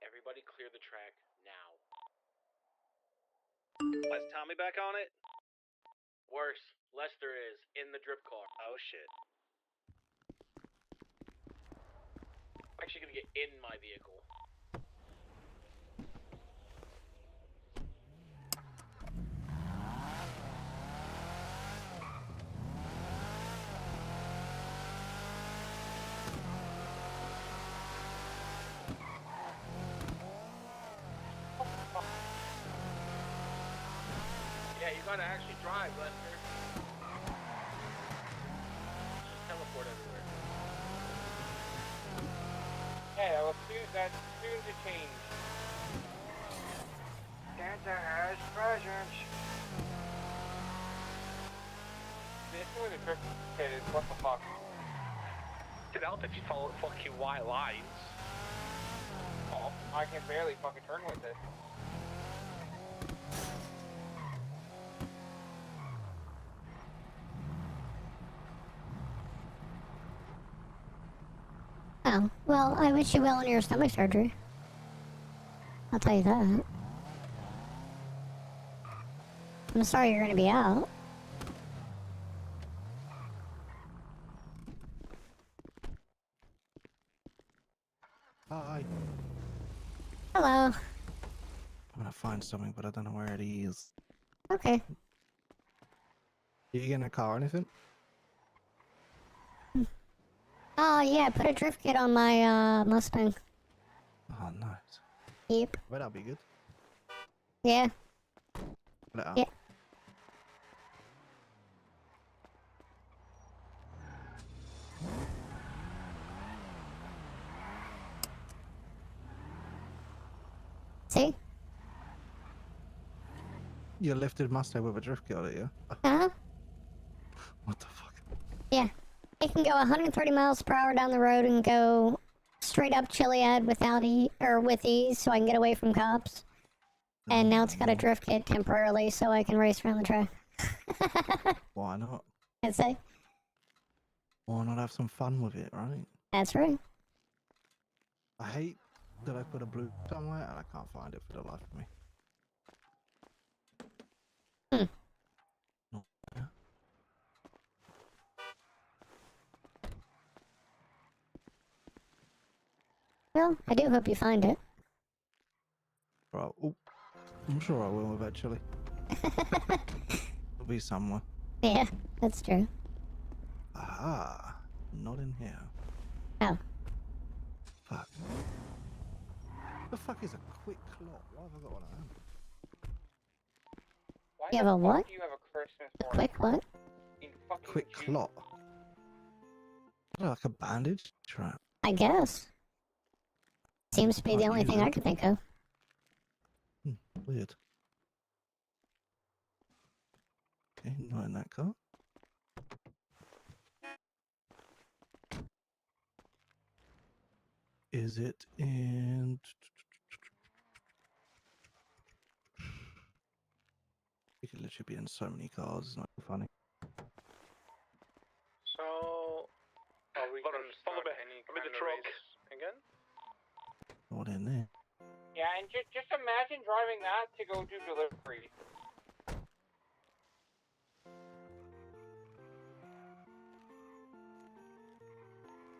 Speaker 7: Everybody clear the track now. Is Tommy back on it? Worse, Lester is in the drift car. Oh shit. I'm actually gonna get in my vehicle. Yeah, you gotta actually drive, Lester. Just teleport everywhere.
Speaker 21: Yeah, well, that's soon to change.
Speaker 8: Santa has presents.
Speaker 21: The issue with the drift kit is what the fuck?
Speaker 7: It'd help if you follow fucking white lines.
Speaker 21: Oh, I can barely fucking turn with it.
Speaker 3: oh, well, I wish you well in your stomach surgery. I'll tell you that. I'm sorry you're gonna be out.
Speaker 22: Hi.
Speaker 3: Hello.
Speaker 22: I'm gonna find something, but I don't know where it is.
Speaker 3: Okay.
Speaker 22: You getting a car or anything?
Speaker 3: Oh yeah, put a drift kit on my Mustang.
Speaker 22: Oh, nice.
Speaker 3: Yep.
Speaker 22: Well, that'll be good.
Speaker 3: Yeah.
Speaker 22: Put it up.
Speaker 3: Yeah. See?
Speaker 22: You lifted Mustang with a drift kit on it, yeah?
Speaker 3: Uh-huh.
Speaker 22: What the fuck?
Speaker 3: Yeah. It can go 130 miles per hour down the road and go straight up Chiliad without with ease, so I can get away from cops. And now it's got a drift kit temporarily, so I can race around the track.
Speaker 22: Why not?
Speaker 3: I'd say.
Speaker 22: Why not have some fun with it, right?
Speaker 3: That's right.
Speaker 22: I hate that I put a blue somewhere and I can't find it for the life of me. No.
Speaker 3: Well, I do hope you find it.
Speaker 22: Bro, oh, I'm sure I will eventually. It'll be somewhere.
Speaker 3: Yeah, that's true.
Speaker 22: Aha, not in here.
Speaker 3: Oh.
Speaker 22: Fuck. The fuck is a quick clock? Why have I got one of them?
Speaker 21: Why
Speaker 3: You
Speaker 21: the
Speaker 3: have a
Speaker 21: fuck
Speaker 3: what?
Speaker 21: do you have a Christmas
Speaker 3: A
Speaker 21: ornament
Speaker 3: quick what?
Speaker 21: in fucking
Speaker 22: Quick
Speaker 21: June?
Speaker 22: clot. Like a bandage trap.
Speaker 3: I guess. Seems to be the
Speaker 22: Can't
Speaker 3: only
Speaker 22: use
Speaker 3: thing I
Speaker 22: it.
Speaker 3: can think of.
Speaker 22: Weird. Okay, not in that car. Is it in? It could literally be in so many cars. It's not funny.
Speaker 14: So, are we
Speaker 7: Hold on,
Speaker 14: gonna
Speaker 7: follow
Speaker 14: start
Speaker 7: me.
Speaker 14: any
Speaker 7: I'm in
Speaker 14: kind
Speaker 7: the
Speaker 14: of
Speaker 7: truck.
Speaker 14: race again?
Speaker 22: Not in there.
Speaker 21: Yeah, and just imagine driving that to go do delivery.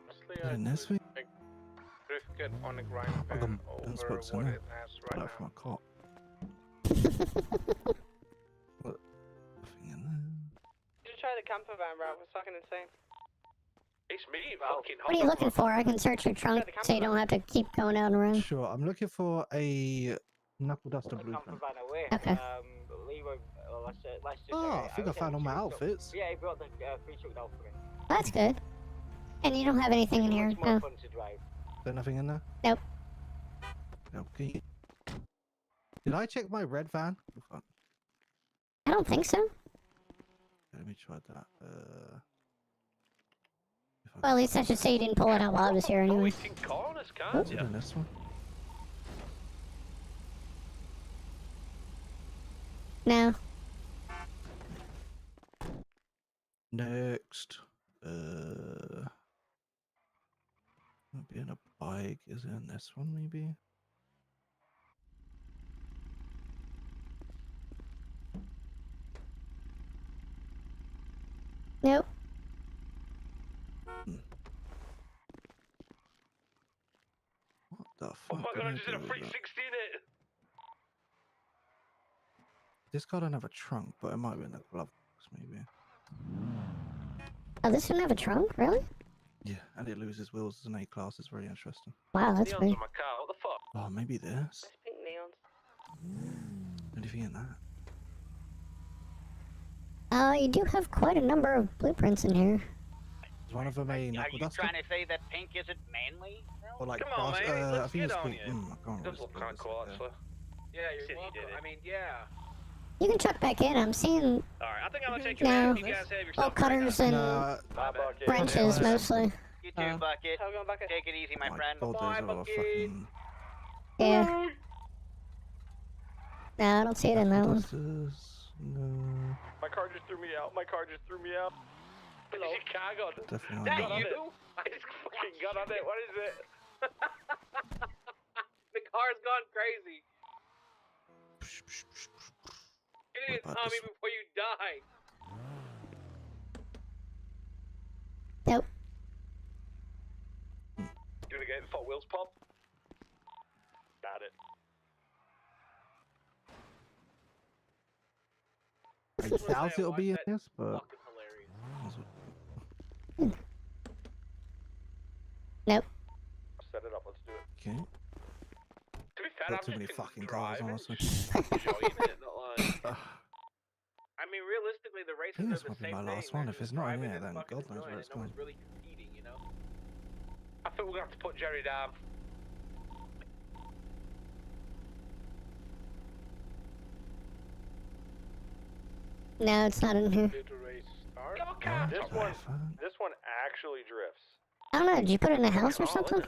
Speaker 14: Honestly,
Speaker 22: Is it in this week?
Speaker 14: like drift get on a grind
Speaker 22: I've
Speaker 14: pan
Speaker 22: got
Speaker 14: over
Speaker 22: spots in
Speaker 14: what
Speaker 22: there.
Speaker 14: it has right
Speaker 22: Right
Speaker 14: now.
Speaker 22: from a cop. What? Nothing in there.
Speaker 5: Just try the camper van route. It's fucking insane.
Speaker 7: It's me, fucking
Speaker 3: What are you looking for? I can search your trunk so you don't have to keep going out and around.
Speaker 22: Sure, I'm looking for a knuckle duster blueprint.
Speaker 3: Okay.
Speaker 22: Oh, I think I found all my outfits.
Speaker 16: Yeah, he brought the free truck down for me.
Speaker 3: That's good. And you don't have anything in here?
Speaker 16: It's more
Speaker 3: No.
Speaker 16: fun to drive.
Speaker 22: There's nothing in there?
Speaker 3: Nope.
Speaker 22: Okay. Did I check my red van? Oh, fuck.
Speaker 3: I don't think so.
Speaker 22: Let me try that.
Speaker 3: Well, at least I should say you didn't pull it out while I was here anyway.
Speaker 7: In corners, can't
Speaker 22: What's
Speaker 7: you?
Speaker 22: in this one?
Speaker 3: No.
Speaker 22: Next. Might be in a bike. Is it in this one, maybe?
Speaker 3: Nope.
Speaker 22: What the fuck?
Speaker 7: Oh my
Speaker 22: did
Speaker 7: god, I
Speaker 22: I
Speaker 7: just did a
Speaker 22: do with
Speaker 7: 360
Speaker 22: that?
Speaker 7: in it!
Speaker 22: This car don't have a trunk, but it might be in the glove box, maybe.
Speaker 3: Oh, this doesn't have a trunk? Really?
Speaker 22: Yeah, and it loses wheels as an A-class. It's very interesting.
Speaker 3: Wow, that's
Speaker 7: Neons
Speaker 3: weird.
Speaker 7: on my car, what the fuck?
Speaker 22: Oh, maybe this.
Speaker 5: Pink neons.
Speaker 22: Anything in that?
Speaker 3: You do have quite a number of blueprints in here.
Speaker 22: Is one of them a
Speaker 9: Are
Speaker 22: knuckle
Speaker 9: you
Speaker 22: duster?
Speaker 9: trying to say that pink isn't manly?
Speaker 22: Or like
Speaker 19: Come on,
Speaker 22: brass?
Speaker 19: man,
Speaker 22: I
Speaker 19: let's
Speaker 22: think
Speaker 19: get
Speaker 22: it's
Speaker 19: on
Speaker 22: called.
Speaker 19: you.
Speaker 22: I can't
Speaker 7: It
Speaker 22: remember
Speaker 7: does
Speaker 22: what
Speaker 7: look
Speaker 22: it's
Speaker 7: kind of cool,
Speaker 22: called.
Speaker 7: actually.
Speaker 19: Yeah, you're
Speaker 7: Said he
Speaker 19: welcome.
Speaker 7: did it.
Speaker 19: I mean, yeah.
Speaker 3: You can check back in. I'm seeing
Speaker 19: Alright, I think I'm gonna take you
Speaker 3: No.
Speaker 19: out. You guys have
Speaker 3: bolt
Speaker 19: yourself.
Speaker 3: cutters and
Speaker 22: Nah,
Speaker 3: wrenches mostly.
Speaker 9: You too, Bucket. Take it easy, my friend.
Speaker 22: God, those are all fucking
Speaker 3: Yeah. No, I don't see it in that one.
Speaker 22: dusters. No.
Speaker 14: My car just threw me out. My car just threw me out.
Speaker 7: What is your car got?
Speaker 22: Definitely
Speaker 7: That
Speaker 22: not.
Speaker 7: you? I just fucking got on it, what is it?
Speaker 19: The car's gone crazy. You need to
Speaker 22: about
Speaker 19: tell me
Speaker 22: this
Speaker 19: before you die.
Speaker 3: Nope.
Speaker 7: You gonna get the Hot Wheels pop? Got it.
Speaker 22: I doubt it'll be in this, but.
Speaker 3: Nope.
Speaker 14: Set it up. Let's do it.
Speaker 22: Okay.
Speaker 7: To be fair,
Speaker 22: Got
Speaker 7: I'm
Speaker 22: too many
Speaker 7: just
Speaker 22: fucking cars,
Speaker 7: driving,
Speaker 22: honestly.
Speaker 7: enjoying it, not like...
Speaker 19: I mean, realistically, the
Speaker 22: I
Speaker 19: races
Speaker 22: think
Speaker 19: are
Speaker 22: this
Speaker 19: the
Speaker 22: might be
Speaker 19: same
Speaker 22: my
Speaker 19: thing.
Speaker 22: last one.
Speaker 19: They're
Speaker 22: If it's
Speaker 19: just
Speaker 22: not in
Speaker 19: driving
Speaker 22: here,
Speaker 19: and
Speaker 22: then
Speaker 19: fucking
Speaker 22: God knows
Speaker 19: enjoying
Speaker 22: where
Speaker 19: it.
Speaker 22: it's
Speaker 19: No one's
Speaker 22: going.
Speaker 19: really competing, you know?
Speaker 7: I think we're gonna have to put Jerry down.
Speaker 3: No, it's not in here.
Speaker 14: Did the race start?
Speaker 7: Oh,
Speaker 14: This one actually drifts.
Speaker 3: I don't know. Did you put it in a house or something?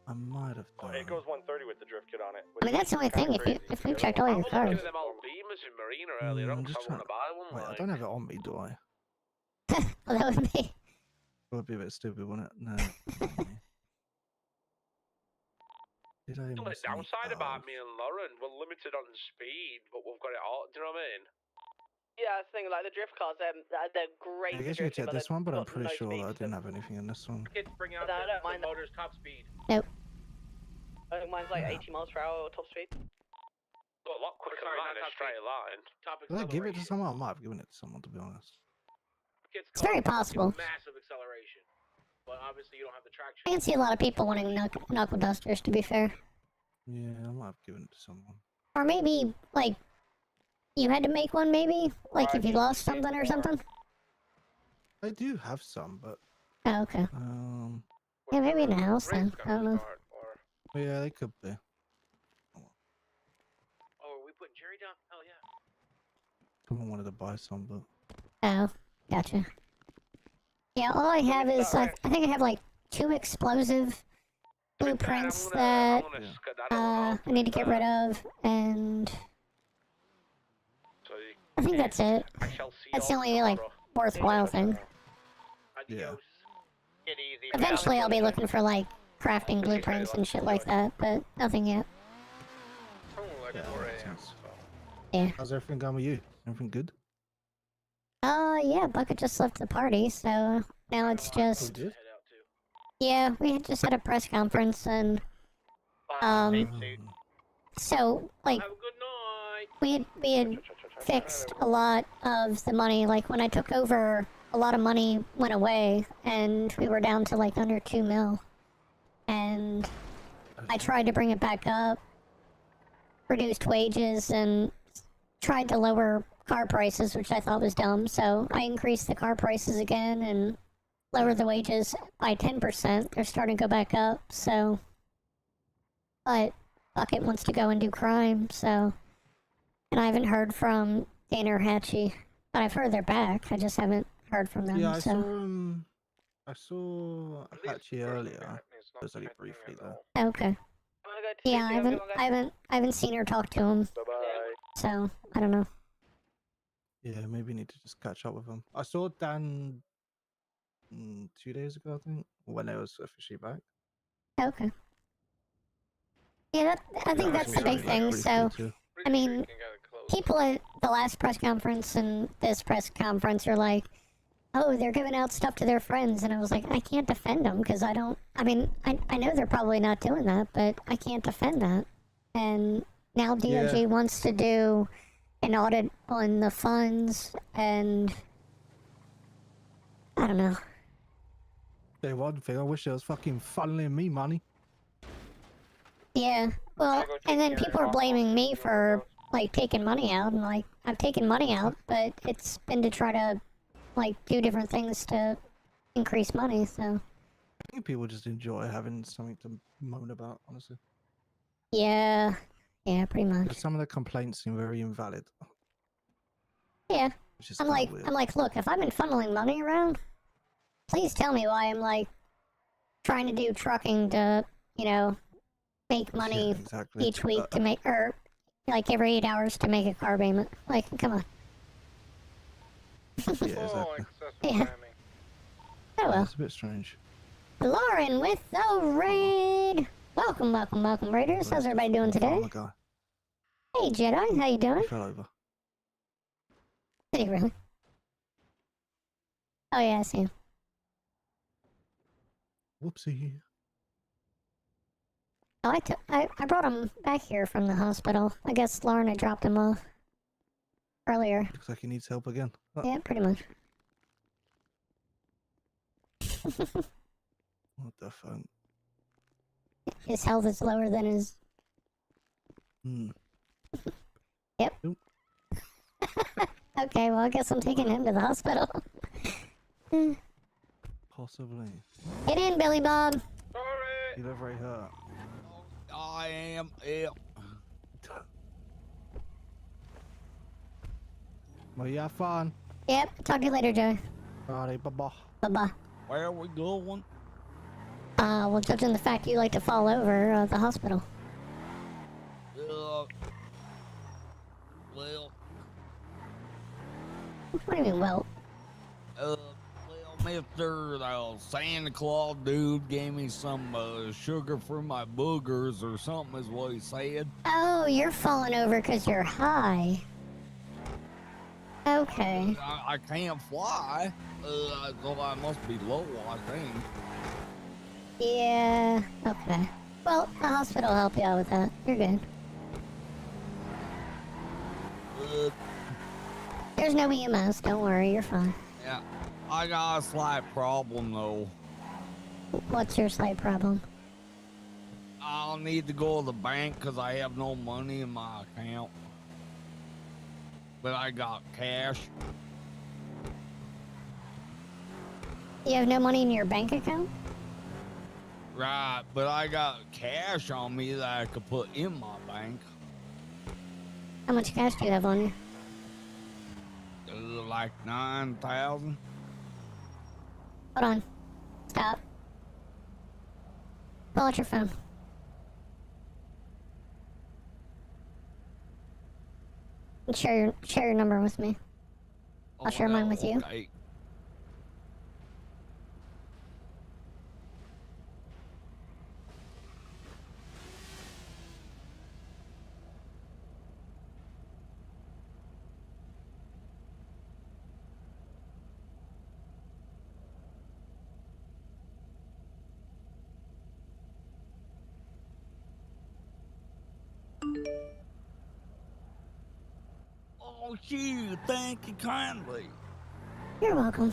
Speaker 22: I might have done.
Speaker 14: It goes 130 with the drift kit on it.
Speaker 3: I mean, that's the only thing. If you checked all your
Speaker 7: I was
Speaker 3: cars.
Speaker 7: looking at them old Beamers in Marina earlier on
Speaker 22: I'm
Speaker 7: because
Speaker 22: just
Speaker 7: I want to buy one.
Speaker 22: Wait, I
Speaker 7: Like,
Speaker 22: don't have it on me, do I?
Speaker 3: Well, that would be.
Speaker 22: That would be a bit stupid, wouldn't it? No. Did I
Speaker 7: the only
Speaker 22: miss any
Speaker 7: downside about
Speaker 22: cars?
Speaker 7: me and Lauren, we're limited on speed, but we've got it all. Do you know what I mean?
Speaker 5: Yeah, that's the thing. Like the drift cars, they're great.
Speaker 22: I guess
Speaker 5: for
Speaker 22: you
Speaker 5: drifting,
Speaker 22: check this
Speaker 5: they've
Speaker 22: one, but I'm
Speaker 5: got
Speaker 22: pretty
Speaker 5: no
Speaker 22: sure
Speaker 5: speed,
Speaker 22: that I
Speaker 5: so-
Speaker 22: didn't have anything in this one.
Speaker 19: Kids bring out
Speaker 5: No, I
Speaker 19: the,
Speaker 5: don't mind that.
Speaker 19: motor's top speed.
Speaker 3: Nope.
Speaker 5: I think mine's like 80 miles per hour top speed.
Speaker 7: Got a lot quicker
Speaker 19: Sorry,
Speaker 7: than
Speaker 19: not
Speaker 7: mine in a
Speaker 19: top
Speaker 7: straight
Speaker 19: speed.
Speaker 7: line.
Speaker 19: Top
Speaker 22: Did I give it to
Speaker 19: acceleration.
Speaker 22: someone? I might have given it to someone, to be honest.
Speaker 19: Kids
Speaker 3: It's very
Speaker 19: call it fucking
Speaker 3: possible.
Speaker 19: Massive acceleration. But obviously you don't have the traction.
Speaker 3: I can see a lot of people wanting knuckle dusters, to be fair.
Speaker 22: Yeah, I might have given it to someone.
Speaker 3: Or maybe, like, you had to make one, maybe? Like, if you lost something or something?
Speaker 22: I do have some, but
Speaker 3: Oh, okay. Yeah, maybe in the house then. I don't know.
Speaker 22: yeah, they could be.
Speaker 14: Oh, are we putting Jerry down? Hell yeah.
Speaker 22: Someone wanted to buy some, but
Speaker 3: Oh, gotcha. Yeah, all I have is, I think I have, like, 2 explosive blueprints that I need to get rid of, and I think that's it. That's the only, like, worthwhile thing.
Speaker 22: yeah.
Speaker 3: Eventually I'll be looking for, like, crafting blueprints and shit like that, but nothing yet.
Speaker 22: Yeah, makes sense.
Speaker 3: Yeah.
Speaker 22: How's everything going with you? Everything good?
Speaker 3: Yeah, Bucket just left the party, so now it's just...
Speaker 22: did?
Speaker 3: Yeah, we had just had a press conference, and, so, like, we had fixed a lot of the money. Like, when I took over, a lot of money went away, and we were down to, like, under 2 mil. And I tried to bring it back up, reduced wages, and tried to lower car prices, which I thought was dumb. So I increased the car prices again and lowered the wages by 10%. They're starting to go back up, so... But Bucket wants to go and do crime, so... And I haven't heard from Dana or Hatchie. But I've heard they're back. I just haven't heard from them,
Speaker 22: Yeah,
Speaker 3: so...
Speaker 22: I saw Apache earlier. It was only briefly though.
Speaker 3: Okay. Yeah, I haven't seen her talk to him. So, I don't know.
Speaker 22: Yeah, maybe need to just catch up with him. I saw Dan 2 days ago, I think, when I was officially back.
Speaker 3: Okay. Yeah, I think that's the big thing. So, I mean, people at the last press conference and this press conference are like, oh, they're giving out stuff to their friends. And I was like, I can't defend them because I don't... I mean, I know they're probably not doing that, but I can't defend that. And now DOJ wants to do an audit on the funds, and... I don't know.
Speaker 22: Say one thing, I wish it was fucking funneling me money.
Speaker 3: Yeah, well, and then people are blaming me for, like, taking money out, and, like, I've taken money out, but it's been to try to, like, do different things to increase money, so...
Speaker 22: I think people just enjoy having something to moan about, honestly.
Speaker 3: Yeah, pretty much.
Speaker 22: But some of the complaints seem very invalid.
Speaker 3: Yeah,
Speaker 22: Which is
Speaker 3: I'm
Speaker 22: kinda
Speaker 3: like,
Speaker 22: weird.
Speaker 3: look, if I've been funneling money around, please tell me why I'm, like, trying to do trucking to, you know, make money each week to make, or, like, every 8 hours to make a car payment. Like, come on.
Speaker 22: Yeah, exactly.
Speaker 3: Yeah. Oh well.
Speaker 22: It's a bit strange.
Speaker 3: Lauren with the raid! Welcome, Raiders. How's everybody doing today? Hey, Jedi, how you doing?
Speaker 22: Fell over.
Speaker 3: Did he really? Oh yeah, I see him.
Speaker 22: Whoopsie.
Speaker 3: Oh, I brought him back here from the hospital. I guess Lauren had dropped him off earlier.
Speaker 22: Looks like he needs help again. Oh,
Speaker 3: Yeah, pretty much.
Speaker 22: what the fuck?
Speaker 3: His health is lower than his... Yep. Okay, well, I guess I'm taking him to the hospital.
Speaker 22: Possibly.
Speaker 3: Get in, Billy Bob.
Speaker 22: You look very hurt.
Speaker 12: I am ill.
Speaker 22: Well, you have fun.
Speaker 3: Yep, talk to you later, Joe.
Speaker 22: Alright, bye-bye.
Speaker 3: Bye-bye.
Speaker 12: Where are we going?
Speaker 3: Well, judging the fact you like to fall over, the hospital.
Speaker 12: Well,
Speaker 3: What do you mean, well?
Speaker 12: Mr. Santa Claus dude gave me some sugar for my boogers or something is what he said.
Speaker 3: Oh, you're falling over because you're high. Okay.
Speaker 12: I can't fly, so I must be low, I think.
Speaker 3: Yeah, okay. Well, the hospital will help you out with that. You're good. There's no EMS, don't worry, you're fine.
Speaker 12: Yeah, I got a slight problem though.
Speaker 3: What's your slight problem?
Speaker 12: I'll need to go to the bank because I have no money in my account. But I got cash.
Speaker 3: You have no money in your bank account?
Speaker 12: Right, but I got cash on me that I could put in my bank.
Speaker 3: How much cash do you have on you?
Speaker 12: Like 9,000.
Speaker 3: Hold on. Stop. Pull out your phone. And share your number with me. I'll share mine with you.
Speaker 12: Okay. Oh, shoot. Thank you kindly.
Speaker 3: You're welcome.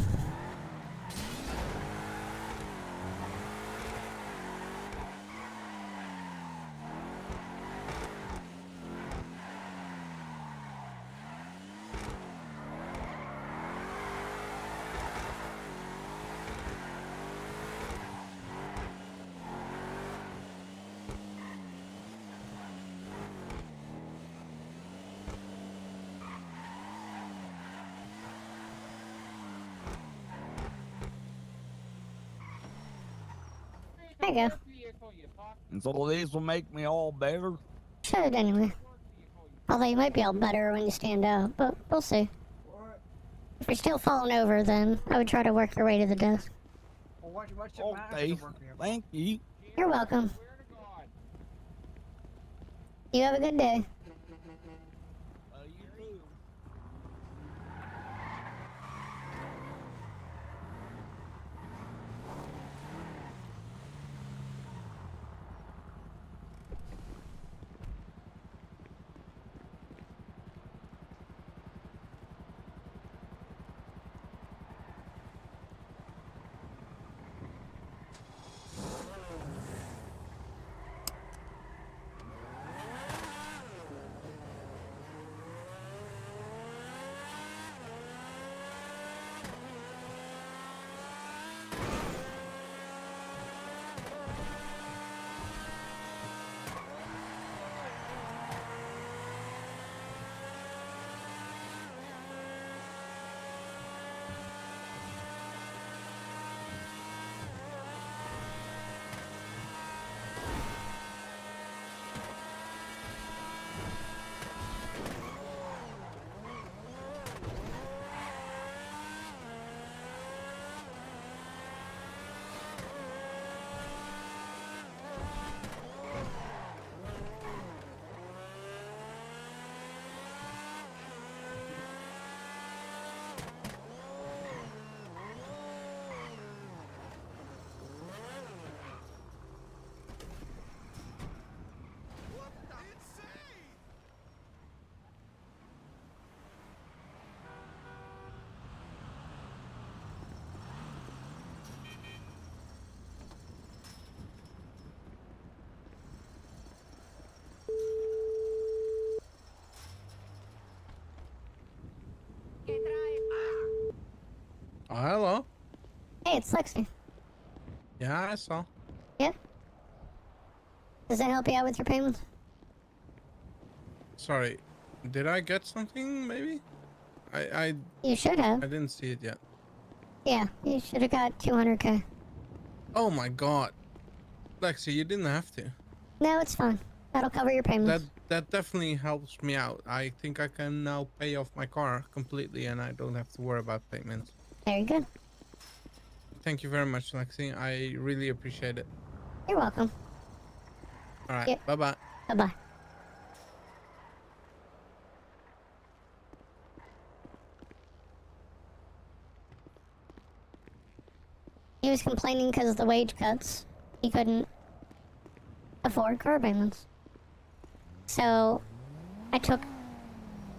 Speaker 3: There you go.
Speaker 12: And so these will make me all better.
Speaker 3: Should anyway. Although you might be all better when you stand up, but we'll see. If you're still falling over, then I would try to work your way to the desk.
Speaker 8: Well, what's
Speaker 12: Okay, thank you.
Speaker 3: You're welcome. You have a good day.
Speaker 1: Oh, hello.
Speaker 3: Hey, it's Lexi.
Speaker 1: Yeah, I saw.
Speaker 3: Yep. Does that help you out with your payments?
Speaker 1: Sorry, did I get something? Maybe. I.
Speaker 3: You should have.
Speaker 1: I didn't see it yet.
Speaker 3: Yeah, you should have got 200K.
Speaker 1: Oh my God, Lexi, you didn't have to.
Speaker 3: No, it's fine. That'll cover your payments.
Speaker 1: That definitely helps me out. I think I can now pay off my car completely, and I don't have to worry about payments.
Speaker 3: Very good.
Speaker 1: Thank you very much, Lexi. I really appreciate it.
Speaker 3: You're welcome.
Speaker 1: All right.
Speaker 3: Yeah.
Speaker 1: Bye-bye.
Speaker 3: Bye-bye. He was complaining because of the wage cuts. He couldn't afford car payments. So I took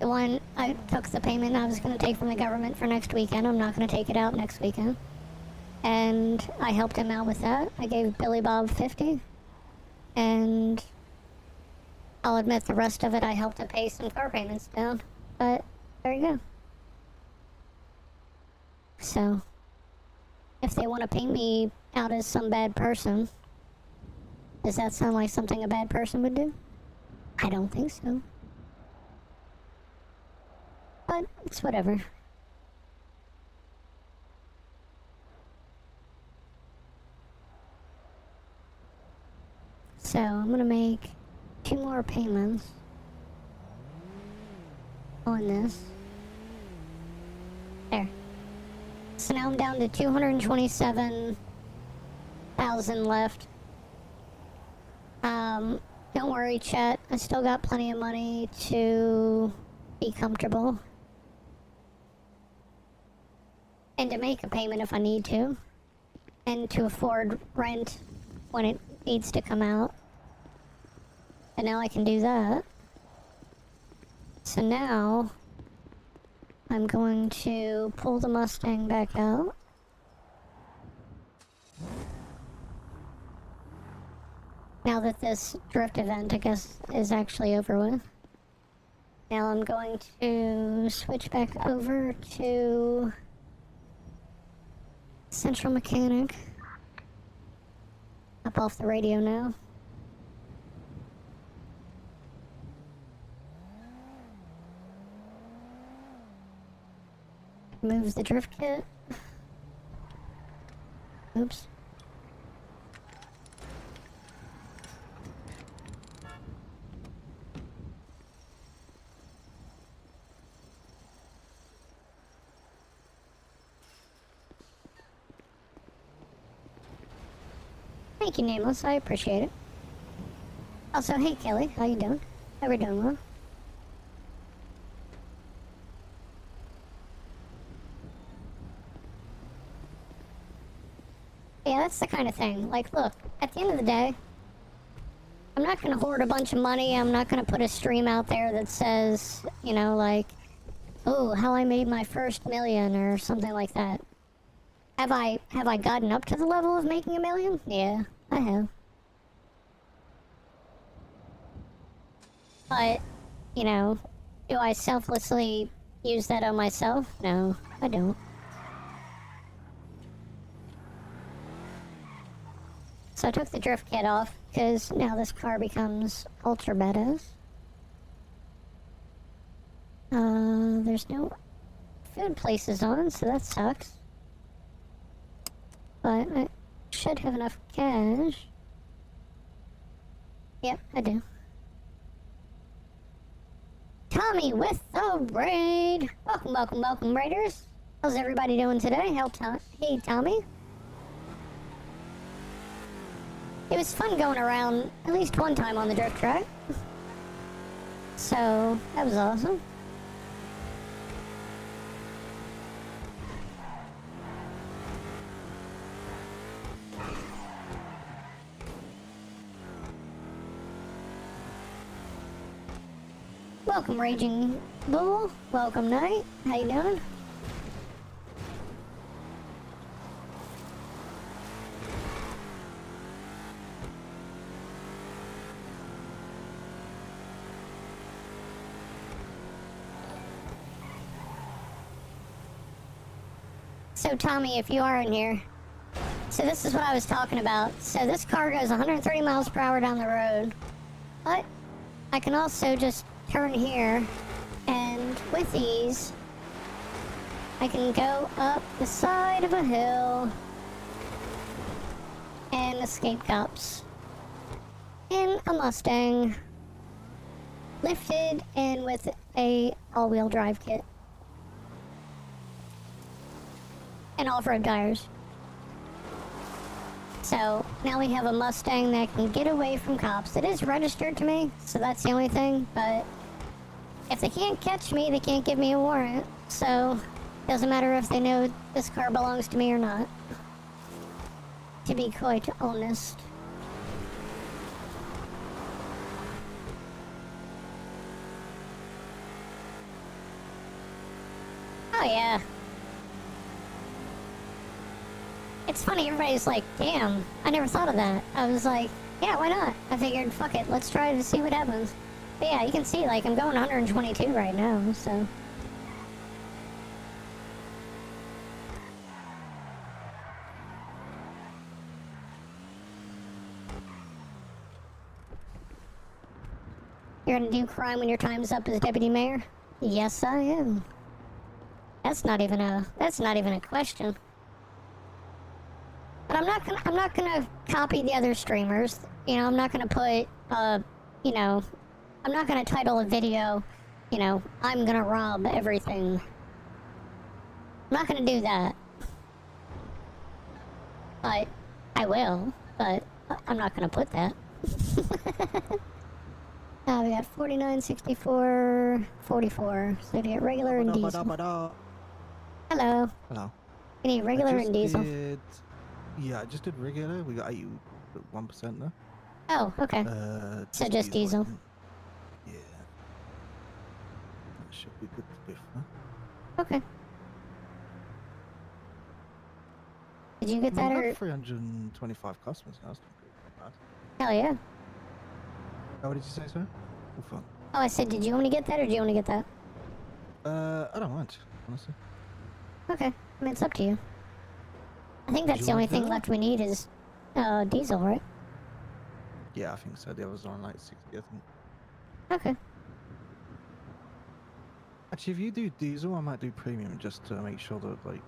Speaker 3: the payment I was going to take from the government for next weekend. I'm not going to take it out next weekend. And I helped him out with that. I gave Billy Bob 50. and I'll admit the rest of it I helped to pay some car payments down. But there you go. So, if they want to paint me out as some bad person, does that sound like something a bad person would do? I don't think so. But it's whatever. So I'm gonna make 2 more payments on this. There. So now I'm down to 227,000 left. Don't worry, chat. I still got plenty of money to be comfortable. And to make a payment if I need to. And to afford rent when it needs to come out. And now I can do that. So now I'm going to pull the Mustang back out. Now that this drift event, I guess, is actually over with. Now I'm going to switch back over to Central Mechanic. Up off the radio now. Moves the drift kit. Oops. Thank you, Nameless. I appreciate it. Also, hey, Kelly. How you doing? Hope you're doing well. Yeah, that's the kind of thing. Like, look, at the end of the day, I'm not gonna hoard a bunch of money. I'm not gonna put a stream out there that says, you know, like, oh, how I made my first $1 million or something like that. Have I gotten up to the level of making $1 million? Yeah, I have. But, you know, do I selflessly use that on myself? No, I don't. So I took the drift kit off, because now this car becomes ultra badass. There's no food places on, so that sucks. But I should have enough cash. Yep, I do. Tommy with the raid! Welcome, welcome, welcome, raiders! How's everybody doing today? Hey, Tommy. It was fun going around at least one time on the drift track. So, that was awesome. Welcome, Raging Bull. Welcome, Knight. How you doing? So, Tommy, if you are in here, so this is what I was talking about. So this car goes 130 miles per hour down the road, but I can also just turn here, and with ease, I can go up the side of a hill and escape cops in a Mustang, lifted and with a all-wheel drive kit and off-road tires. So now we have a Mustang that can get away from cops. It is registered to me, so that's the only thing, but if they can't catch me, they can't give me a warrant. So doesn't matter if they know this car belongs to me or not, to be quite honest. Oh yeah. It's funny, everybody's like, damn, I never thought of that. I was like, Yeah, why not? I figured, fuck it, let's try to see what happens. But yeah, you can see, like, I'm going 122 right now, so... You're gonna do crime when your time's up as deputy mayor? Yes, I am. That's not even a question. But I'm not gonna copy the other streamers. You know, I'm not gonna put, you know, I'm not gonna title a video, you know, I'm gonna rob everything. I'm not gonna do that. But, I will, but I'm not gonna put that. We got 49, 64, 44. So to get regular and diesel. Hello.
Speaker 22: Hello.
Speaker 3: You need regular and diesel.
Speaker 22: Yeah, I just did regular. We got 1% now.
Speaker 3: Oh, okay. So just diesel.
Speaker 22: Yeah. That should be good to be fair.
Speaker 3: Okay. Did you get that
Speaker 22: We
Speaker 3: or?
Speaker 22: got 325 customers now. That's not bad.
Speaker 3: Hell yeah.
Speaker 22: Oh, what did you say, sir? Oh, fuck.
Speaker 3: Oh, I said, did you want me to get that or do you want to get that?
Speaker 22: I don't mind, honestly.
Speaker 3: Okay. I mean, it's up to you. I think that's
Speaker 22: you
Speaker 3: the only
Speaker 22: want
Speaker 3: thing
Speaker 22: that?
Speaker 3: left we need is, diesel, right?
Speaker 22: Yeah, I think so. The others are on like 60, I think.
Speaker 3: Okay.
Speaker 22: Actually, if you do diesel, I might do premium just to make sure that, like,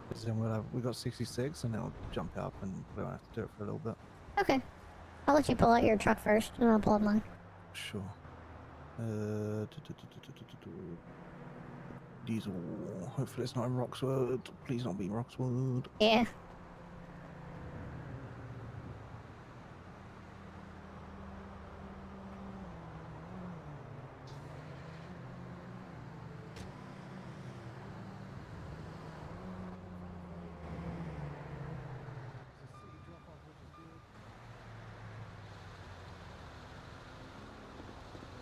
Speaker 22: because then we got 66 and it'll jump up and we won't have to do it for a little bit.
Speaker 3: Okay. I'll let you pull out your truck first and I'll pull up mine.
Speaker 22: Sure. Diesel. Hopefully it's not in Roxwood. Please not be in Roxwood.
Speaker 3: Yeah.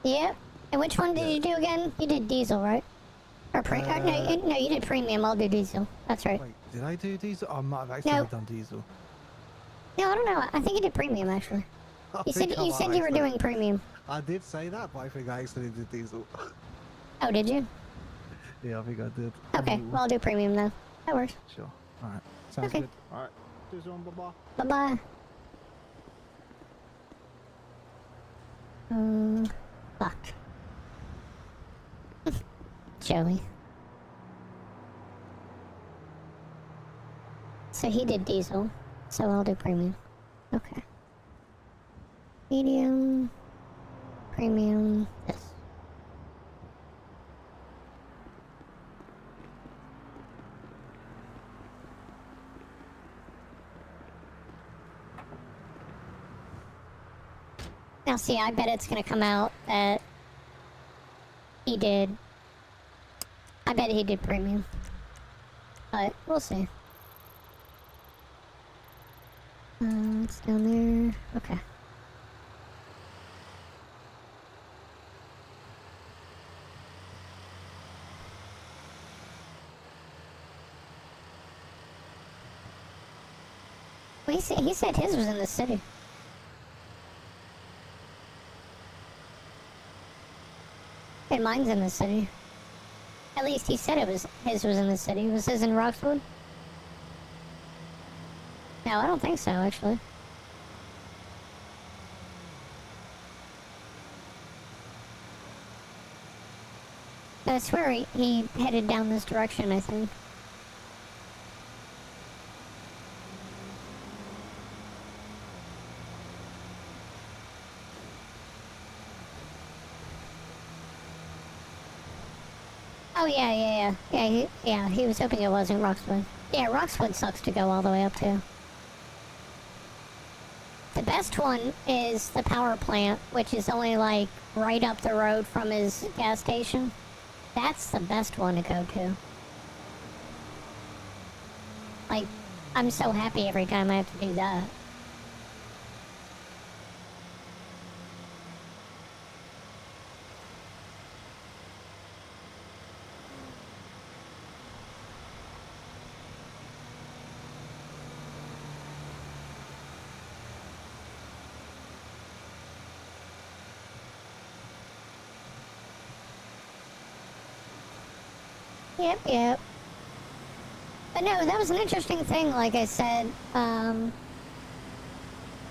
Speaker 3: Yep. And which one did you do again? You did diesel, right? Or no, you did premium. I'll do diesel. That's right.
Speaker 22: Wait, did I do diesel? I might have actually done diesel.
Speaker 3: No, I don't know. I think you did premium actually. You said you were doing premium.
Speaker 22: I did say that, but I think I actually did diesel.
Speaker 3: Oh, did you?
Speaker 22: Yeah, I think I did.
Speaker 3: Okay, well I'll do premium then. That works.
Speaker 22: Sure. Alright. Sounds
Speaker 3: Okay.
Speaker 22: good. Alright. Cheers on, bye-bye.
Speaker 3: Bye-bye. Fuck. Joey. So he did diesel, so I'll do premium. Okay. Medium, premium, this. Now see, I bet it's gonna come out that he did. I bet he did premium. But we'll see. It's down there. Okay. Well, he said his was in the city. And mine's in the city. At least he said his was in the city. Was his in Roxwood? No, I don't think so, actually. I swear he headed down this direction, I think. Oh, yeah, he was hoping it wasn't Roxwood. Yeah, Roxwood sucks to go all the way up to. The best one is the power plant, which is only like right up the road from his gas station. That's the best one to go to. Like, I'm so happy every time I have to do that. Yep. But no, that was an interesting thing, like I said.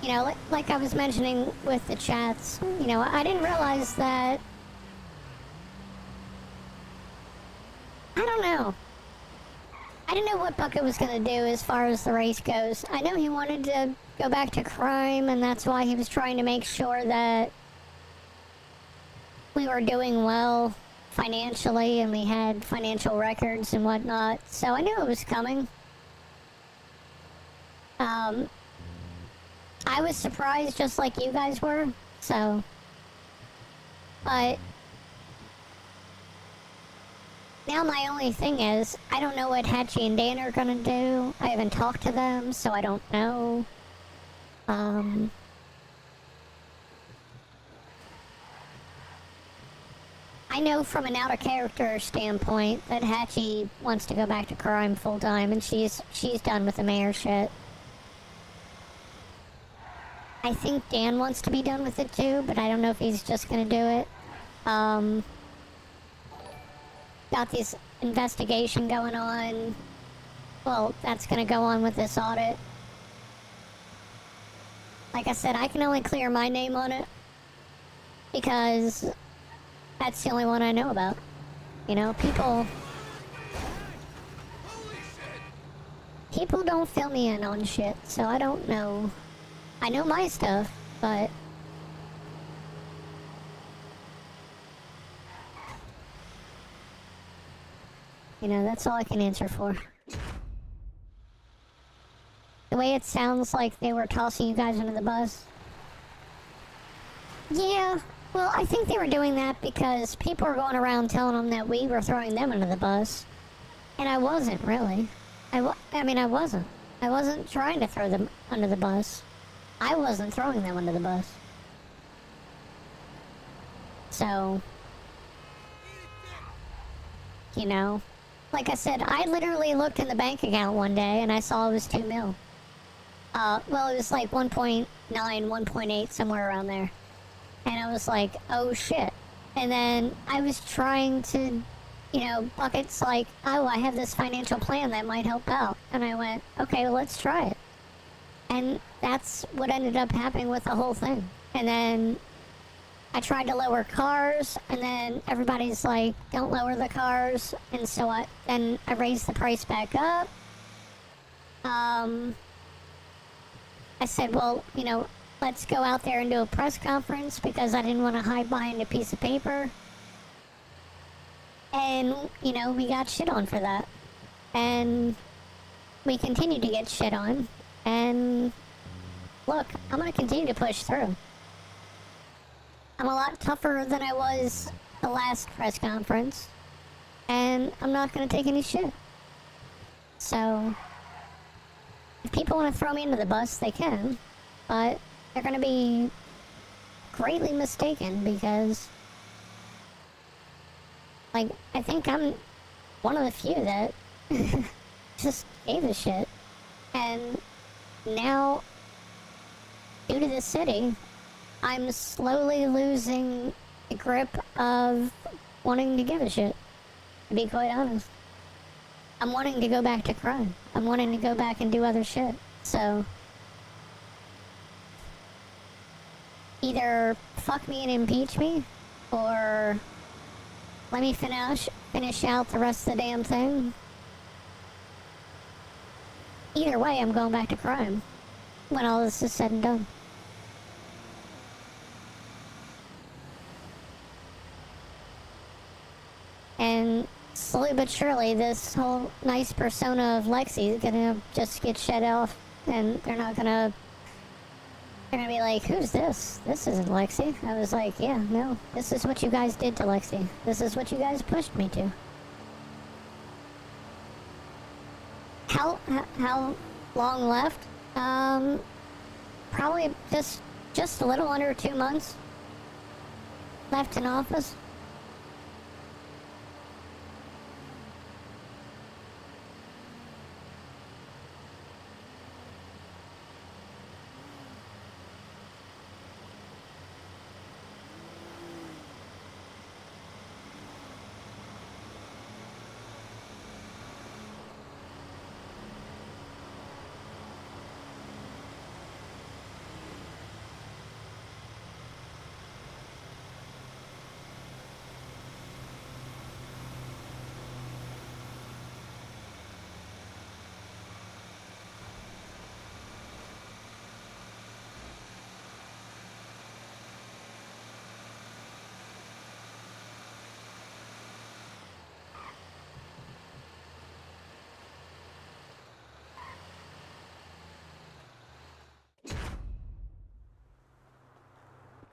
Speaker 3: You know, like I was mentioning with the chats, you know, I didn't realize that... I don't know. I didn't know what Bucket was going to do as far as the race goes. I know he wanted to go back to crime, and that's why he was trying to make sure that we were doing well financially and we had financial records and whatnot. So I knew it was coming. I was surprised just like you guys were, so... But... Now my only thing is, I don't know what Hatchie and Dan are gonna do. I haven't talked to them, so I don't know. I know from an out-of-character standpoint that Hatchie wants to go back to crime full-time, and she's done with the mayor shit. I think Dan wants to be done with it too, but I don't know if he's just gonna do it. Got this investigation going on. Well, that's gonna go on with this audit. Like I said, I can only clear my name on it because that's the only one I know about. You know, people don't fill me in on shit, so I don't know. I know my stuff, but... You know, that's all I can answer for. The way it sounds like they were tossing you guys under the bus. Yeah, well, I think they were doing that because people were going around telling them that we were throwing them under the bus. And I wasn't, really. I wasn't. I wasn't trying to throw them under the bus. I wasn't throwing them under the bus. So... You know... Like I said, I literally looked in the bank account one day and I saw it was 2 mil. Well, it was like 1.9, 1.8, somewhere around there. And I was like, oh shit. And then I was trying to, you know, Bucket's like, oh, I have this financial plan that might help out. And I went, okay, well, let's try it. And that's what ended up happening with the whole thing. And then I tried to lower cars, and then everybody's like, don't lower the cars. And so I raised the price back up. I said, well, you know, let's go out there and do a press conference because I didn't want to hide behind a piece of paper. And, you know, we got shit on for that. And we continue to get shit on. And look, I'm going to continue to push through. I'm a lot tougher than I was the last press conference, and I'm not going to take any shit. So, if people want to throw me into the bus, they can, but they're going to be greatly mistaken because, like, I think I'm one of the few that just gave a shit. And now, due to the city, I'm slowly losing the grip of wanting to give a shit, to be quite honest. I'm wanting to go back to crime. I'm wanting to go back and do other shit. So, either fuck me and impeach me, or let me finish out the rest of the damn thing. Either way, I'm going back to crime when all this is said and done. And slowly but surely, this whole nice persona of Lexi is gonna just get shed off, and they're gonna be like, who's this? This isn't Lexi. I was like, yeah, no, this is what you guys did to Lexi. This is what you guys pushed me to. How long left? Probably just a little under 2 months left in office.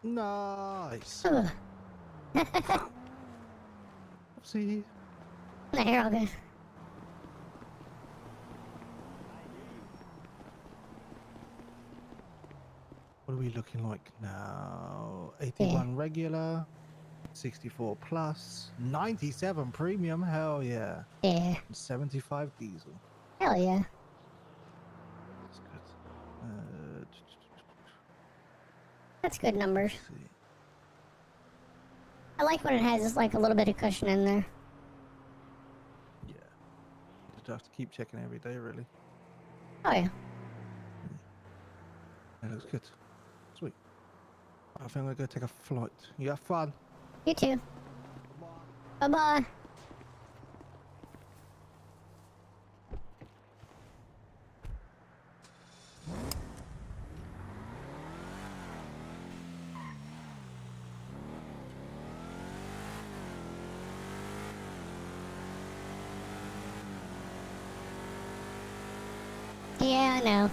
Speaker 22: Nice.
Speaker 3: No,
Speaker 22: See.
Speaker 3: you're all good.
Speaker 22: What are we looking like now? 81 regular, 64 plus, 97 premium. Hell yeah.
Speaker 3: Yeah.
Speaker 22: 75 diesel.
Speaker 3: Hell yeah.
Speaker 22: That's good.
Speaker 3: That's good numbers. I like when it has like a little bit of cushion in there.
Speaker 22: Yeah. You just have to keep checking every day, really.
Speaker 3: Oh yeah.
Speaker 22: That looks good. Sweet. I think I'm gonna go take a flight. You have fun.
Speaker 3: You too. Bye-bye. Yeah, I know.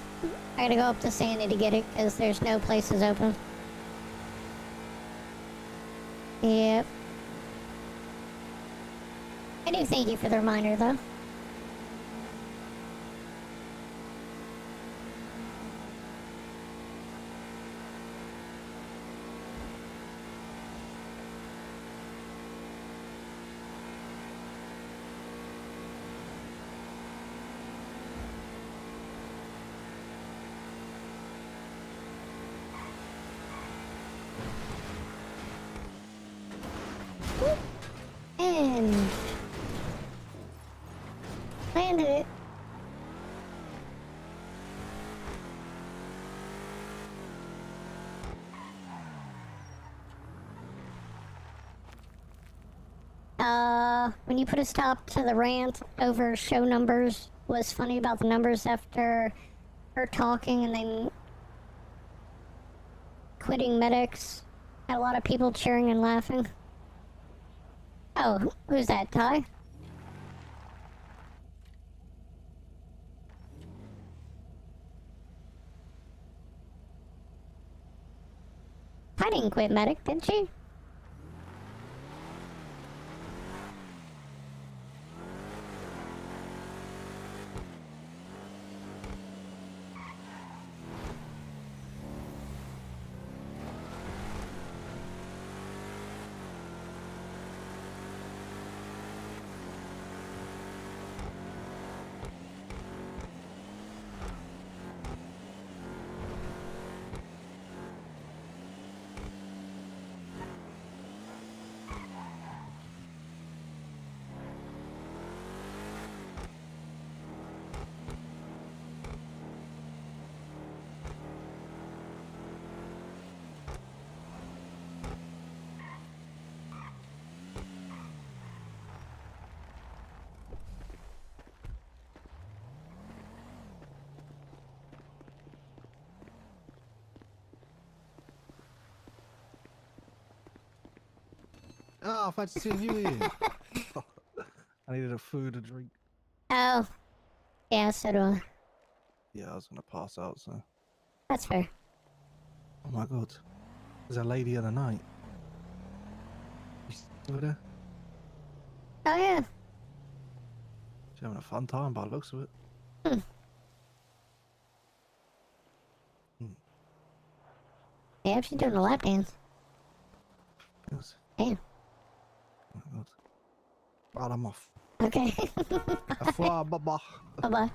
Speaker 3: I gotta go up to Sandy to get it because there's no places open. Yep. I do thank you for the reminder, though. And landed it. When you put a stop to the rant over show numbers, was funny about the numbers after her talking and then quitting medics. Had a lot of people cheering and laughing. Oh, who's that, Ty? I didn't quit medic, did she?
Speaker 22: Oh, fancy seeing you here. I needed a food, a drink.
Speaker 3: Oh. Yeah, so do I.
Speaker 22: Yeah, I was gonna pass out, so.
Speaker 3: That's fair.
Speaker 22: Oh my god. There's a lady of the night. You still over there?
Speaker 3: Oh, yeah.
Speaker 22: She's having a fun time by the looks of it.
Speaker 3: Yeah, she's doing a lap dance.
Speaker 22: Yes.
Speaker 3: Damn.
Speaker 22: Oh my god. Right, I'm off.
Speaker 3: Okay.
Speaker 22: Au revoir, bye-bye.
Speaker 3: Bye-bye.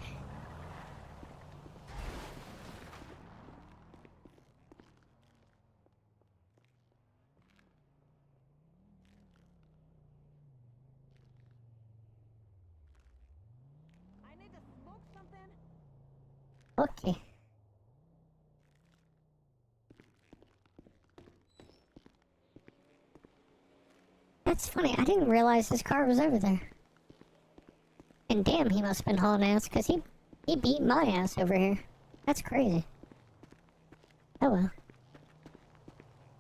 Speaker 5: I need to smoke something.
Speaker 3: Okay. That's funny. I didn't realize his car was over there. And damn, he must have been hauling ass, because he beat my ass over here. That's crazy. Oh well.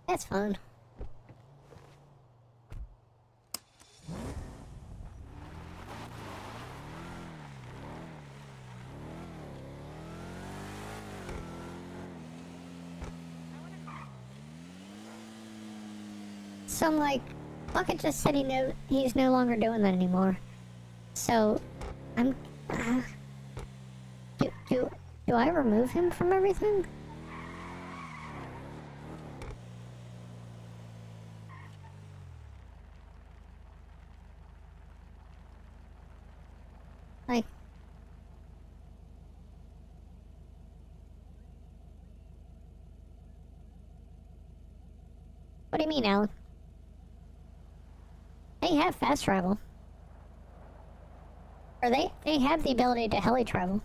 Speaker 3: That's fun. So I'm like, Bucket just said he's no longer doing that anymore. So, I'm... do I remove him from everything? Like... What do you mean, Alan? They have fast travel. Or they have the ability to heli travel.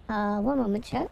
Speaker 3: One moment, chat.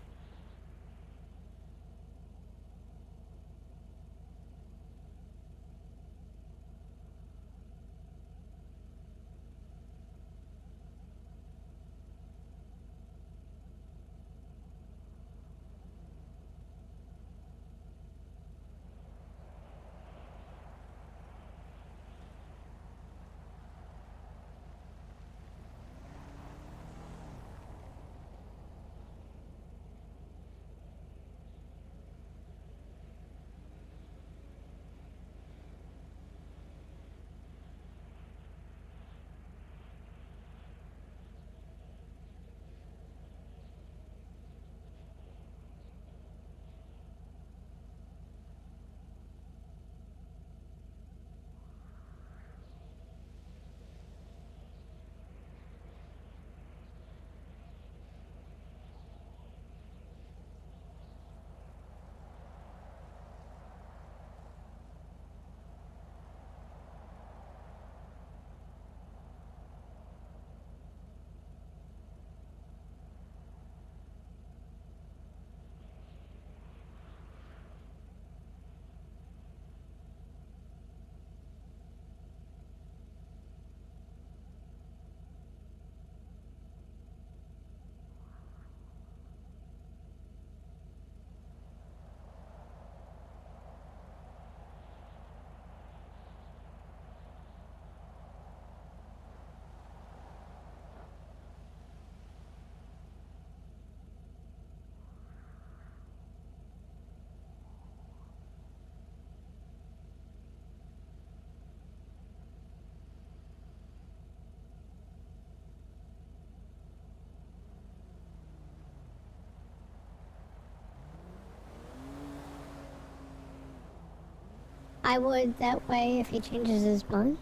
Speaker 3: I would that way if he changes his mind.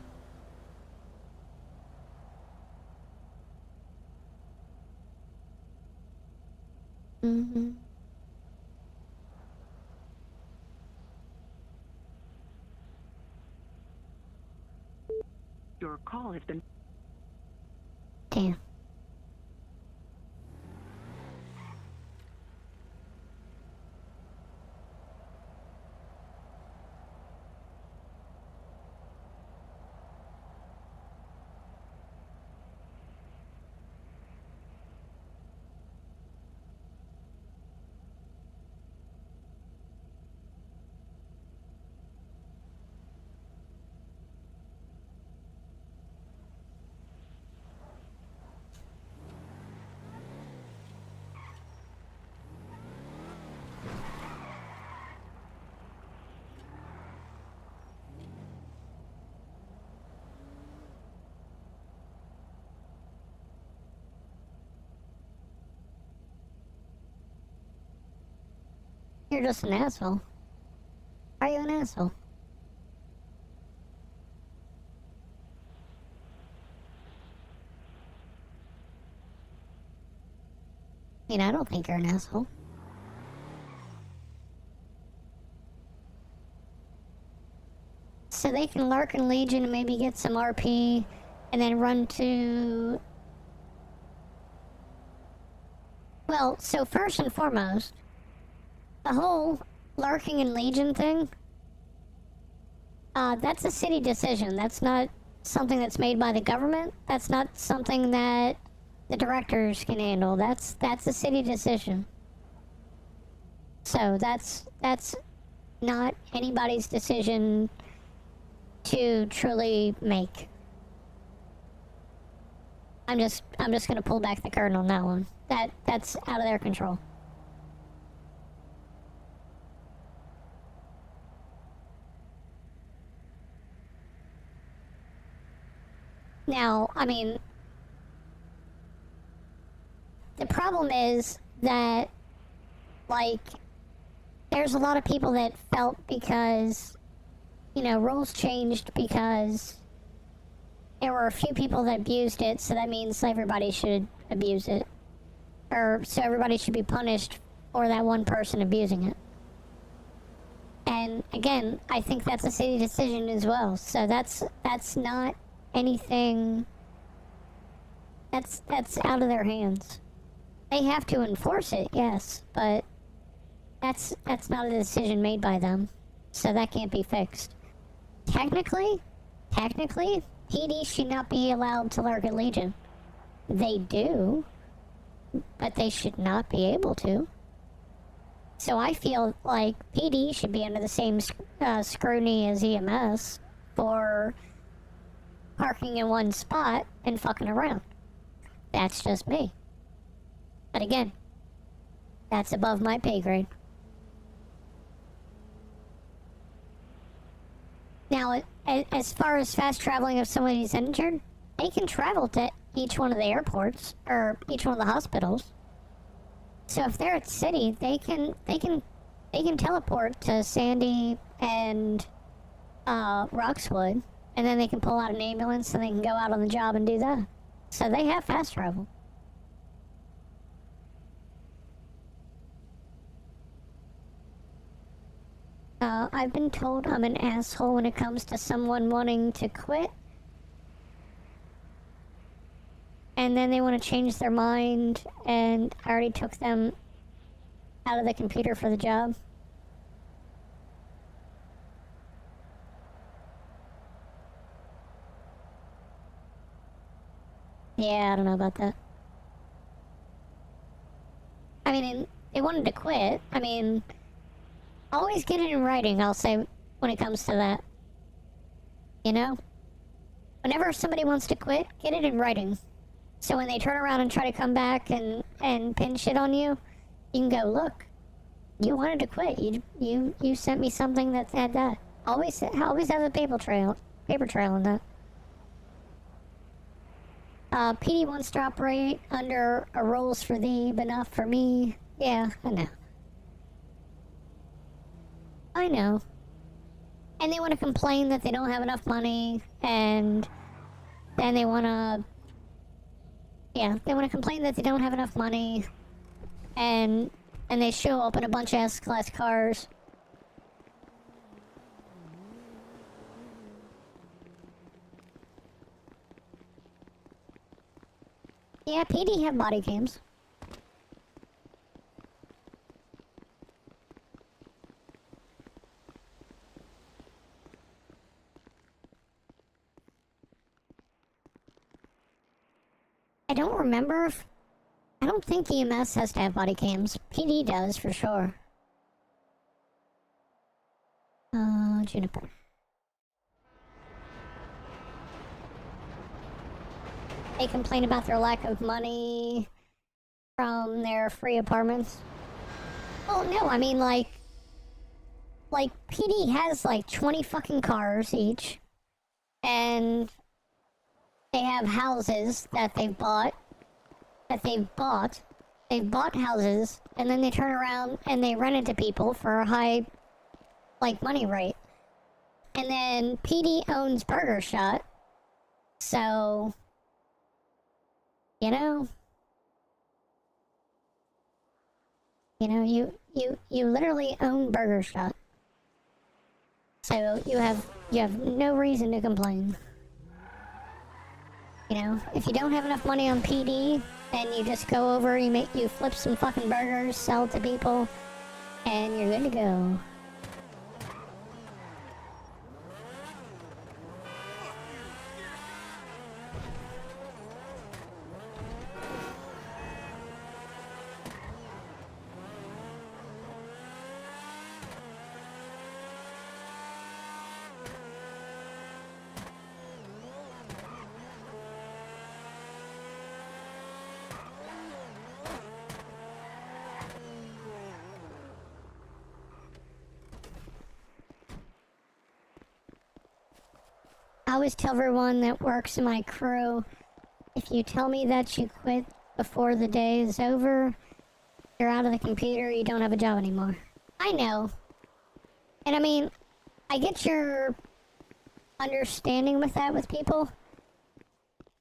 Speaker 3: Mm-hmm.
Speaker 2: Your call has been...
Speaker 3: Damn. You're just an asshole. Are you an asshole? I mean, I don't think you're an asshole. So they can lurk in Legion and maybe get some RP and then run to... Well, so first and foremost, the whole lurking in Legion thing, that's a city decision. That's not something that's made by the government. That's not something that the directors can handle. That's a city decision. So that's not anybody's decision to truly make. I'm just gonna pull back the curtain on that one. That's out of their control. Now, I mean, the problem is that, like, there's a lot of people that felt because, you know, rules changed because there were a few people that abused it, so that means everybody should abuse it. Or, so everybody should be punished for that one person abusing it. And, again, I think that's a city decision as well, so that's not anything... That's out of their hands. They have to enforce it, yes, but that's not a decision made by them, so that can't be fixed. Technically, PD should not be allowed to lurk at Legion. They do, but they should not be able to. So I feel like PD should be under the same scrutiny as EMS for parking in one spot and fucking around. That's just me. But again, that's above my pay grade. Now, as far as fast traveling if somebody's injured, they can travel to each one of the airports, or each one of the hospitals. So if they're at city, they can teleport to Sandy and Roxwood, and then they can pull out an ambulance and they can go out on the job and do that. So they have fast travel. I've been told I'm an asshole when it comes to someone wanting to quit. And then they want to change their mind, and I already took them out of the computer for the job. Yeah, I don't know about that. I mean, they wanted to quit. I mean, always get it in writing, I'll say, when it comes to that. You know? Whenever somebody wants to quit, get it in writing. So when they turn around and try to come back and pin shit on you, you can go, look, you wanted to quit. You sent me something that said that. Always have a paper trail on that. PD wants to operate under a rules for thee, but not for me. Yeah, I know. I know. And they want to complain that they don't have enough money, and then they want to... Yeah, they want to complain that they don't have enough money, and they show up in a bunch of S-Class cars. Yeah, PD have body cams. I don't remember if... I don't think EMS has to have body cams. PD does, for sure. Juniper. They complain about their lack of money from their free apartments. Oh, no, I mean, like, PD has, like, 20 fucking cars each. And they have houses that they've bought. They've bought houses, and then they turn around and they rent it to people for a high, like, money rate. And then PD owns Burger Shot. So... You know, you literally own Burger Shot. So you have no reason to complain. You know, if you don't have enough money on PD, then you just go over, you flip some fucking burgers, sell it to people, and you're good to go. I always tell everyone that works in my crew, if you tell me that you quit before the day is over, you're out of the computer, you don't have a job anymore. I know. And I mean, I get your understanding with that with people,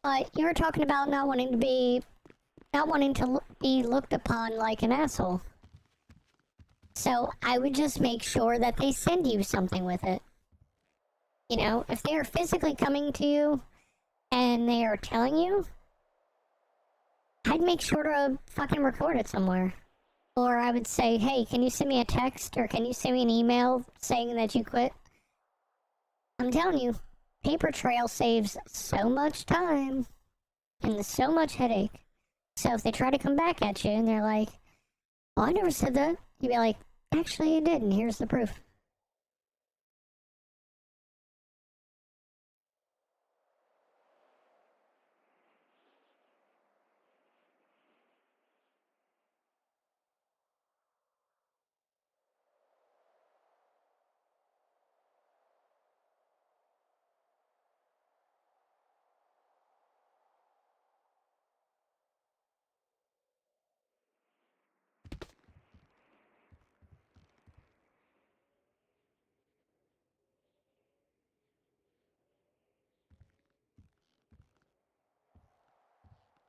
Speaker 3: but you're talking about not wanting to be looked upon like an asshole. So I would just make sure that they send you something with it. You know, if they are physically coming to you and they are telling you, I'd make sure to fucking record it somewhere. Or I would say, hey, can you send me a text or can you send me an email saying that you quit? I'm telling you, paper trail saves so much time and so much headache. So if they try to come back at you and they're like, oh, I never said that, you'd be like, actually you did, and here's the proof.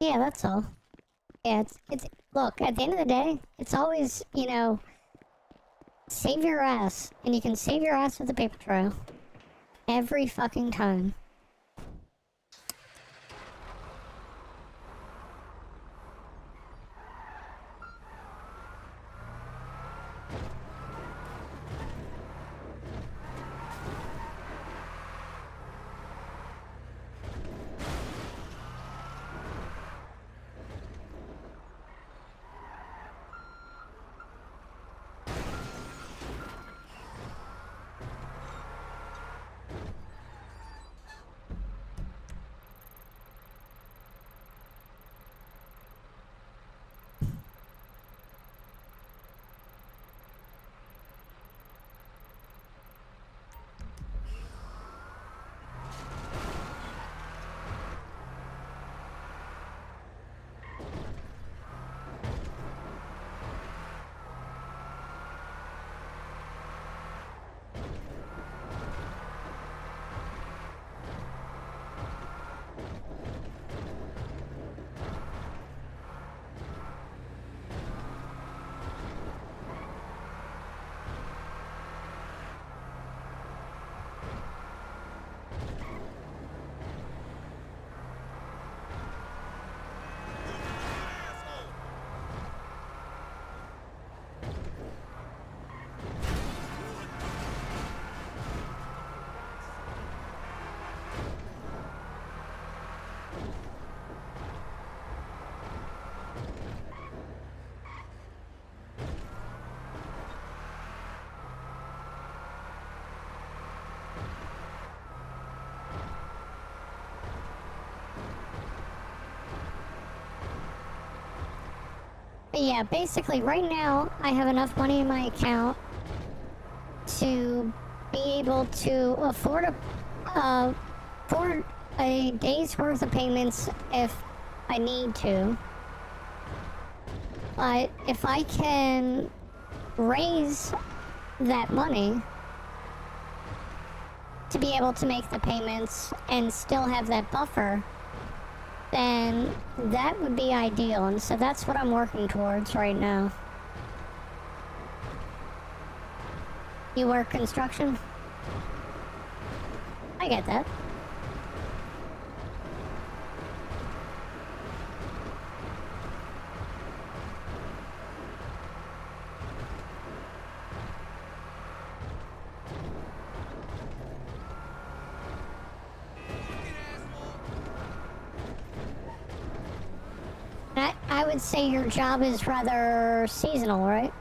Speaker 3: Yeah, that's all. Yeah, it's look, at the end of the day, it's always, you know, save your ass. And you can save your ass with a paper trail. Every fucking time. But yeah, basically right now I have enough money in my account to be able to afford a day's worth of payments if I need to. But if I can raise that money to be able to make the payments and still have that buffer, then that would be ideal, and so that's what I'm working towards right now. You work construction? I get that. I would say your job is rather seasonal, right?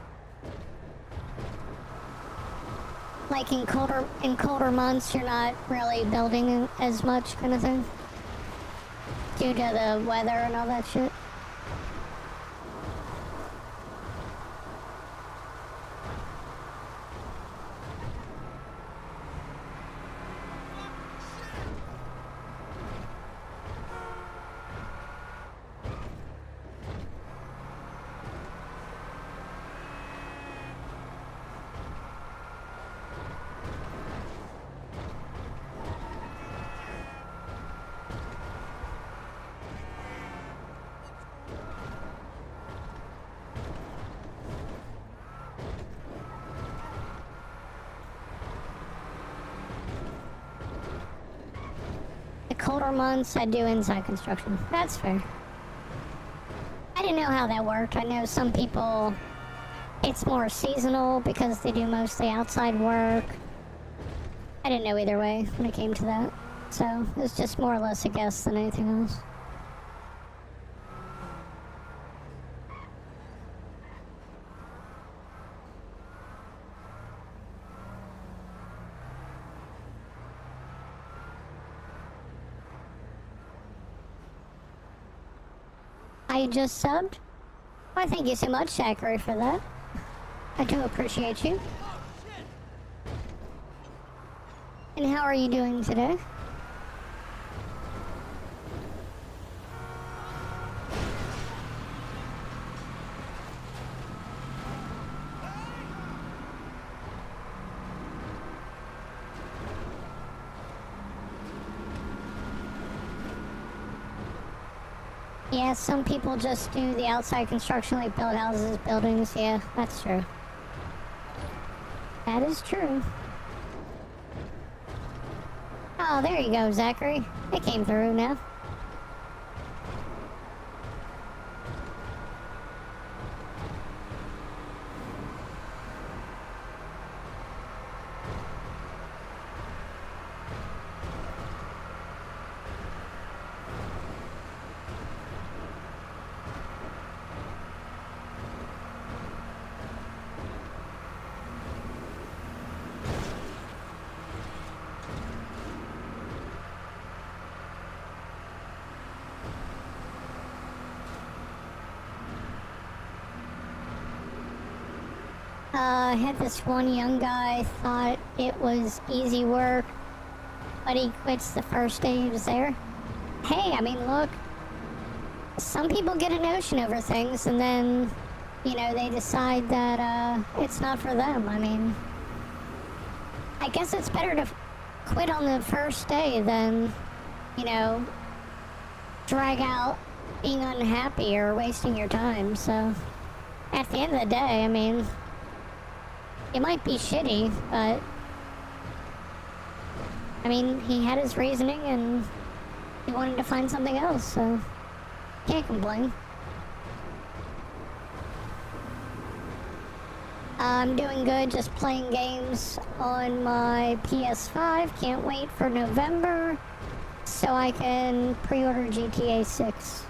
Speaker 3: Like in colder months, you're not really building as much, kind of thing, due to the weather and all that shit. colder months, I'd do inside construction. That's fair. I didn't know how that worked. I know some people, it's more seasonal because they do mostly outside work. I didn't know either way when it came to that. So, it's just more or less a guess than anything else. I just subbed? Why, thank you so much, Zachary, for that. I do appreciate you. And how are you doing today? Yeah, some people just do the outside construction, like build houses, buildings. Yeah, that's true. That is true. Oh, there you go, Zachary. It came through now. I had this one young guy thought it was easy work, but he quits the first day he was there. Hey, I mean, look, some people get a notion over things and then, you know, they decide that it's not for them. I mean, I guess it's better to quit on the first day than, you know, drag out being unhappy or wasting your time. So, at the end of the day, I mean, it might be shitty, but I mean, he had his reasoning and he wanted to find something else, so can't complain. I'm doing good, just playing games on my PS5. Can't wait for November so I can pre-order GTA 6.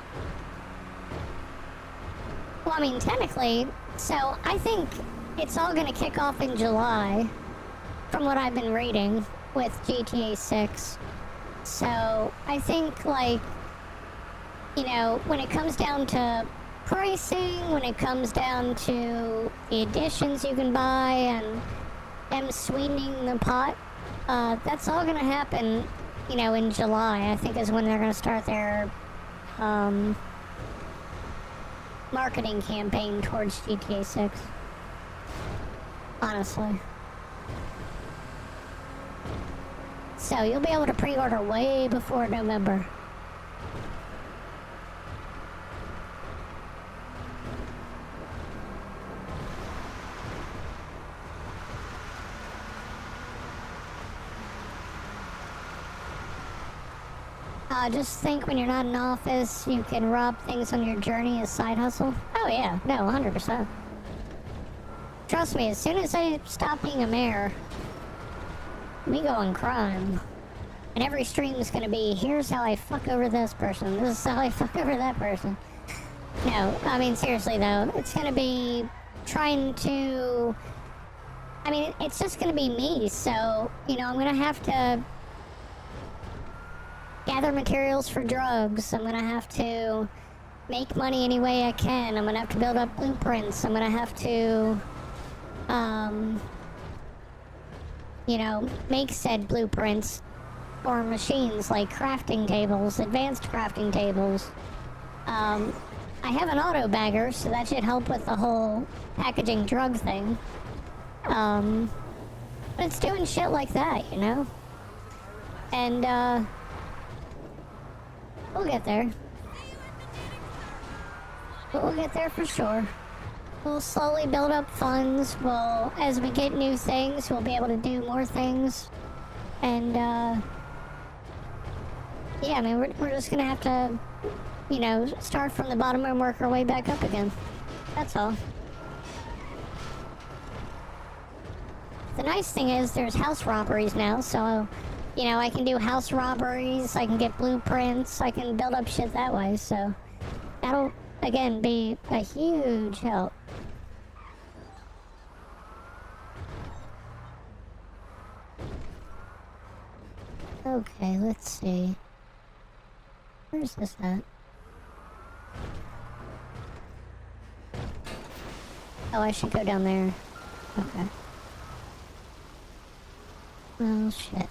Speaker 3: Well, I mean, technically, so I think it's all gonna kick off in July, from what I've been reading, with GTA 6. So, I think, like, you know, when it comes down to pricing, when it comes down to the additions you can buy, and them sweetening the pot, that's all gonna happen, you know, in July, I think is when they're gonna start their, marketing campaign towards GTA 6. Honestly. So you'll be able to pre-order way before November. Just think when you're not in office, you can rob things on your journey as side hustle. Oh yeah, no, 100%. Trust me, as soon as I stop being a mayor, we go on crime. And every stream is gonna be, here's how I fuck over this person, this is how I fuck over that person. No, I mean, seriously though, it's gonna be trying to... I mean, it's just gonna be me, so, you know, I'm gonna have to gather materials for drugs, I'm gonna have to make money any way I can, I'm gonna have to build up blueprints, I'm gonna have to... you know, make said blueprints for machines like crafting tables, advanced crafting tables. I have an auto bagger, so that should help with the whole packaging drug thing. But it's doing shit like that, you know? And, we'll get there. We'll get there for sure. We'll slowly build up funds. We'll, as we get new things, we'll be able to do more things. And, Yeah, I mean, we're just gonna have to, you know, start from the bottom and work our way back up again. That's all. The nice thing is there's house robberies now, so, you know, I can do house robberies, I can get blueprints, I can build up shit that way, so that'll, again, be a huge help. Okay, let's see. Where's this at? Oh, I should go down there. Okay. Oh, shit.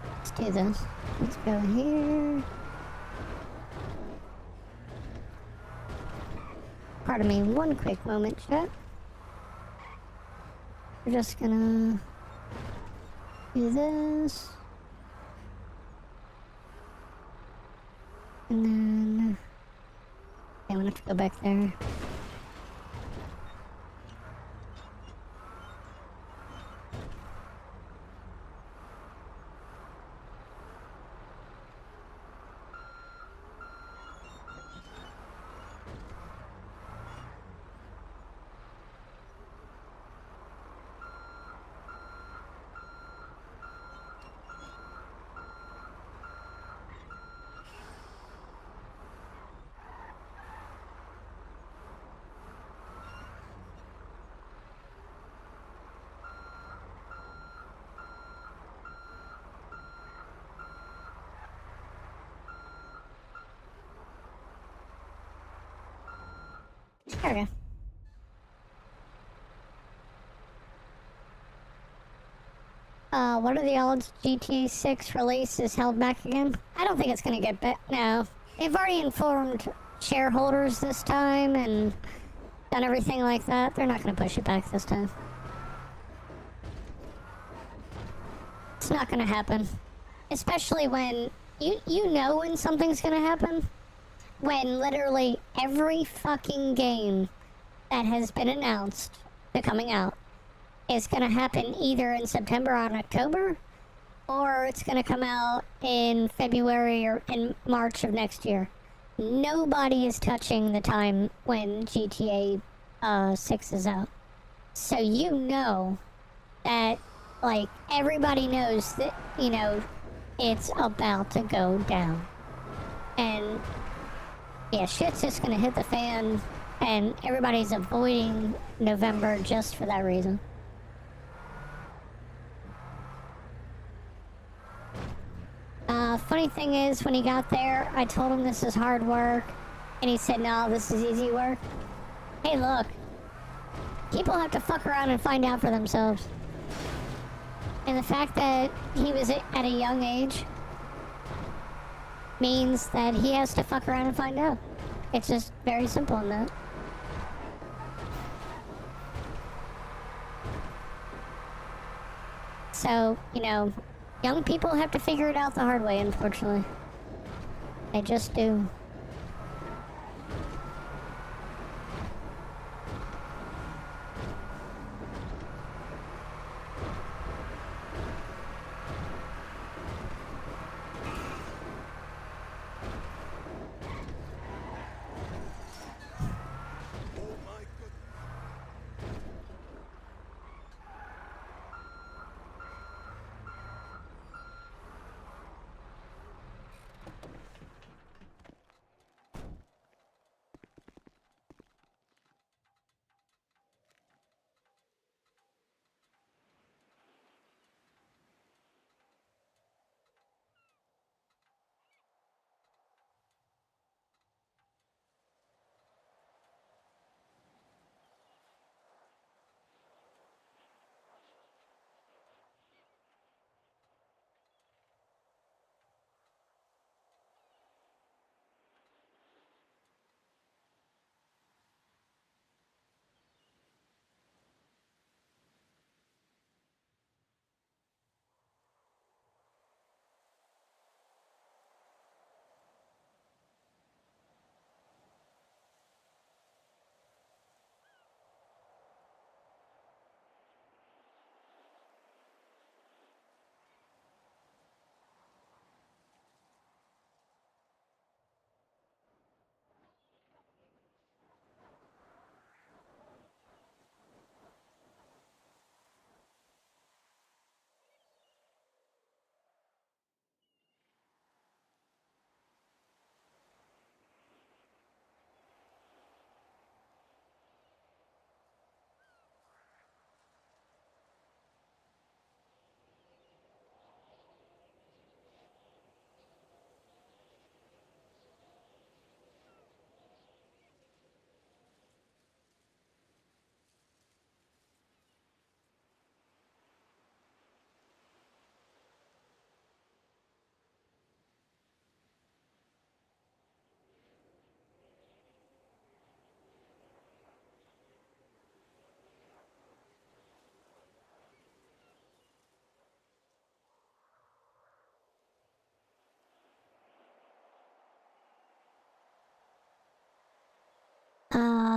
Speaker 3: Let's do this. Let's go here. Pardon me, one quick moment, chat. We're just gonna do this. And then I'm gonna have to go back there. There we go. What are the odds GTA 6 release is held back again? I don't think it's gonna get back. No. They've already informed shareholders this time and done everything like that. They're not gonna push it back this time. It's not gonna happen. Especially when you know when something's gonna happen. When literally every fucking game that has been announced to coming out is gonna happen either in September or October, or it's gonna come out in February or in March of next year. Nobody is touching the time when GTA 6 is out. So you know that, like, everybody knows that, you know, it's about to go down. And yeah, shit's just gonna hit the fan, and everybody's avoiding November just for that reason. Funny thing is, when he got there, I told him this is hard work, and he said, no, this is easy work. Hey, look. People have to fuck around and find out for themselves. And the fact that he was at a young age means that he has to fuck around and find out. It's just very simple in that. So, you know, young people have to figure it out the hard way, unfortunately. They just do.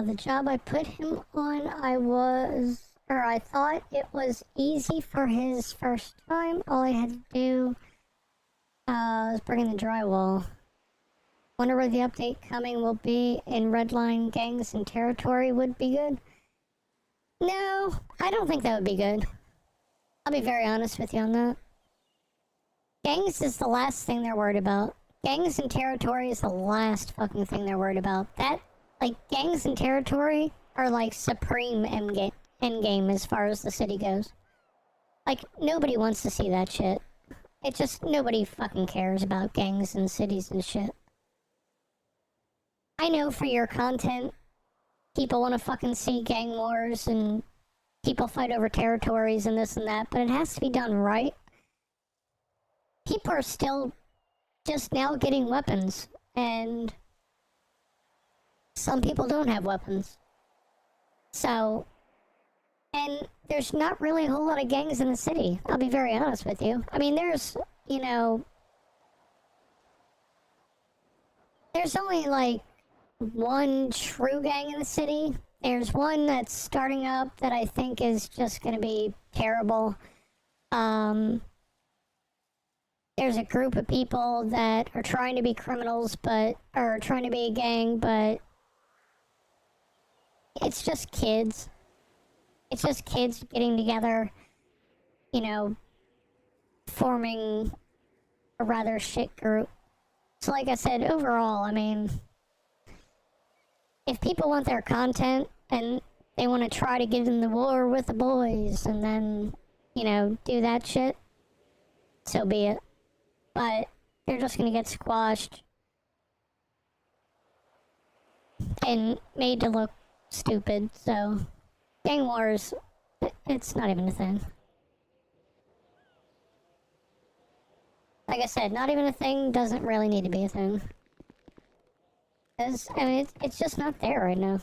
Speaker 3: The job I put him on, I thought it was easy for his first time. All I had to do was bring in the drywall. Wonder where the update coming will be in Redline gangs and territory would be good. No, I don't think that would be good. I'll be very honest with you on that. Gangs is the last thing they're worried about. Gangs and territory is the last fucking thing they're worried about. Gangs and territory are like supreme endgame as far as the city goes. Like, nobody wants to see that shit. It just, nobody fucking cares about gangs and cities and shit. I know for your content, people want to fucking see gang wars and people fight over territories and this and that, but it has to be done right. People are still just now getting weapons, and some people don't have weapons. So, and there's not really a whole lot of gangs in the city, I'll be very honest with you. I mean, there's only like one true gang in the city. There's one that's starting up that I think is just gonna be terrible. There's a group of people that are trying to be criminals, or trying to be a gang, but it's just kids. It's just kids getting together, forming a rather shit group. So like I said, overall, I mean, if people want their content and they want to try to get in the war with the boys and then, do that shit, so be it. But they're just gonna get squashed and made to look stupid, so gang wars, it's not even a thing. Like I said, not even a thing doesn't really need to be a thing. Because, I mean, it's just not there right now.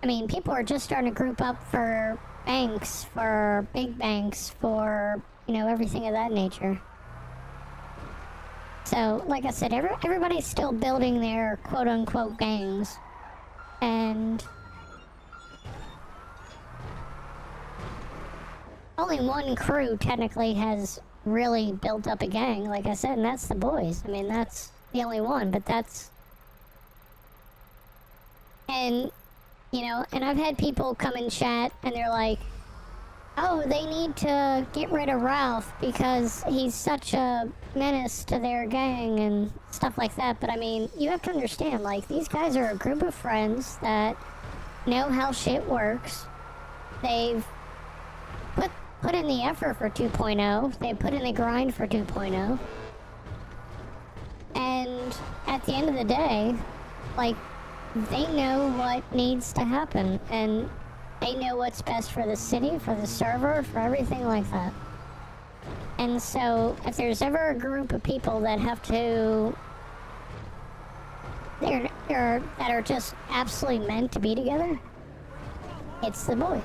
Speaker 3: I mean, people are just starting to group up for banks, for big banks, for, everything of that nature. So, like I said, everybody's still building their quote-unquote gangs. And only one crew technically has really built up a gang, like I said, and that's the boys. I mean, that's the only one, but that's... And, and I've had people come in chat, and they're like, oh, they need to get rid of Ralph because he's such a menace to their gang and stuff like that. But I mean, you have to understand, like, these guys are a group of friends that know how shit works. They've put in the effort for 2.0. They put in the grind for 2.0. And at the end of the day, like, they know what needs to happen, and they know what's best for the city, for the server, for everything like that. And so, if there's ever a group of people that have to... that are just absolutely meant to be together, it's the boys.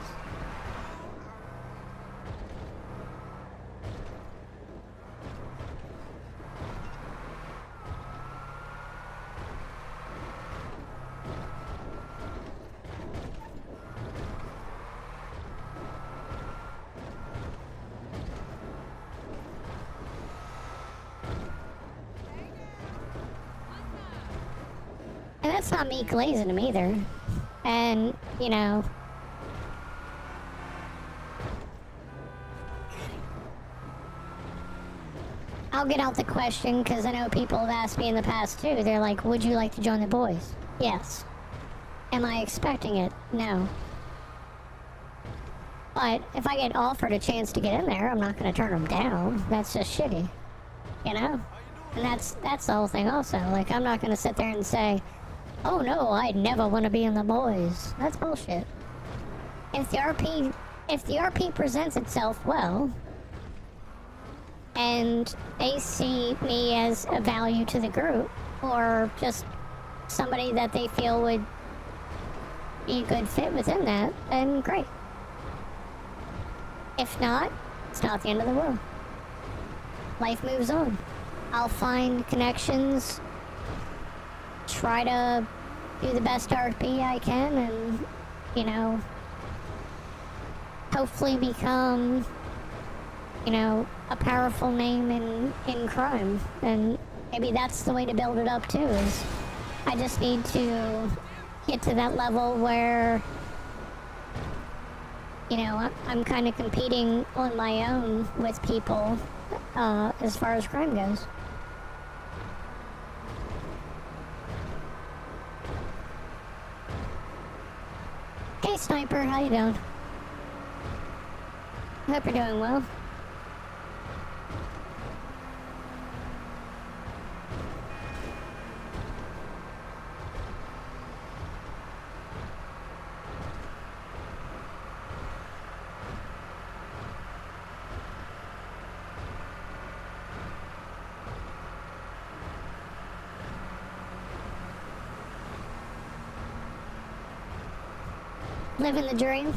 Speaker 3: And that's not me glazing them either. And, I'll get out the question, because I know people have asked me in the past too. They're like, would you like to join the boys? Yes. Am I expecting it? No. But if I get offered a chance to get in there, I'm not going to turn them down. That's just shitty. And that's the whole thing also. Like, I'm not going to sit there and say, oh no, I never want to be in the boys. That's bullshit. If the RP presents itself well, and they see me as a value to the group, or just somebody that they feel would be a good fit within that, then great. If not, it's not the end of the world. Life moves on. I'll find connections try to do the best RP I can and, you know, hopefully become, you know, a powerful name in crime. And maybe that's the way to build it up too, is I just need to get to that level where, you know, I'm kind of competing on my own with people as far as crime goes. Hey Sniper, how you doing? Hope you're doing well. Living the dream.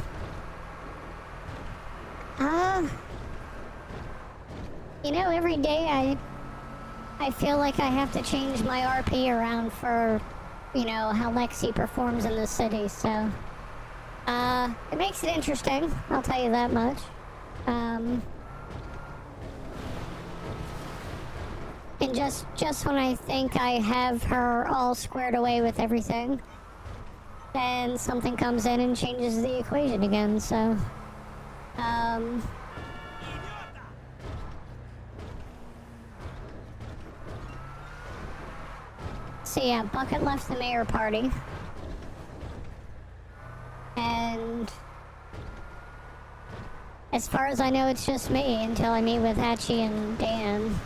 Speaker 3: You know, every day I feel like I have to change my RP around for, you know, how Lexi performs in the city, so it makes it interesting, I'll tell you that much. And just when I think I have her all squared away with everything, then something comes in and changes the equation again, so so yeah, Bucket left the mayor party. And as far as I know, it's just me until I meet with Hatchie and Dan.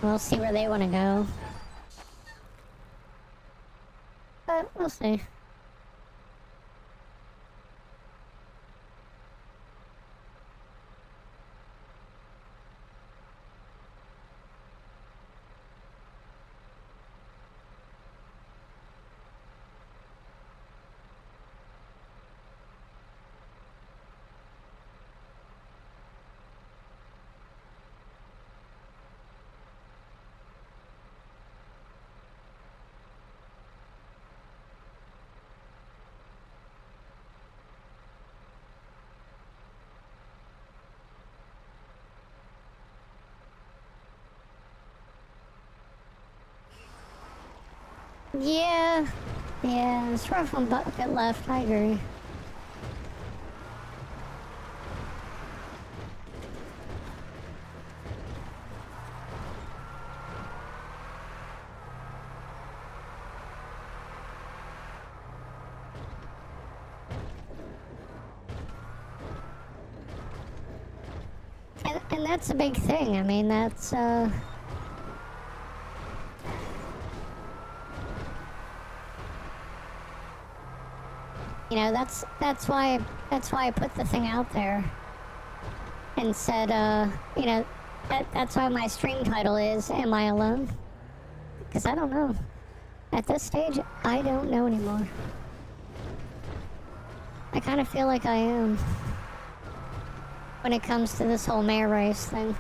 Speaker 3: We'll see where they want to go. But we'll see. Yeah, it's rough when Bucket left, I agree. And that's a big thing, I mean, that's, you know, that's why I put the thing out there and said, you know, that's why my stream title is "Am I Alone?" Because I don't know. At this stage, I don't know anymore. I kind of feel like I am when it comes to this whole mayor race thing.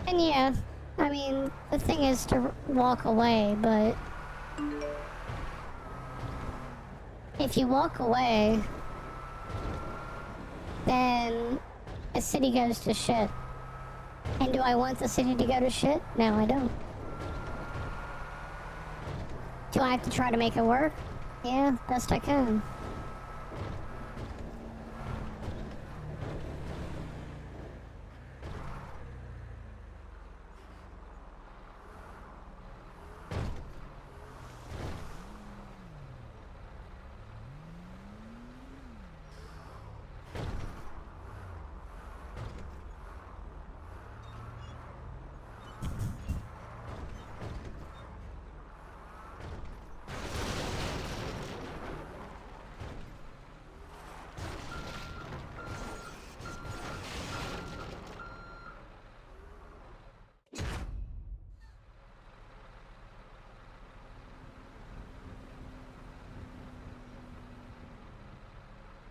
Speaker 3: And yeah, I mean, the thing is to walk away, but if you walk away, then the city goes to shit. And do I want the city to go to shit? No, I don't. Do I have to try to make it work? Yeah, best I can.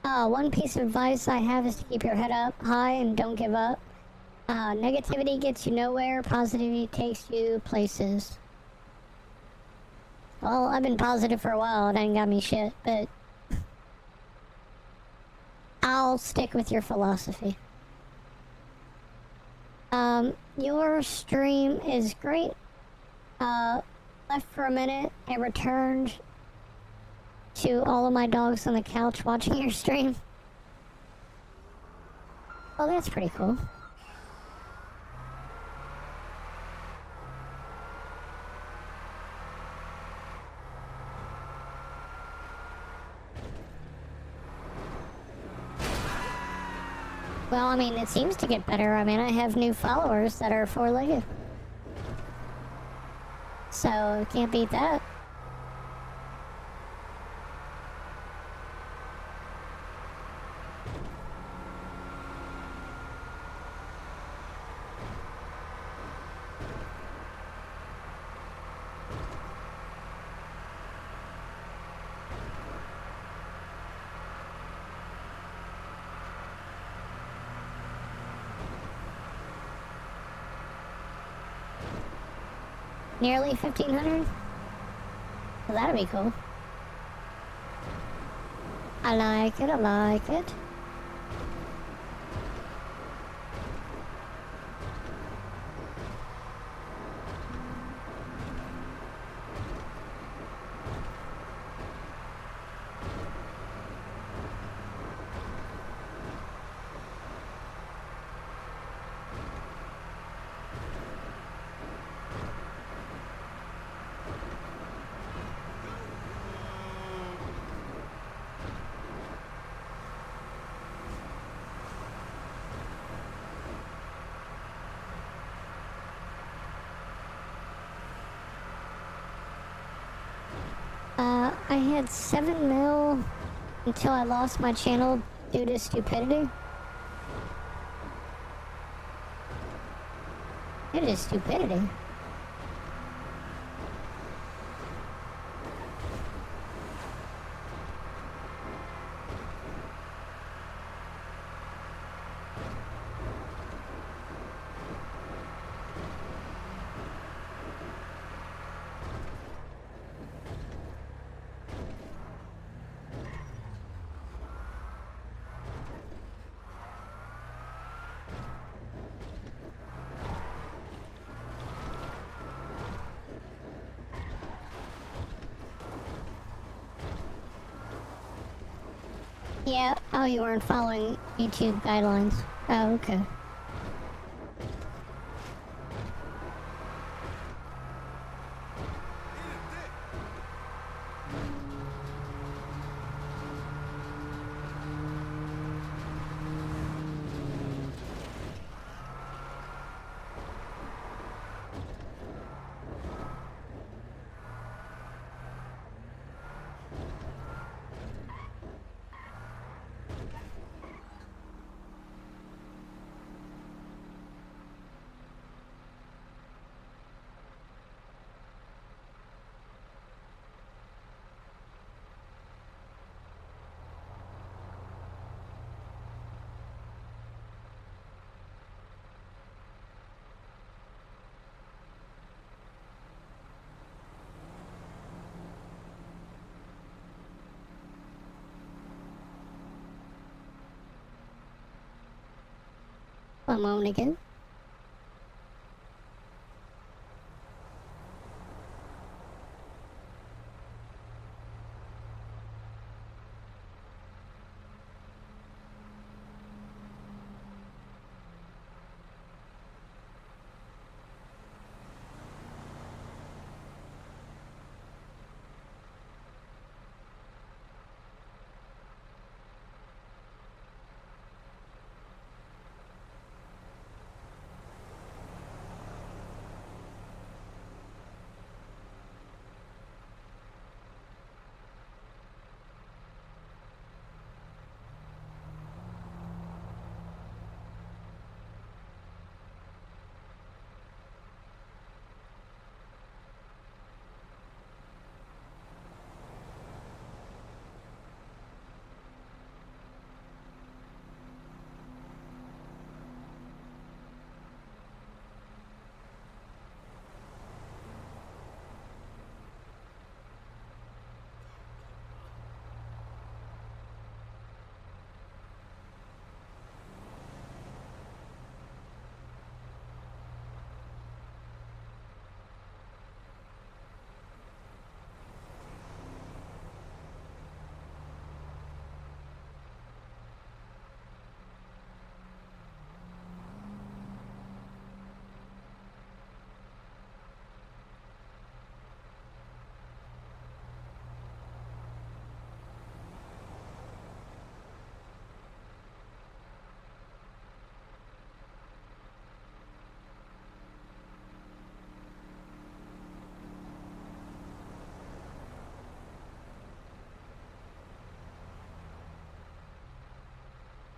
Speaker 3: One piece of advice I have is to keep your head up high and don't give up. Negativity gets you nowhere, positivity takes you places. Well, I've been positive for a while, it ain't got me shit, but I'll stick with your philosophy. Your stream is great. Left for a minute, I returned to all of my dogs on the couch watching your stream. Oh, that's pretty cool. Well, I mean, it seems to get better. I mean, I have new followers that are four-legged. So, can't beat that. Nearly 1,500? Well, that'd be cool. I like it, I like it. I had 7 mil until I lost my channel due to stupidity. It is stupidity. Yeah, oh, you weren't following YouTube guidelines. Oh, okay. One moment again.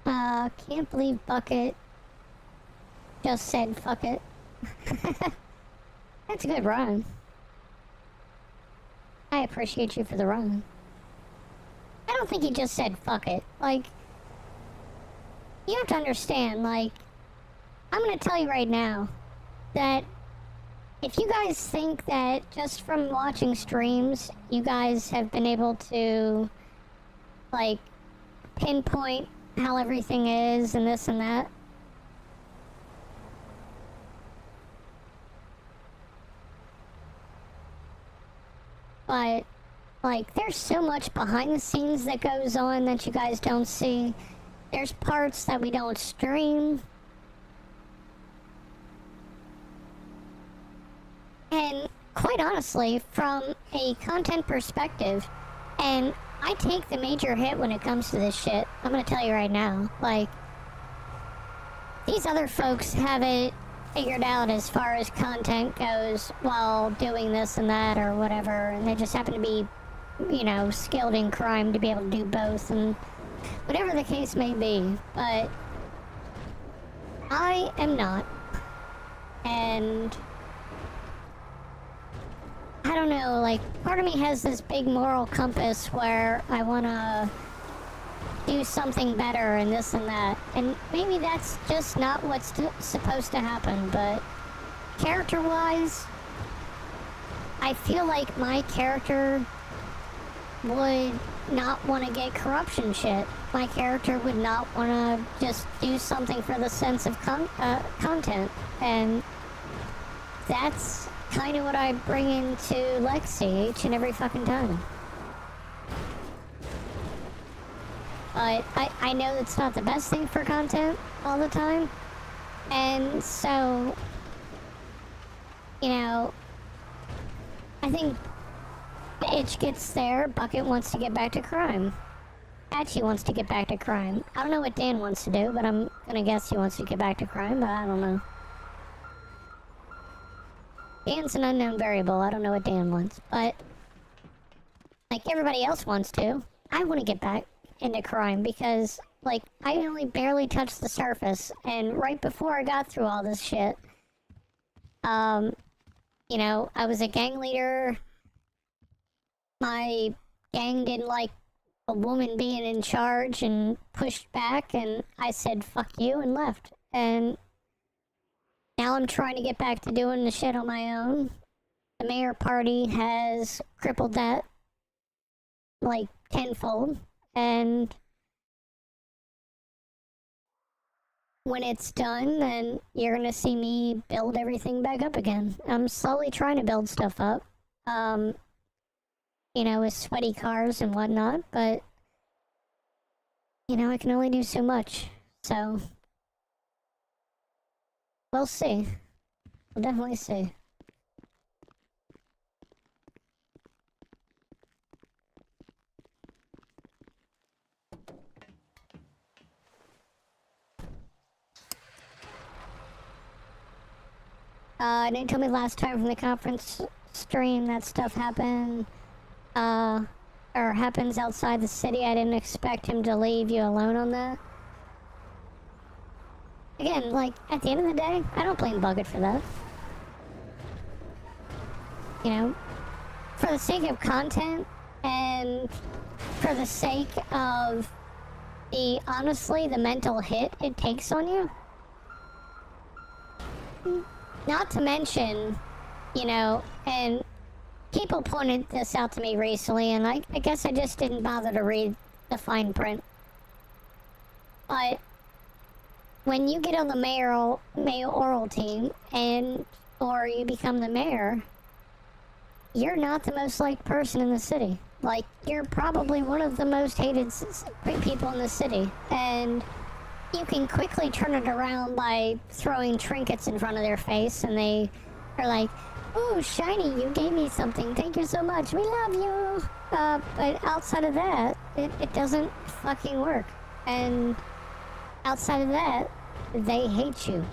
Speaker 3: Can't believe Bucket just said fuck it. That's a good run. I appreciate you for the run. I don't think he just said fuck it. Like, you have to understand, like, I'm gonna tell you right now that if you guys think that just from watching streams, you guys have been able to, like, pinpoint how everything is and this and that, but, like, there's so much behind the scenes that goes on that you guys don't see. There's parts that we don't stream. And quite honestly, from a content perspective, and I take the major hit when it comes to this shit, I'm gonna tell you right now, like, these other folks have it figured out as far as content goes while doing this and that or whatever, and they just happen to be, you know, skilled in crime to be able to do both, and whatever the case may be, but I am not, and I don't know, like, part of me has this big moral compass where I want to do something better and this and that, and maybe that's just not what's supposed to happen, but character-wise, I feel like my character would not want to get corruption shit. My character would not want to just do something for the sense of content, and that's kind of what I bring into Lexi each and every fucking time. But I know it's not the best thing for content all the time, and so, you know, I think the itch gets there. Bucket wants to get back to crime. Patchy wants to get back to crime. I don't know what Dan wants to do, but I'm gonna guess he wants to get back to crime, but I don't know. Dan's an unknown variable. I don't know what Dan wants, but like everybody else wants to, I want to get back into crime because, like, I only barely touched the surface, and right before I got through all this shit, you know, I was a gang leader. My gang didn't like a woman being in charge and pushed back, and I said fuck you and left, and now I'm trying to get back to doing the shit on my own. The mayor party has crippled that like tenfold, and when it's done, then you're gonna see me build everything back up again. I'm slowly trying to build stuff up, you know, with sweaty cars and whatnot, but, you know, I can only do so much, so we'll see. We'll definitely see. They told me last time from the conference stream that stuff happened, or happens outside the city. I didn't expect him to leave you alone on that. Again, like, at the end of the day, I don't blame Bucket for that. You know, for the sake of content, and for the sake of honestly, the mental hit it takes on you. Not to mention, you know, and people pointed this out to me recently, and I guess I just didn't bother to read the fine print. But when you get on the mayoral team, or you become the mayor, you're not the most liked person in the city. Like, you're probably one of the most hated people in the city, and you can quickly turn it around by throwing trinkets in front of their face, and they are like, "Ooh, Shiny, you gave me something. Thank you so much. We love you." But outside of that, it doesn't fucking work. And outside of that, they hate you.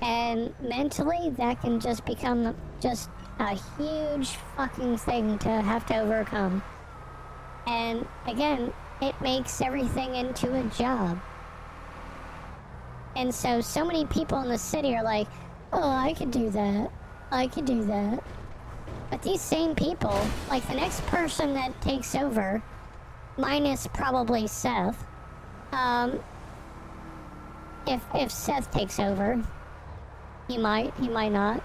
Speaker 3: And mentally, that can just become just a huge fucking thing to have to overcome. And again, it makes everything into a job. And so many people in the city are like, oh, I could do that. I could do that. But these same people, like the next person that takes over, minus probably Seth, if Seth takes over, he might not.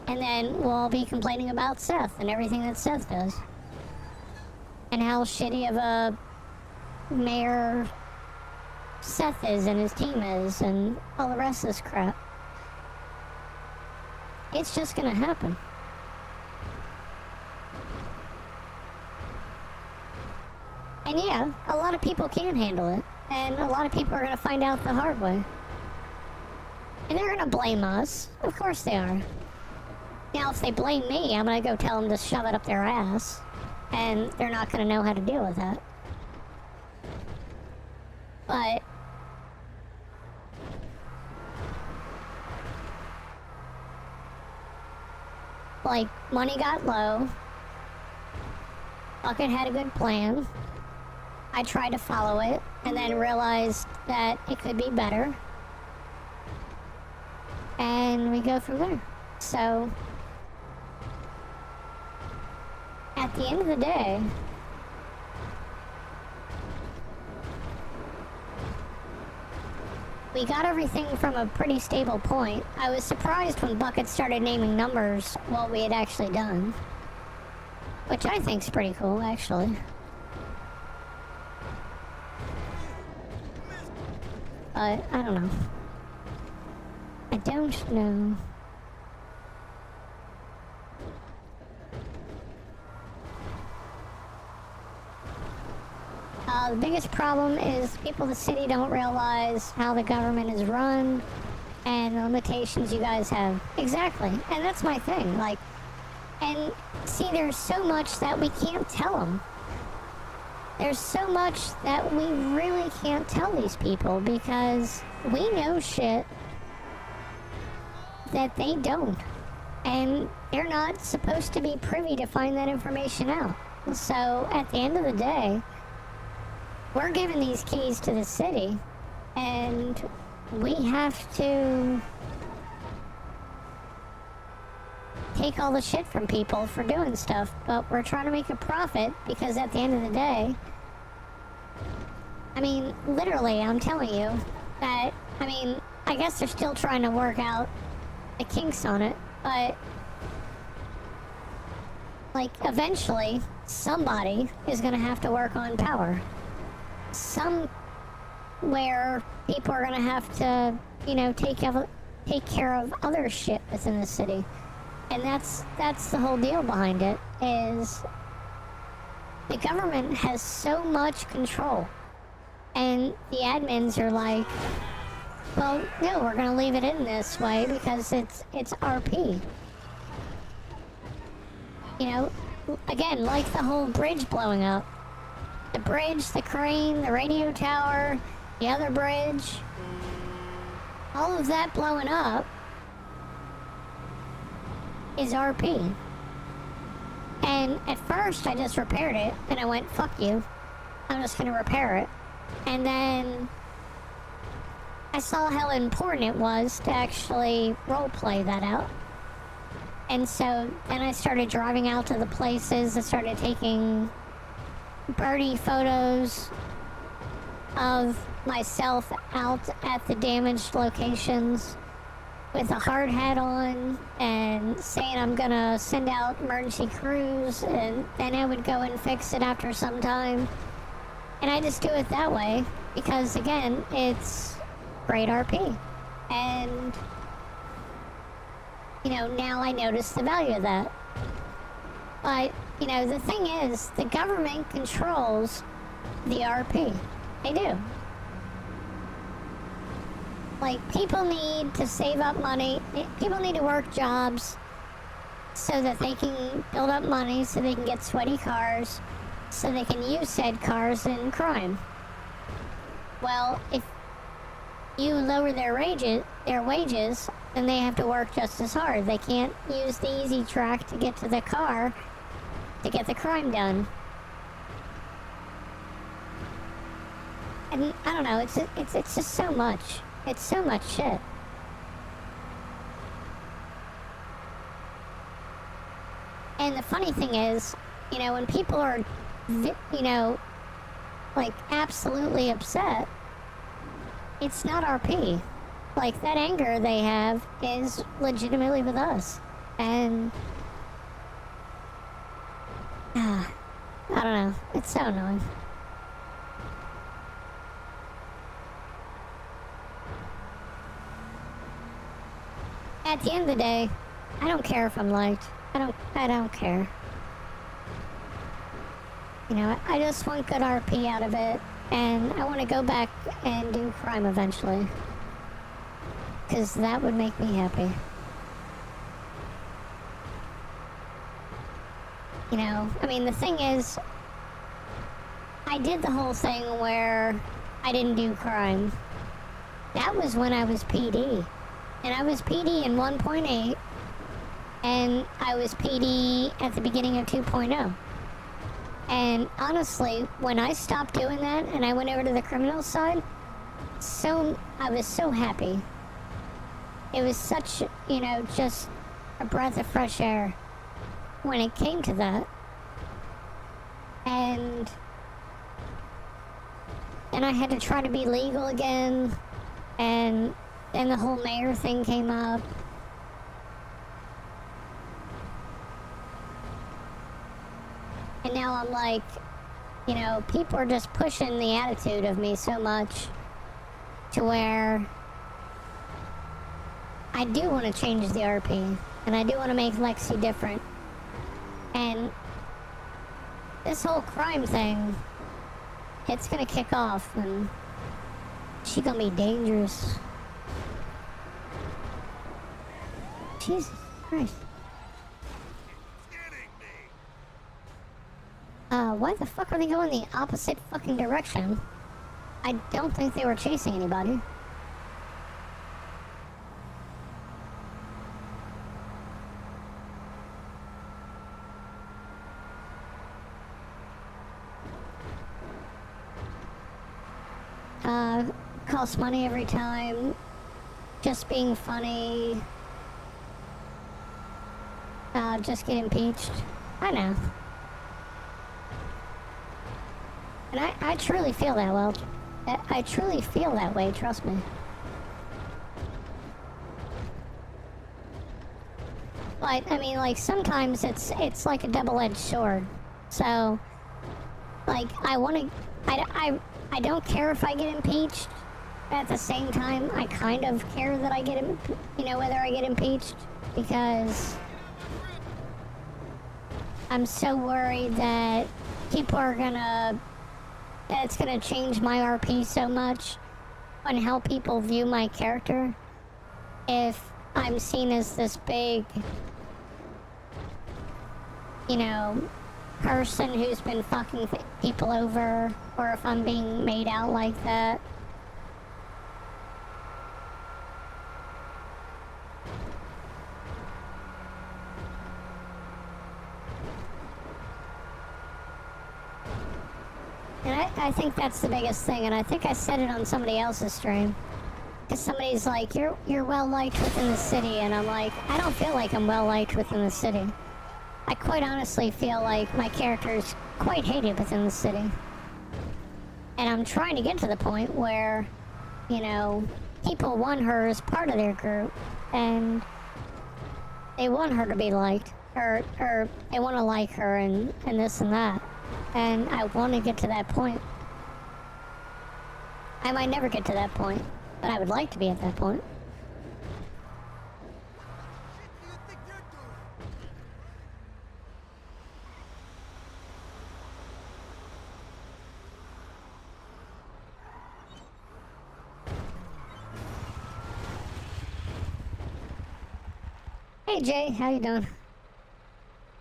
Speaker 3: And then we'll all be complaining about Seth and everything that Seth does. And how shitty of a mayor Seth is and his team is and all the rest of this crap. It's just gonna happen. And yeah, a lot of people can handle it. And a lot of people are gonna find out the hard way. And they're gonna blame us. Of course they are. Now, if they blame me, I'm gonna go tell them to shove it up their ass. And they're not gonna know how to deal with that. But like, money got low. Bucket had a good plan. I tried to follow it, and then realized that it could be better. And we go from there. So, at the end of the day, we got everything from a pretty stable point. I was surprised when Bucket started naming numbers what we had actually done. Which I think's pretty cool, actually. But, I don't know. I don't know. The biggest problem is people in the city don't realize how the government is run and the limitations you guys have. Exactly. And that's my thing. Like, and see, there's so much that we can't tell them. There's so much that we really can't tell these people because we know shit that they don't. And they're not supposed to be privy to find that information out. So at the end of the day, we're given these keys to the city, and we have to take all the shit from people for doing stuff, but we're trying to make a profit because at the end of the day, I mean, literally, I'm telling you that, I mean, I guess they're still trying to work out the kinks on it, but like, eventually, somebody is gonna have to work on power. Somewhere people are gonna have to, you know, take care of other shit within the city. And that's the whole deal behind it, is the government has so much control. And the admins are like, well, no, we're gonna leave it in this way because it's RP. You know, again, like the whole bridge blowing up. The bridge, the crane, the radio tower, the other bridge, all of that blowing up is RP. And at first I just repaired it and I went, fuck you, I'm just gonna repair it. And then I saw how important it was to actually roleplay that out. And so then I started driving out to the places. I started taking birdie photos of myself out at the damaged locations with a hard hat on and saying I'm gonna send out emergency crews, and then I would go and fix it after some time. And I just do it that way because, again, it's great RP. And, you know, now I notice the value of that. But, you know, the thing is, the government controls the RP. They do. Like, people need to save up money. People need to work jobs so that they can build up money, so they can get sweaty cars, so they can use said cars in crime. Well, if you lower their wages, then they have to work just as hard. They can't use the easy track to get to the car to get the crime done. And I don't know, it's just so much. It's so much shit. And the funny thing is, you know, when people are, you know, like absolutely upset, it's not RP. Like, that anger they have is legitimately with us. And I don't know, it's so annoying. At the end of the day, I don't care if I'm liked. I don't care. You know, I just want good RP out of it, and I want to go back and do crime eventually. Because that would make me happy. You know, I mean, the thing is, I did the whole thing where I didn't do crime. That was when I was PD. And I was PD in 1.8, and I was PD at the beginning of 2.0. And honestly, when I stopped doing that and I went over to the criminal side, I was so happy. It was such, you know, just a breath of fresh air when it came to that. And I had to try to be legal again, and then the whole mayor thing came up. And now I'm like, you know, people are just pushing the attitude of me so much to where I do want to change the RP, and I do want to make Lexi different. And this whole crime thing, it's gonna kick off, and she's gonna be dangerous. Jesus Christ. Why the fuck are they going the opposite fucking direction? I don't think they were chasing anybody. Costs money every time. Just being funny. Just get impeached. I know. And I truly feel that, well. I truly feel that way, trust me. But, I mean, like, sometimes it's like a double-edged sword. So, like, I don't care if I get impeached. At the same time, I kind of care that I get, you know, whether I get impeached. Because I'm so worried that people are that it's gonna change my RP so much on how people view my character if I'm seen as this big, you know, person who's been fucking people over, or if I'm being made out like that. And I think that's the biggest thing, and I think I said it on somebody else's stream. Because somebody's like, you're well-liked within the city, and I'm like, I don't feel like I'm well-liked within the city. I quite honestly feel like my character is quite hated within the city. And I'm trying to get to the point where, you know, people want her as part of their group, and they want her to be liked, or they want to like her, and this and that. And I want to get to that point. I might never get to that point, but I would like to be at that point. Hey Jay, how you doing?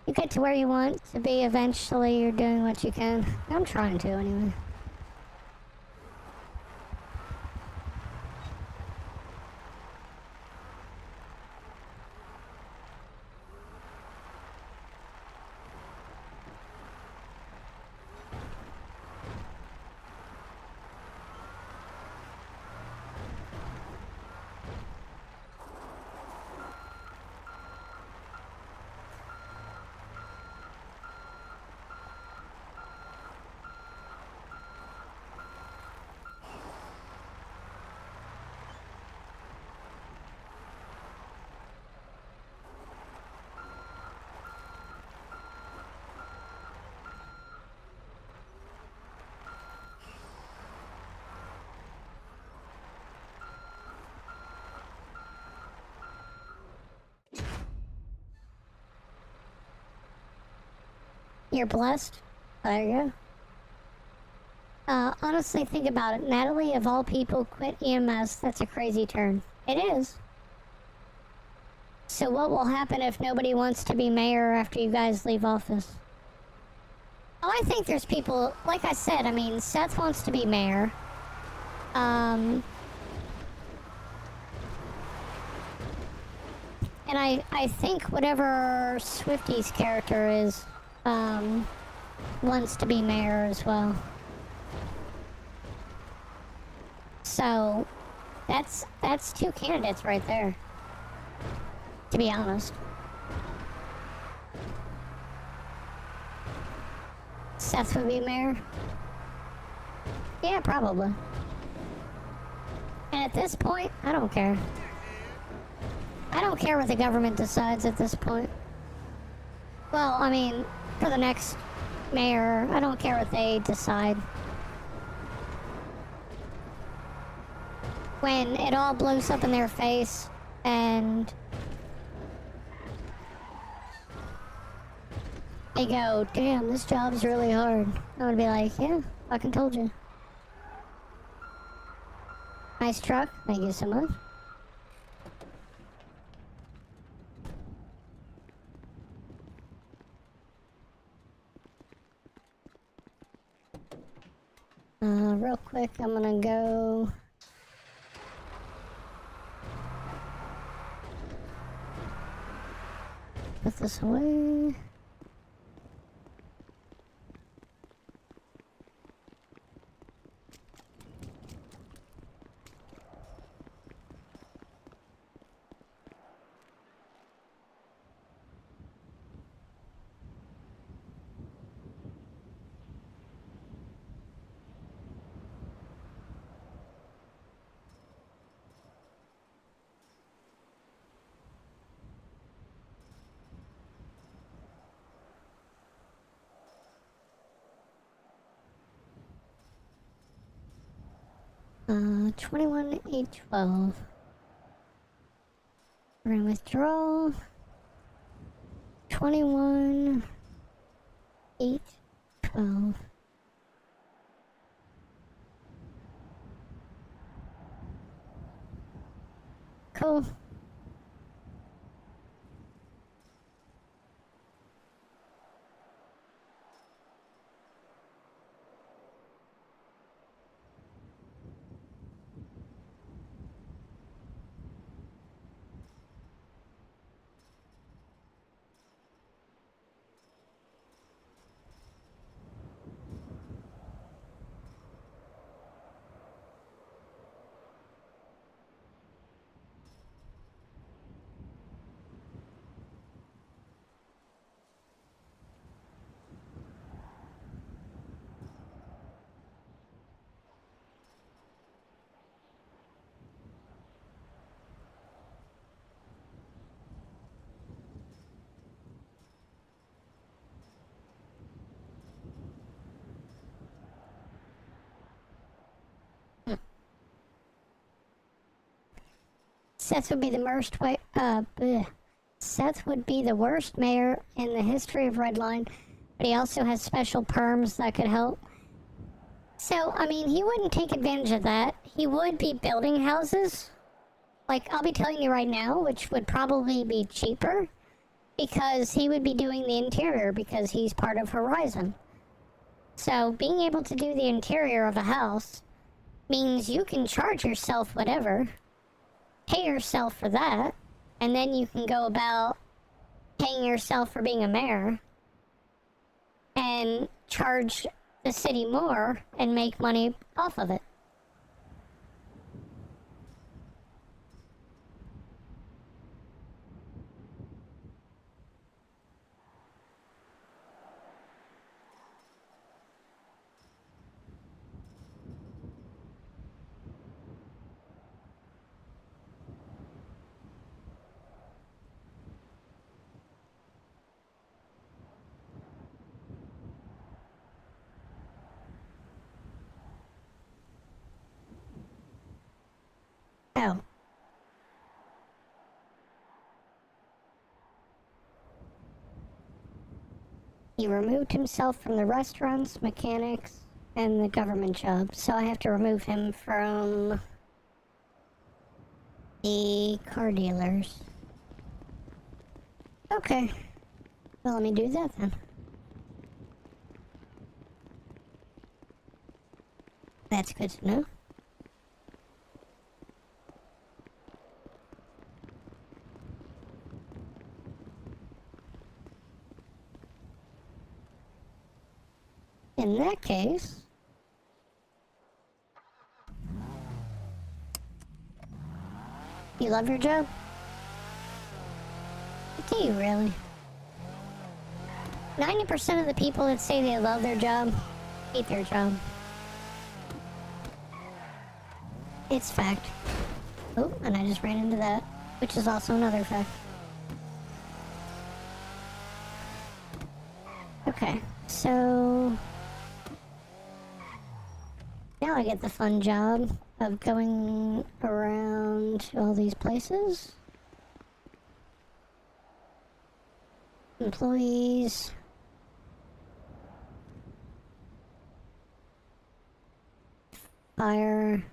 Speaker 3: You get to where you want to be eventually, you're doing what you can. I'm trying to anyway. You're blessed. There you go. Honestly, think about it. Natalie, of all people, quit EMS. That's a crazy turn. It is. So what will happen if nobody wants to be mayor after you guys leave office? Oh, I think there's people, like I said, I mean, Seth wants to be mayor. And I think whatever Swifty's character is, wants to be mayor as well. So, that's two candidates right there. To be honest. Seth would be mayor? Yeah, probably. And at this point, I don't care. I don't care what the government decides at this point. Well, I mean, for the next mayor, I don't care what they decide. When it all blows up in their face and they go, damn, this job's really hard. I would be like, yeah, fucking told you. Nice truck. Thank you so much. Real quick, I'm gonna go. Put this away. Uh, 21,812. We're gonna withdraw. 21,812. Cool. Seth would be the worst Seth would be the worst mayor in the history of Redline, but he also has special perms that could help. So, I mean, he wouldn't take advantage of that. He would be building houses. Like, I'll be telling you right now, which would probably be cheaper, because he would be doing the interior because he's part of Horizon. So, being able to do the interior of a house means you can charge yourself whatever, pay yourself for that, and then you can go about paying yourself for being a mayor and charge the city more and make money off of it. Oh. He removed himself from the restaurants, mechanics, and the government job, so I have to remove him from the car dealers. Okay. Well, let me do that then. That's good to know. In that case... You love your job? Do you really? 90% of the people that say they love their job hate their job. It's fact. Oh, and I just ran into that, which is also another fact. Okay, so... now I get the fun job of going around to all these places. Employees. Fire.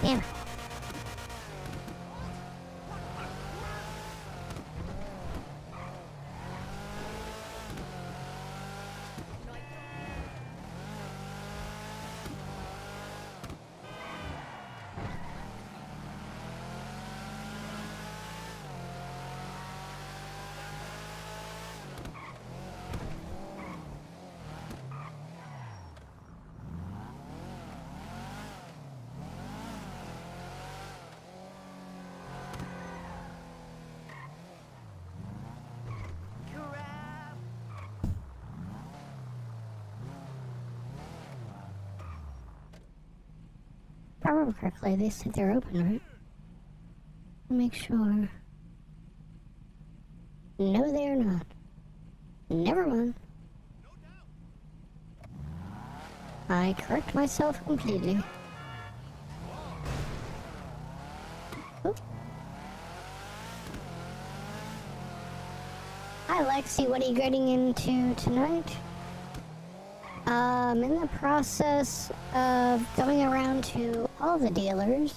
Speaker 3: Damn. If I remember correctly, they said they're open, right? Make sure. No, they are not. Never mind. I correct myself completely. Oop. Hi, Lexi. What are you getting into tonight? I'm in the process of going around to all the dealers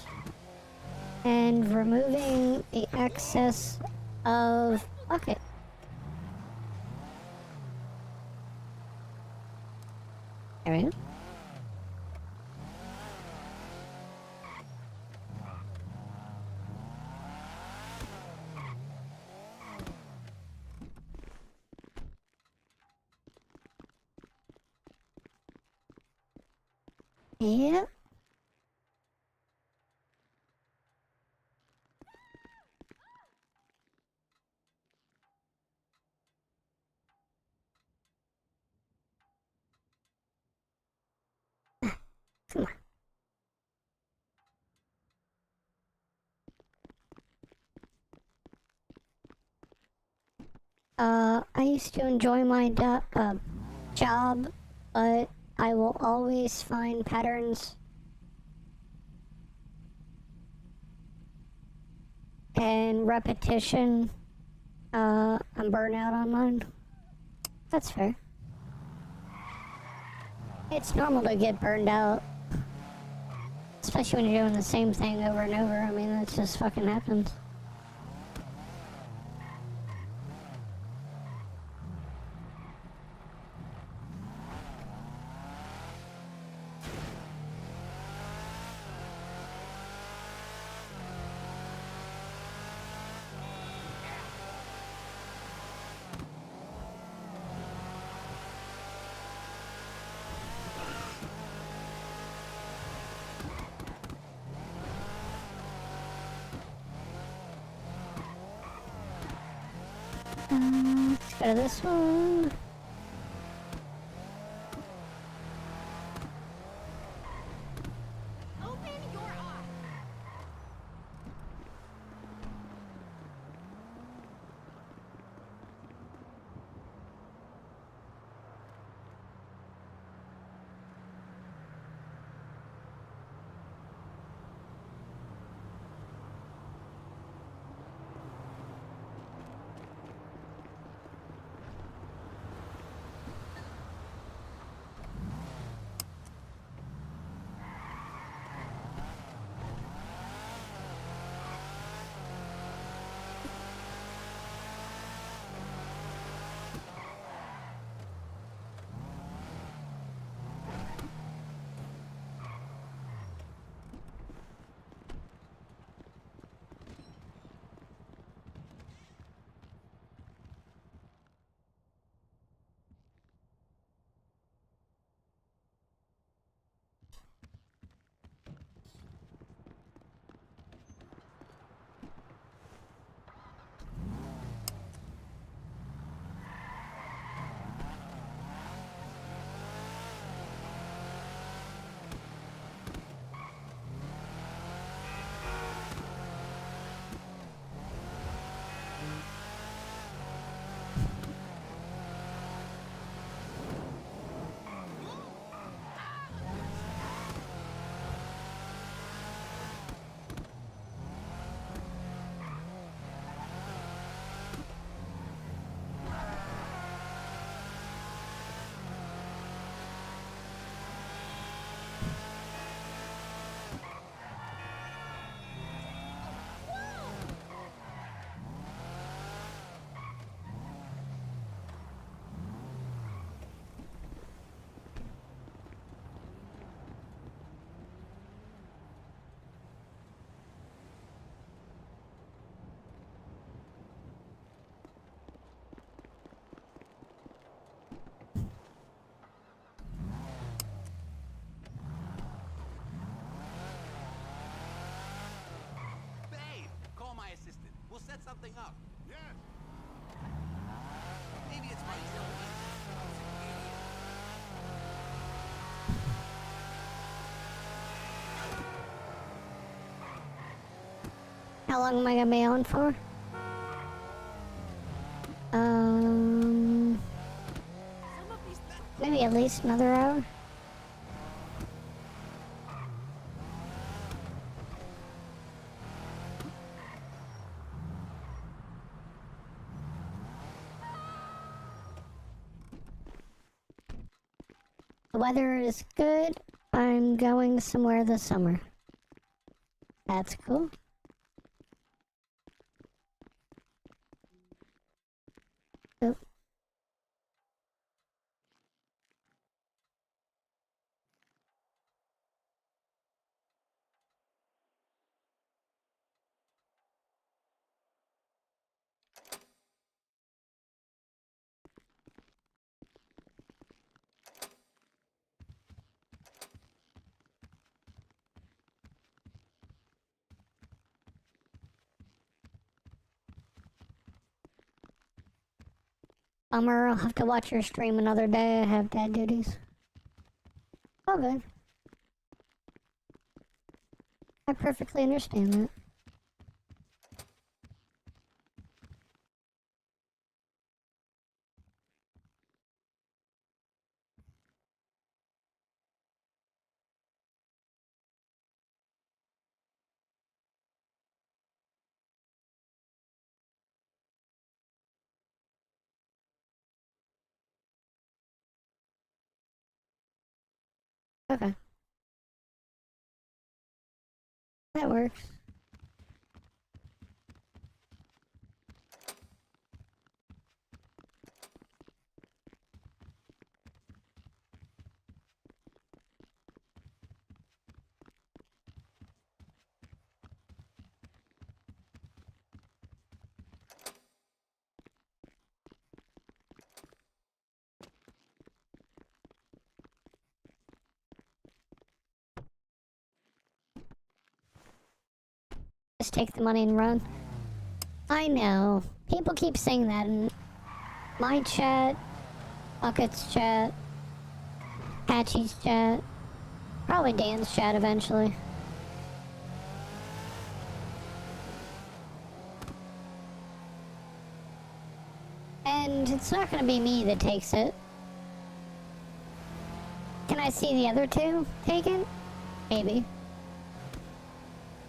Speaker 3: and removing the excess of bucket. There we go. Yeah. Come on. I used to enjoy my job, but I will always find patterns and repetition. I'm burnout on mine. That's fair. It's normal to get burned out. Especially when you're doing the same thing over and over. I mean, that just fucking happens. Let's go to this one.
Speaker 11: Open your eyes.
Speaker 2: We'll set something up. Yes. Maybe it's my illness.
Speaker 3: How long am I gonna be on for? Maybe at least another hour. The weather is good. I'm going somewhere this summer. That's cool. Oh. Bummer, I'll have to watch your stream another day. I have dad duties. All good. I perfectly understand that. Okay. That works. Just take the money and run. I know. People keep saying that, and My chat, Bucket's chat, Patchy's chat, probably Dan's chat eventually. And it's not gonna be me that takes it. Can I see the other two take it? Maybe.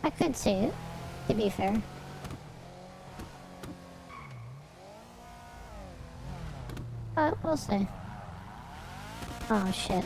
Speaker 3: I could see it, to be fair. But we'll see. Oh shit.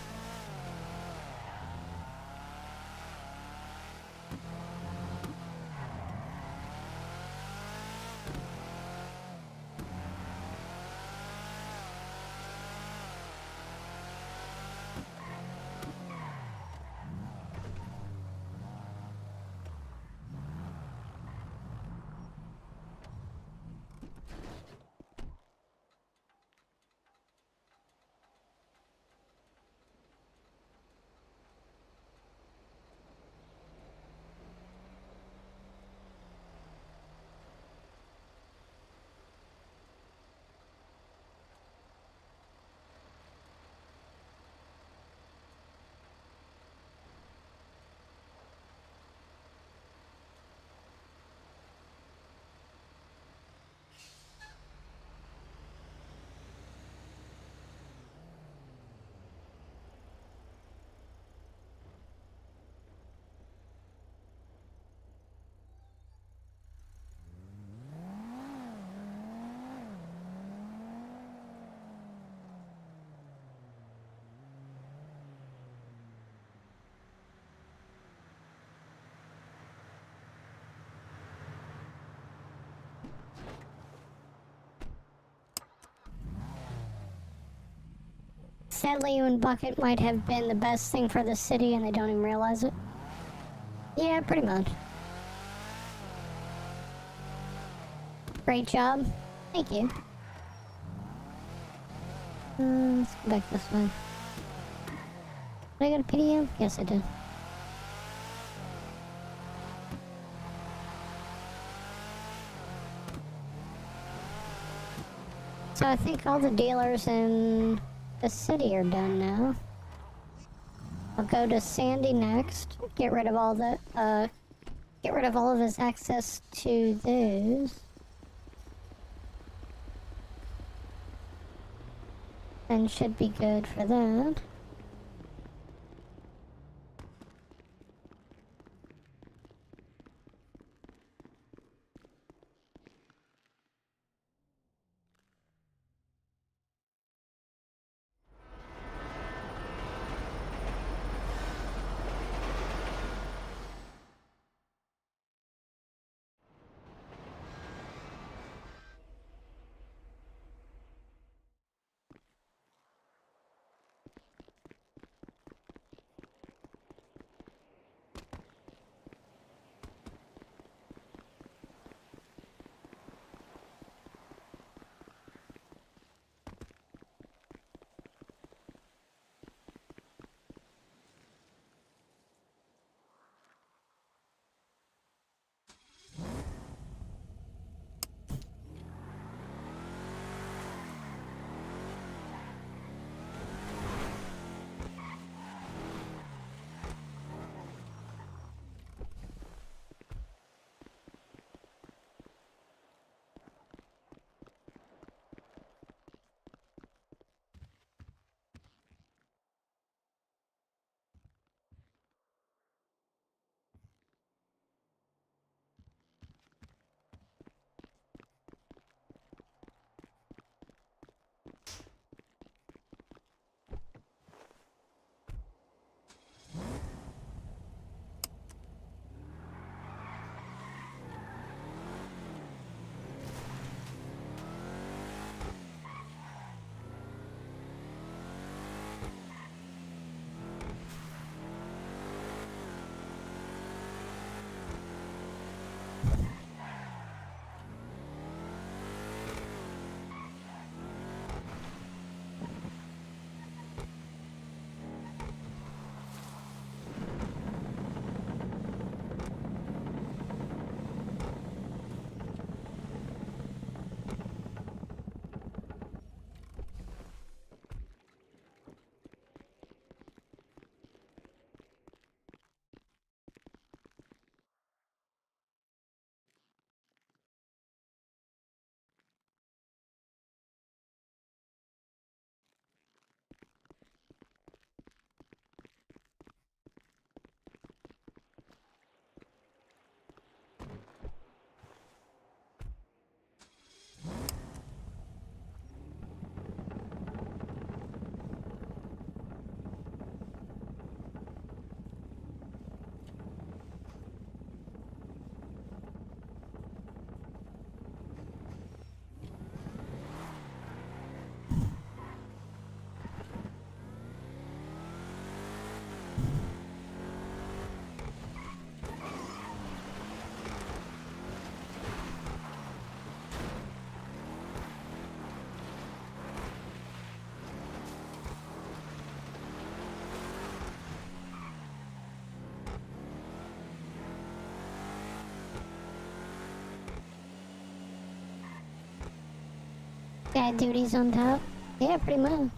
Speaker 3: Sadly, you and Bucket might have been the best thing for the city and they don't even realize it. Yeah, pretty much. Great job. Thank you. Let's go back this way. Did I get a PDM? Yes, I did. So I think all the dealers in the city are done now. I'll go to Sandy next. Get rid of all of his access to those. And should be good for that. Dad duties on top. Yeah, pretty much.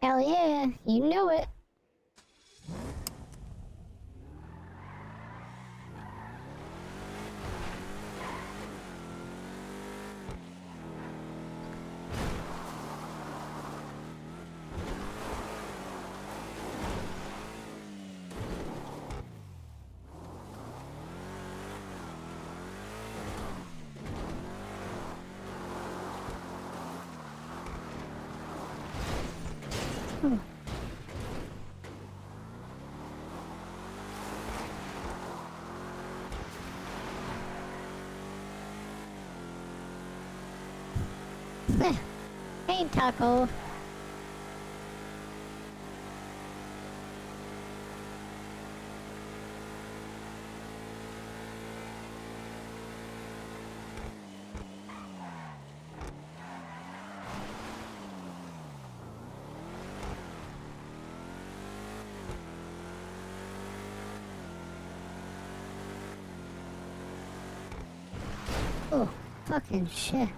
Speaker 3: Hell yeah, you know it. Hey, Taco. Oh, fucking shit.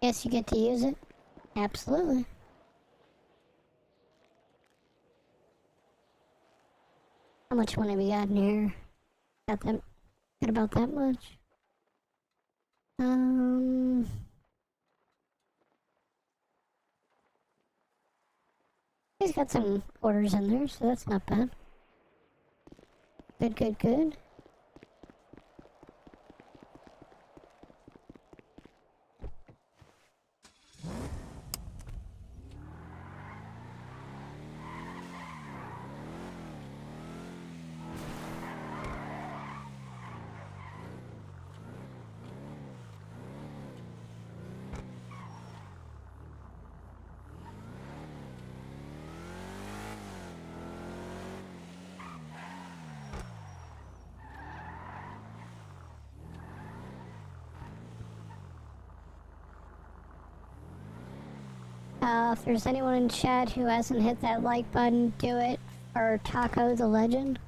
Speaker 3: Guess you get to use it? Absolutely. How much money we got in here? Got about that much. He's got some orders in there, so that's not bad. Good, good, good. If there's anyone in chat who hasn't hit that like button, do it for Taco the Legend.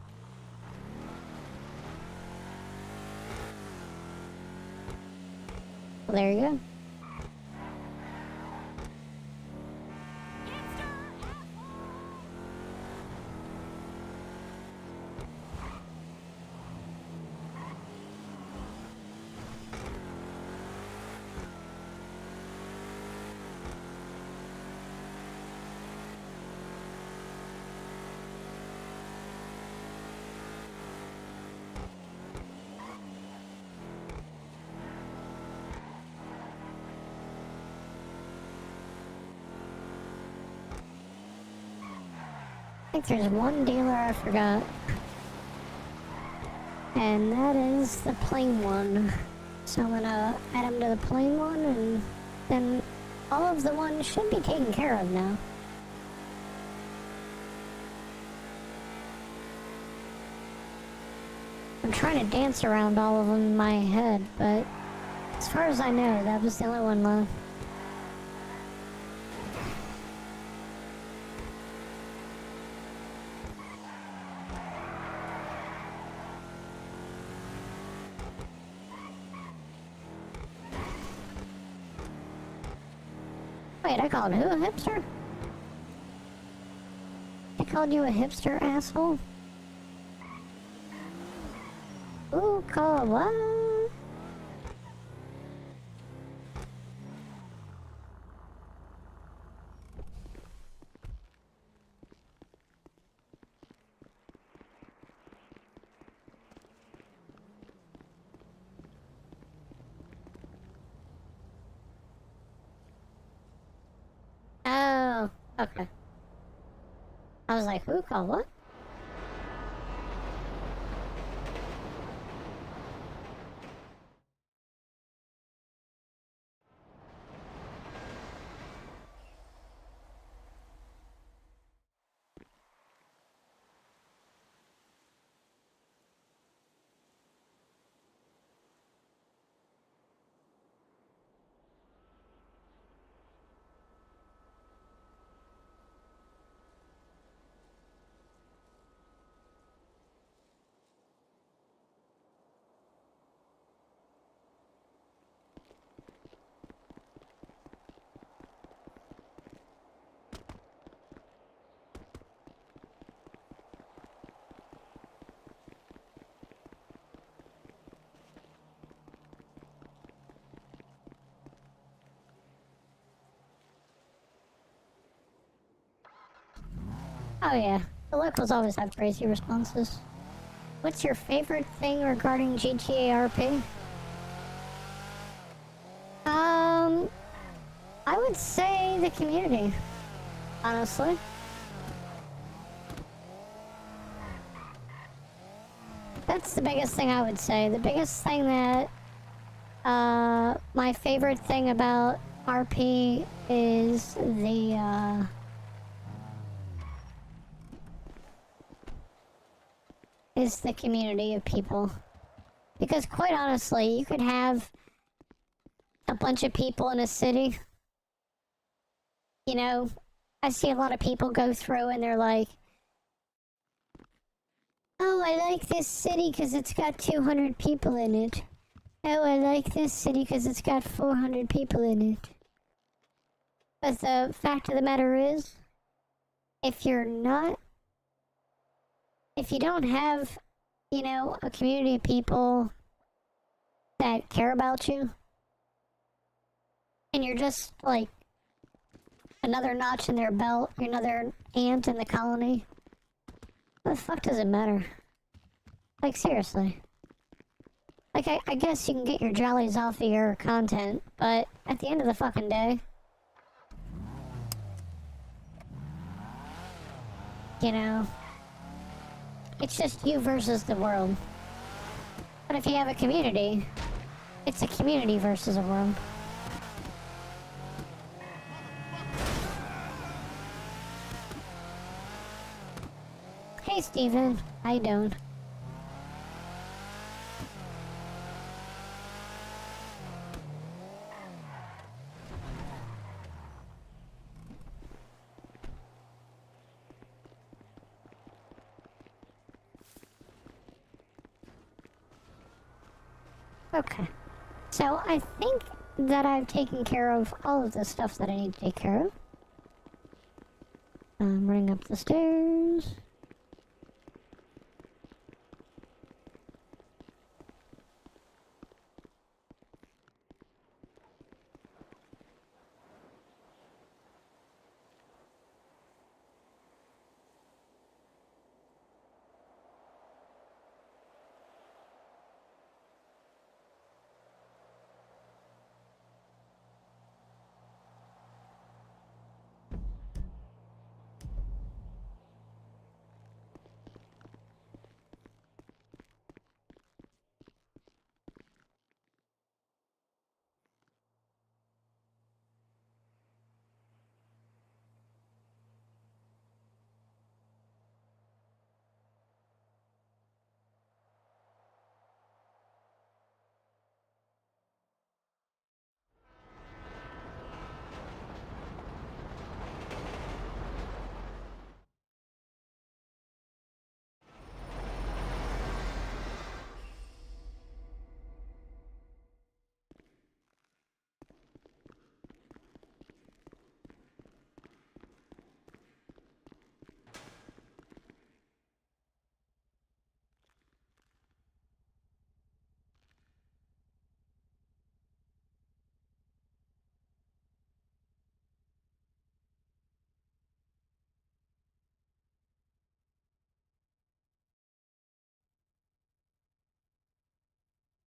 Speaker 3: Well, there you go. I think there's one dealer I forgot. And that is the plain one. So I'm gonna add him to the plain one, and then all of the ones should be taken care of now. I'm trying to dance around all of them in my head, but as far as I know, that was the only one left. Wait, I called who a hipster? I called you a hipster, asshole? Who called what? Oh, okay. I was like, who called what? Oh yeah, the locals always have crazy responses. What's your favorite thing regarding GTA RP? I would say the community, honestly. That's the biggest thing I would say. The biggest thing that, my favorite thing about RP is the community of people. Because quite honestly, you could have a bunch of people in a city. You know, I see a lot of people go through and they're like, oh, I like this city because it's got 200 people in it. Oh, I like this city because it's got 400 people in it. But the fact of the matter is, if you're not if you don't have, you know, a community of people that care about you, and you're just like another notch in their belt, you're another ant in the colony, what the fuck does it matter? Like, seriously. Like, I guess you can get your jollies off of your content, but at the end of the fucking day, you know, it's just you versus the world. But if you have a community, it's a community versus a world. Hey Steven, how you doing? Okay. So I think that I've taken care of all of the stuff that I need to take care of. I'm running up the stairs.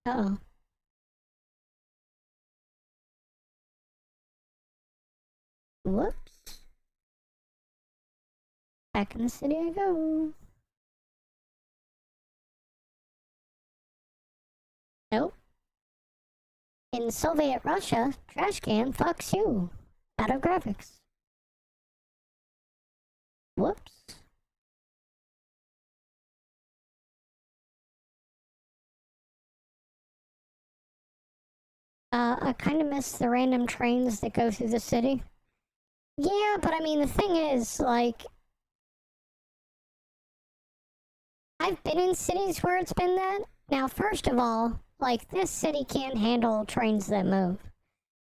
Speaker 3: Uh-oh. Whoops. Back in the city I go. Nope. In Soviet Russia, trash can fucks you. Out of graphics. Whoops. I kind of miss the random trains that go through the city. Yeah, but I mean, the thing is, like, I've been in cities where it's been that. Now, first of all, like, this city can't handle trains that move.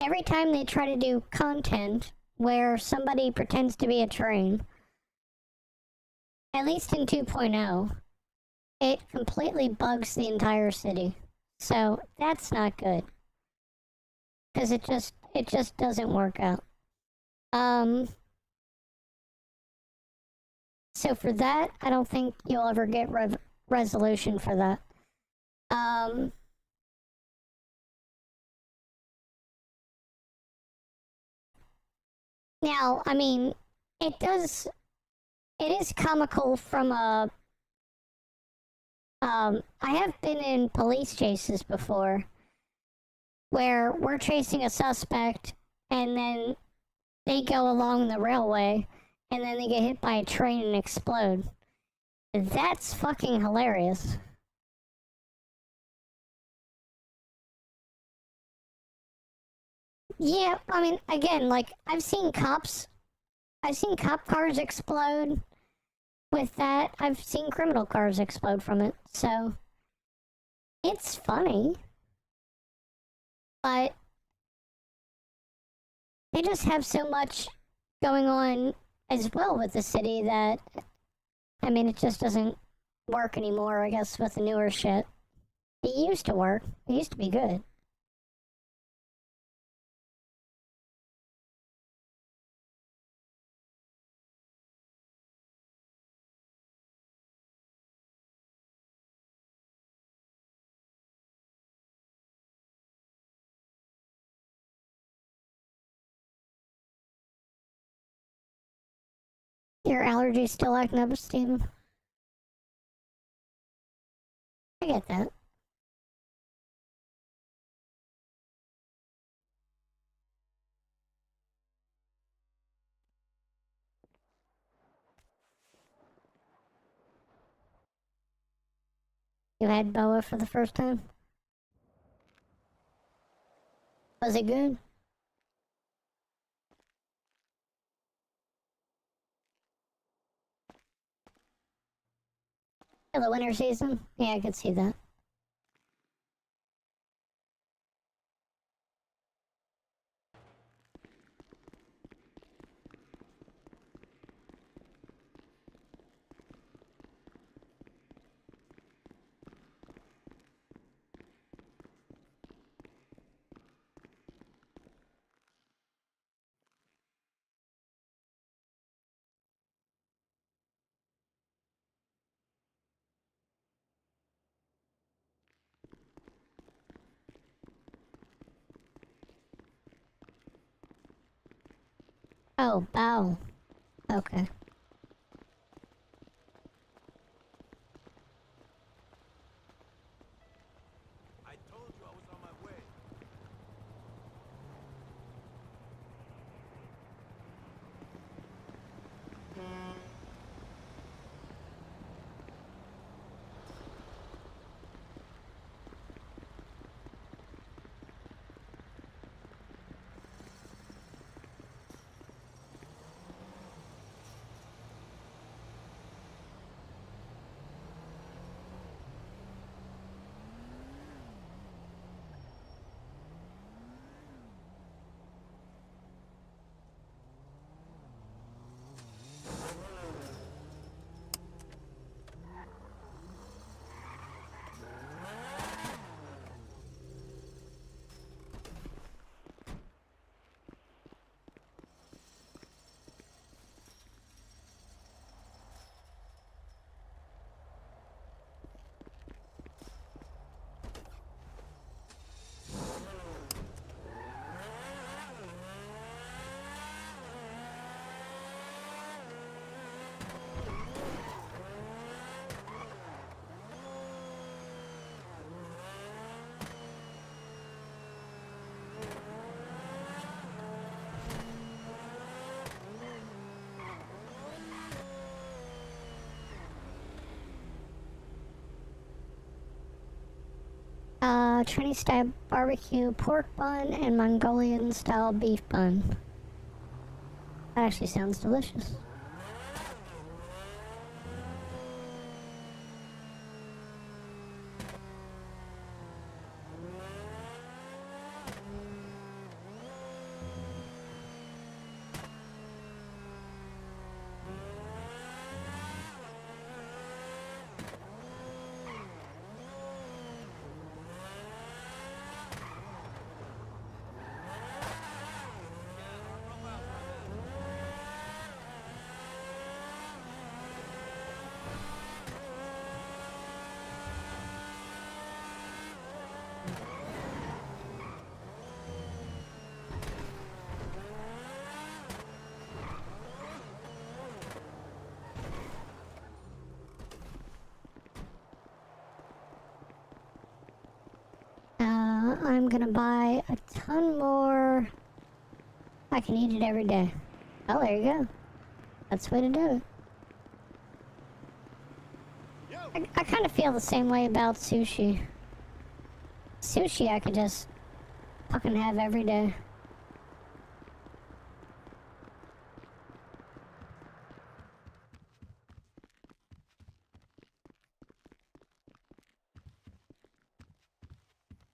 Speaker 3: Every time they try to do content where somebody pretends to be a train, at least in 2.0, it completely bugs the entire city. So, that's not good. Because it just doesn't work out. So for that, I don't think you'll ever get resolution for that. Now, I mean, it is comical from a, I have been in police chases before, where we're chasing a suspect, and then they go along the railway, and then they get hit by a train and explode. That's fucking hilarious. Yeah, I mean, again, like, I've seen cop cars explode with that. I've seen criminal cars explode from it, so it's funny. But they just have so much going on as well with the city that, I mean, it just doesn't work anymore, I guess, with the newer shit. It used to work. It used to be good. Your allergies still acting up, Steven? I get that. You had boa for the first time? Was it good? Yeah, the winter season? Yeah, I could see that. Oh, bow. Okay.
Speaker 2: I told you I was on my way.
Speaker 3: Chinese style barbecue pork bun and Mongolian style beef bun. That actually sounds delicious. I'm gonna buy a ton more. I can eat it every day. Oh, there you go. That's the way to do it. I kind of feel the same way about sushi. Sushi I could just fucking have every day.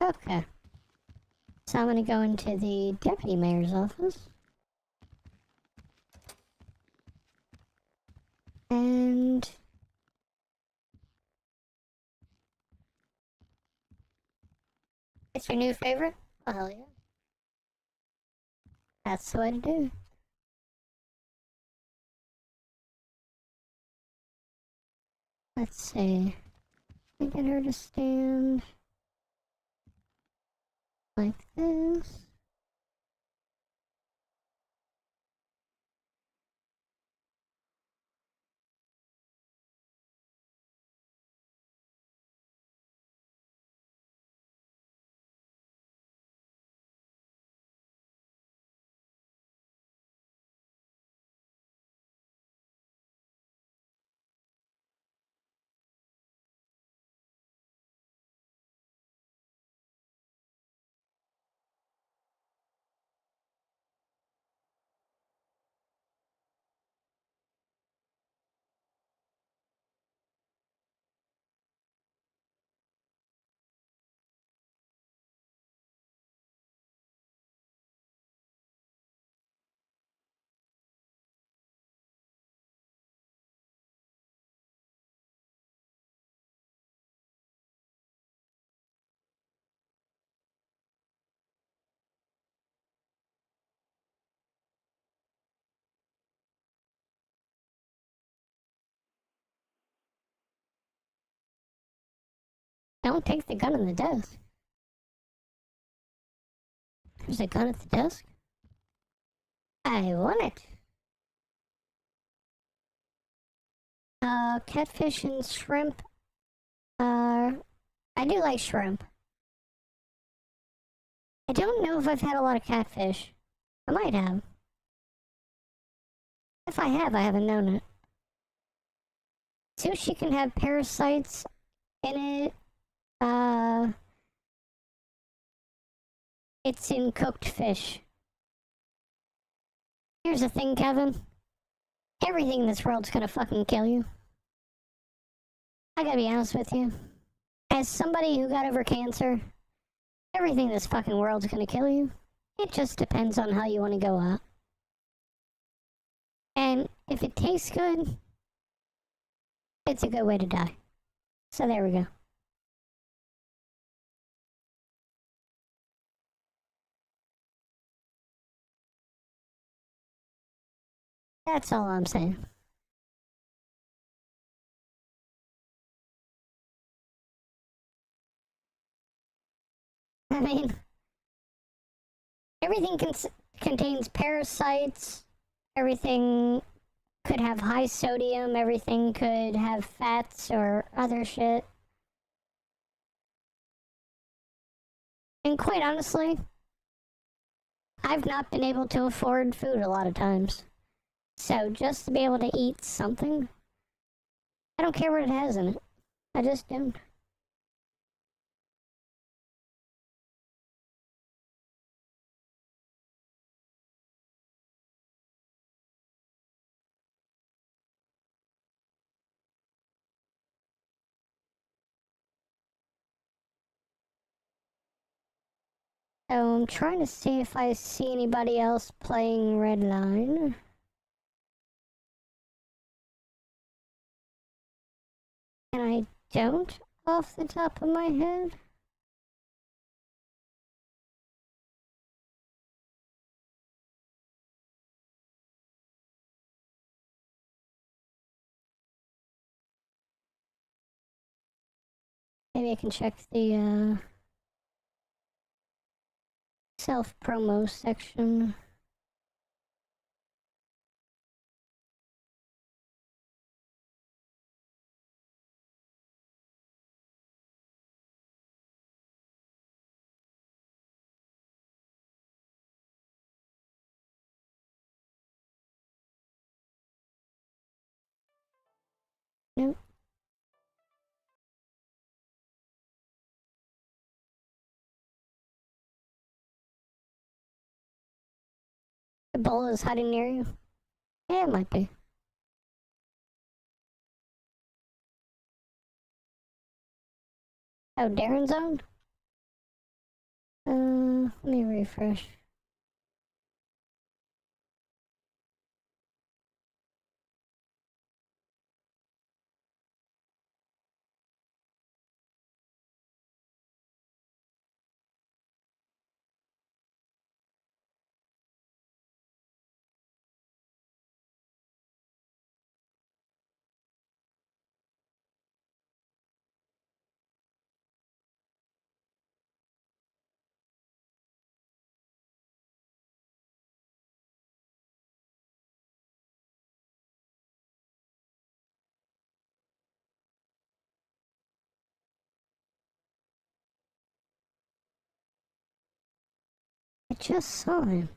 Speaker 3: Okay. So I'm gonna go into the deputy mayor's office. And It's your new favorite? Oh, hell yeah. That's the way to do it. Let's see. I get her to stand like this. Don't take the gun on the desk. There's a gun at the desk? I want it. Catfish and shrimp. I do like shrimp. I don't know if I've had a lot of catfish. I might have. If I have, I haven't known it. Sushi can have parasites in it. It's in cooked fish. Here's the thing, Kevin. Everything in this world's gonna fucking kill you. I gotta be honest with you. As somebody who got over cancer, everything in this fucking world's gonna kill you. It just depends on how you want to go out. And if it tastes good, it's a good way to die. So there we go. That's all I'm saying. I mean, everything contains parasites. Everything could have high sodium. Everything could have fats or other shit. And quite honestly, I've not been able to afford food a lot of times. So just to be able to eat something, I don't care what it has in it. I just don't. So I'm trying to see if I see anybody else playing Redline. And I don't off the top of my head. Maybe I can check the self-promo section. Nope. The bull is hiding near you. Yeah, it might be. Oh, Darren's on? Let me refresh. just saw him.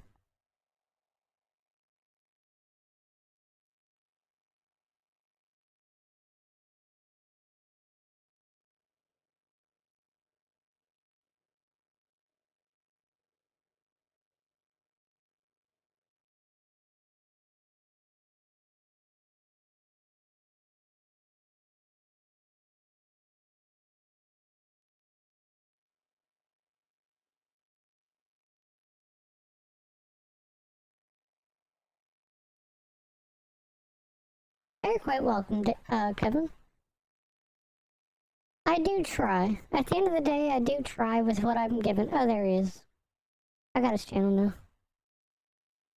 Speaker 3: You're quite welcome, Kevin. I do try. At the end of the day, I do try with what I'm given. Oh, there he is. I got his channel now.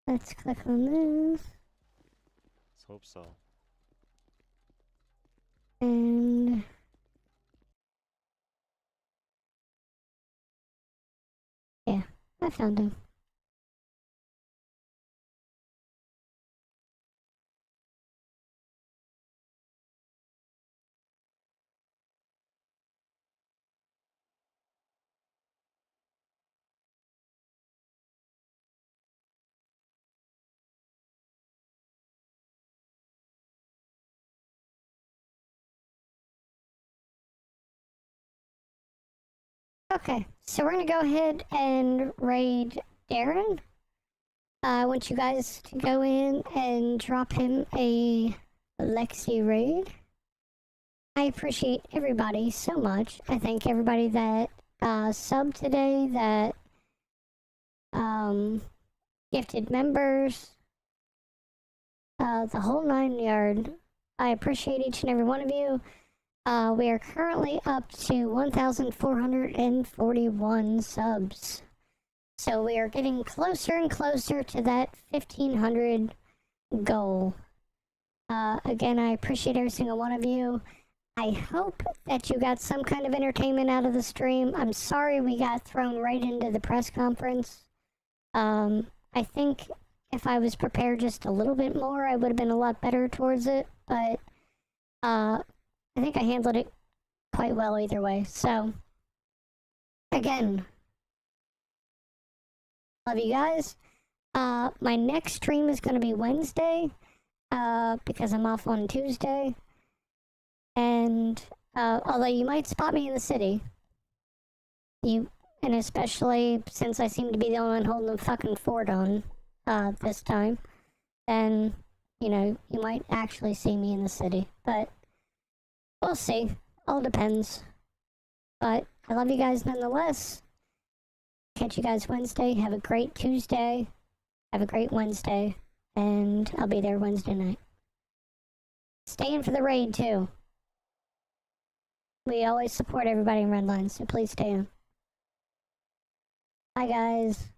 Speaker 3: Let's click on this.
Speaker 18: Let's hope so.
Speaker 3: And... yeah, I found him. Okay, so we're gonna go ahead and raid Darren. I want you guys to go in and drop him a Lexii raid. I appreciate everybody so much. I thank everybody that subbed today, that gifted members, the whole 9 yard. I appreciate each and every one of you. We are currently up to 1,441 subs. So we are getting closer and closer to that 1,500 goal. Again, I appreciate every single one of you. I hope that you got some kind of entertainment out of the stream. I'm sorry we got thrown right into the press conference. I think if I was prepared just a little bit more, I would have been a lot better towards it. But I think I handled it quite well either way. So, again, love you guys. My next stream is going to be Wednesday, because I'm off on Tuesday. And although you might spot me in the city, and especially since I seem to be the only one holding the fucking fort on this time, then, you know, you might actually see me in the city. But we'll see. All depends. But I love you guys nonetheless. Catch you guys Wednesday. Have a great Tuesday. Have a great Wednesday. And I'll be there Wednesday night. Stay in for the raid, too. We always support everybody in Redline, so please stay in. Bye, guys.